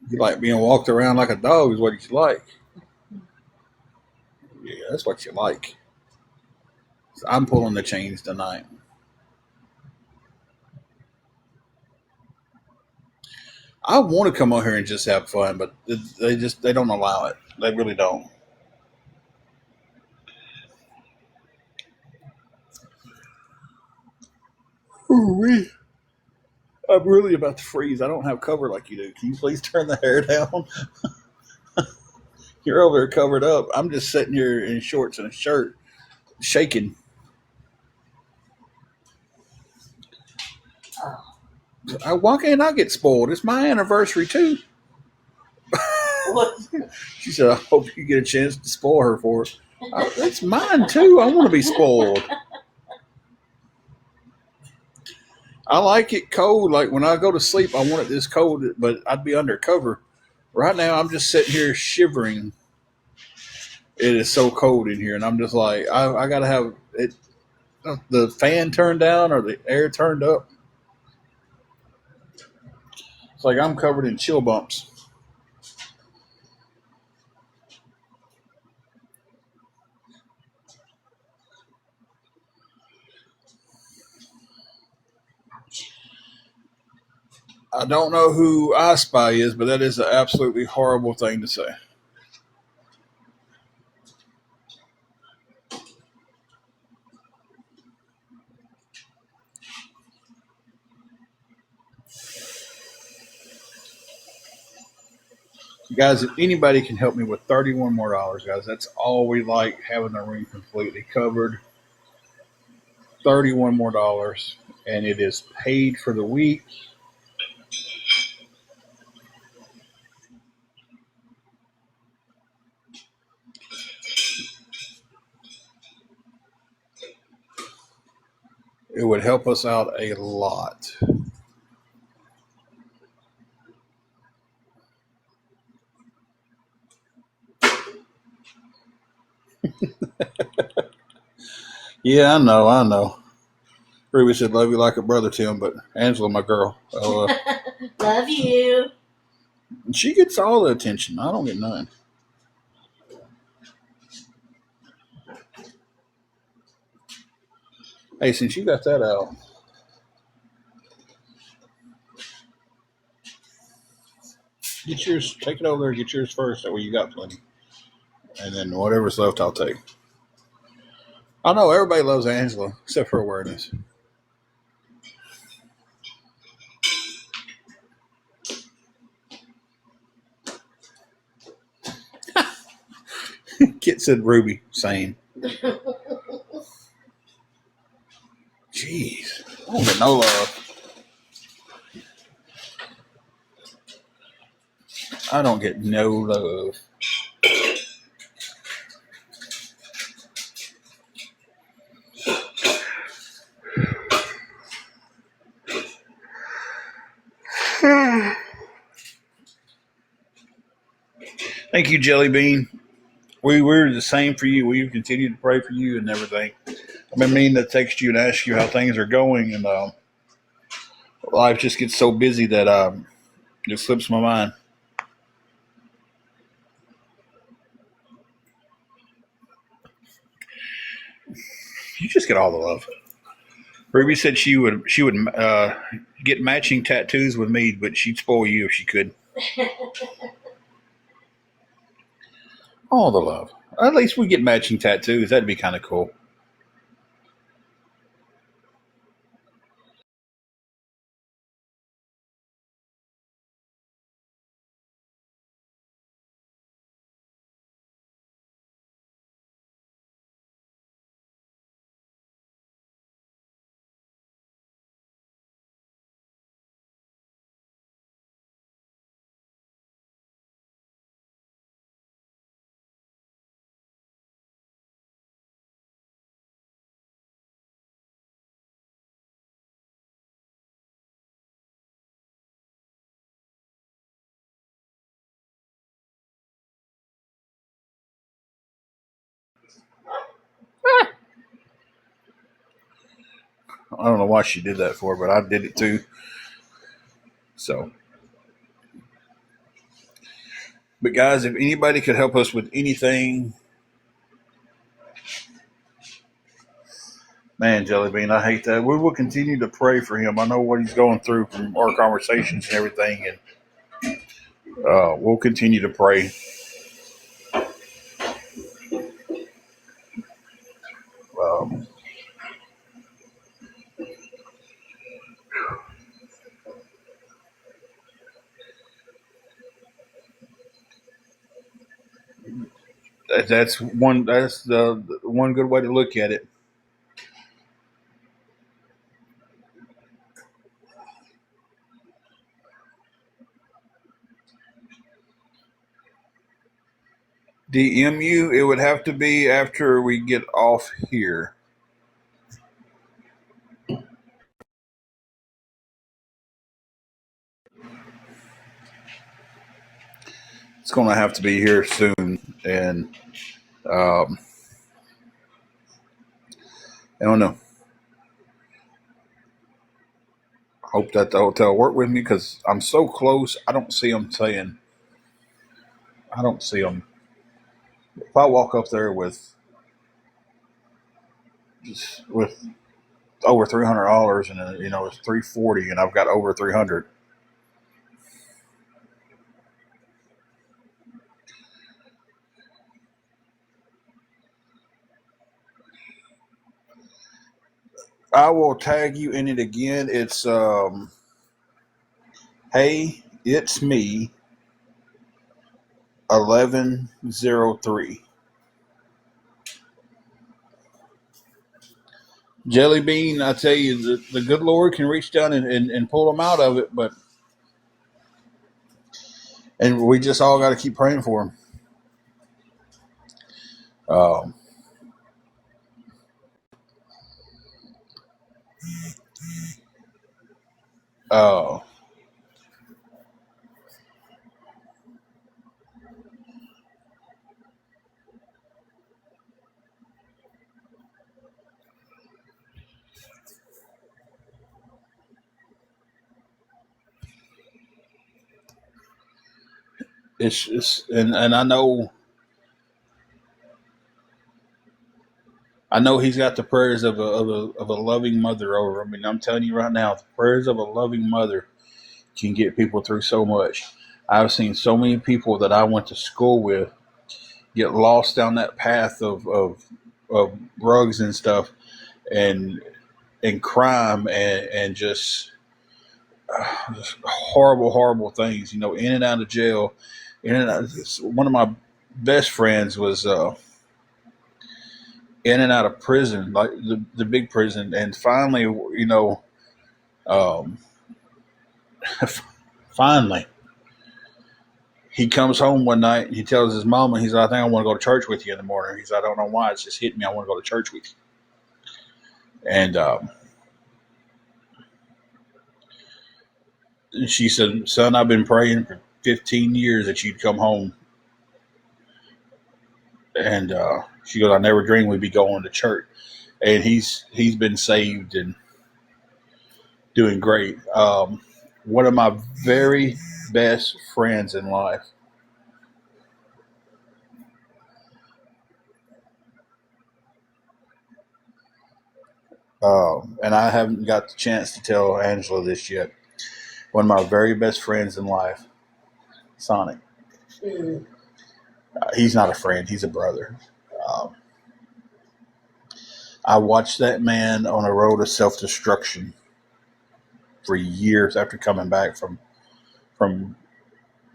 You like being walked around like a dog is what you like. Yeah, that's what you like. So I'm pulling the chains tonight. I want to come on here and just have fun, but they don't allow it. They really don't. Ooh-wee. I'm really about to freeze. I don't have cover like you do. Can you please turn the hair down? You're over there covered up. I'm just sitting here in shorts and a shirt, shaking. Why can't I get spoiled? It's my anniversary too. What? She said, I hope you get a chance to spoil her for it. It's mine too. I want to be spoiled. I like it cold. Like when I go to sleep, I want it this cold, but I'd be under cover. Right now, I'm just sitting here shivering. It is so cold in here, and I'm just like, I got to have it, the fan turned down or the air turned up. It's like I'm covered in chill bumps. I don't know who I Spy is, but that is an absolutely horrible thing to say. Guys, if anybody can help me with $31 more, guys, that's all we like, having the room completely covered. $31 more, and it is paid for the week. It would help us out a lot. Yeah, I know. Ruby said, love you like a brother, Tim, but Angela, my girl. Love you. She gets all the attention. I don't get none. Hey, since you got that out, get yours, take it over there, get yours first. That way you got plenty. And then whatever's left, I'll take. I know everybody loves Angela, except for awareness. Kit said Ruby, same. Jeez, I don't get no love. I don't get no love. Thank you, Jelly Bean. We're the same for you. We continue to pray for you and everything. I've been meaning to text you and ask you how things are going, and life just gets so busy that it slips my mind. You just get all the love. Ruby said she would get matching tattoos with me, but she'd spoil you if she could. All the love. At least we get matching tattoos. That'd be kind of cool. I don't know why she did that for, but I did it too. So, but guys, if anybody could help us with anything, man, Jelly Bean, I hate that. We will continue to pray for him. I know what he's going through from our conversations and everything, and we'll continue to pray. Um, that's one. That's the one good way to look at it. DMU, it would have to be after we get off here. It's going to have to be here soon, and um, I don't know. Hope that the hotel work with me because I'm so close. I don't see them saying. I don't see them. If I walk up there with over $300 and it's 340 and I've got over 300. I will tag you in it again. It's hey, it's me 1103. Jelly Bean, I tell you, the good Lord can reach down and pull them out of it, and we just all got to keep praying for him. Um, uh, it's just, and I know he's got the prayers of a loving mother over him. I mean, I'm telling you right now, the prayers of a loving mother can get people through so much. I've seen so many people that I went to school with get lost down that path of drugs and stuff and crime and just horrible things. In and out of jail. In and out. One of my best friends was in and out of prison, like the big prison, and finally, um, finally, he comes home one night and he tells his mama, he's like, I think I want to go to church with you in the morning. He's like, I don't know why, it's just hit me. I want to go to church with you. And she said, son, I've been praying for 15 years that you'd come home. And she goes, I never dreamed we'd be going to church. and he's been saved and doing great. One of my very best friends in life. And I haven't got the chance to tell Angela this yet. One of my very best friends in life, Sonic. Mm. He's not a friend; he's a brother. Um, I watched that man on a road of self-destruction for years after coming back from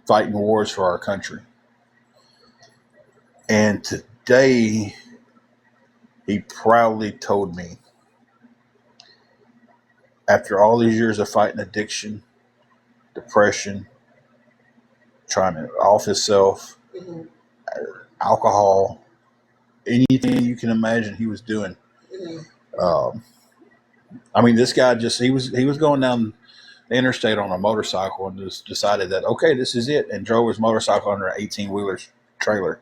fighting wars for our country. And today, he proudly told me, after all these years of fighting addiction, depression, trying to off himself, Mm-hmm. alcohol, anything you can imagine he was doing. Mm-hmm. I mean, this guy he was going down the interstate on a motorcycle and just decided that, okay, this is it, and drove his motorcycle under an 18-wheeler trailer,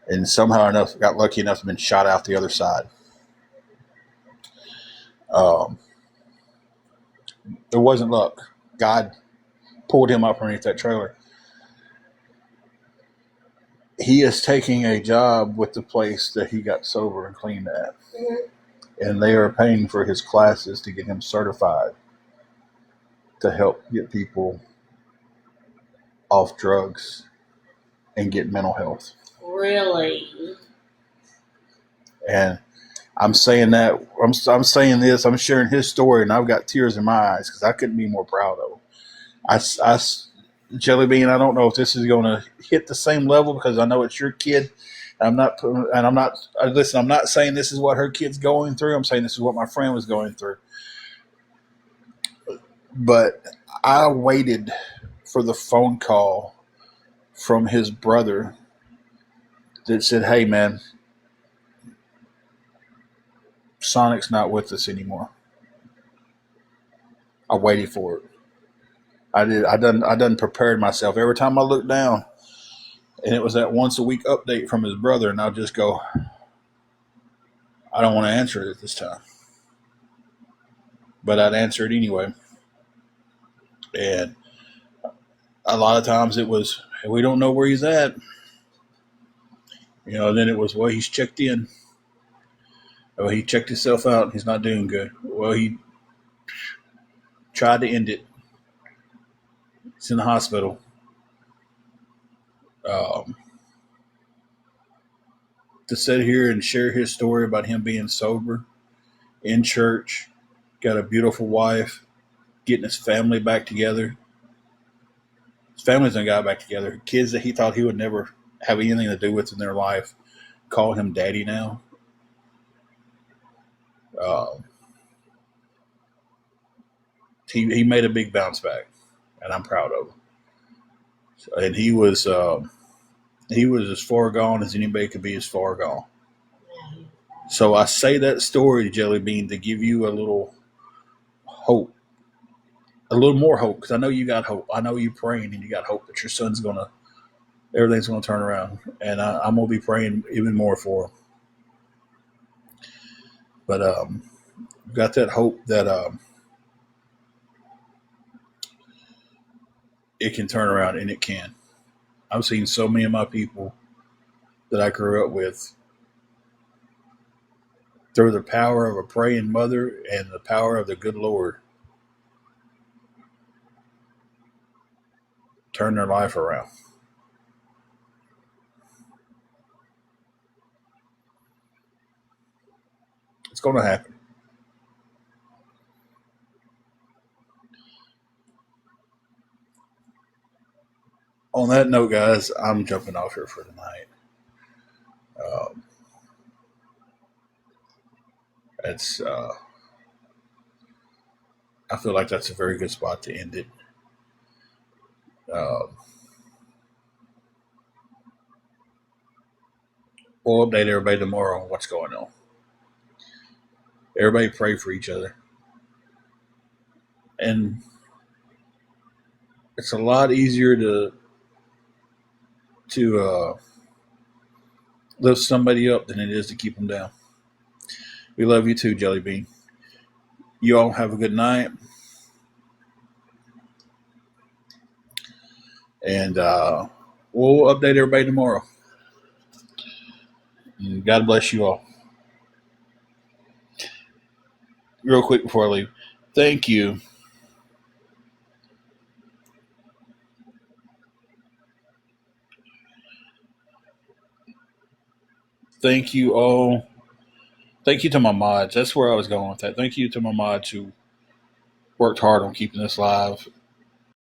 and somehow enough got lucky enough to been shot out the other side. Um, it wasn't luck. God pulled him up underneath that trailer. He is taking a job with the place that he got sober and clean at. Mm-hmm. And they are paying for his classes to get him certified to help get people off drugs and get mental health. Really? And I'm saying that, I'm saying this, I'm sharing his story, and I've got tears in my eyes because I couldn't be more proud of him. Jelly Bean, I don't know if this is going to hit the same level because I know it's your kid. Listen, I'm not saying this is what her kid's going through. I'm saying this is what my friend was going through. But I waited for the phone call from his brother that said, hey, man, Sonic's not with us anymore. I waited for it. I done prepared myself. Every time I looked down, and it was that once a week update from his brother, and I'll just go, I don't want to answer it at this time. But I'd answer it anyway. And a lot of times it was, hey, we don't know where he's at. Then it was, well, he's checked in. Well, he checked himself out and he's not doing good. Well, he tried to end it. He's in the hospital. To sit here and share his story about him being sober, in church, got a beautiful wife, getting his family back together. His family's done got back together. Kids that he thought he would never have anything to do with in their life call him daddy now. He made a big bounce back, and I'm proud of him. And he was as far gone as anybody could be as far gone. So I say that story, Jelly Bean, to give you a little hope, a little more hope, because I know you got hope. I know you're praying and you got hope that your son's everything's gonna turn around, and I'm gonna be praying even more for him. But got that hope that it can turn around, and it can. I've seen so many of my people that I grew up with, through the power of a praying mother and the power of the good Lord, turn their life around. It's going to happen. On that note, guys, I'm jumping off here for tonight. It's I feel like that's a very good spot to end it. We'll update everybody tomorrow on what's going on. Everybody pray for each other. And it's a lot easier to lift somebody up than it is to keep them down. We love you too, Jelly Bean. You all have a good night. And we'll update everybody tomorrow. And God bless you all. Real quick before I leave, thank you. Thank you all. Thank you to my mods. That's where I was going with that. Thank you to my mods who worked hard on keeping this live.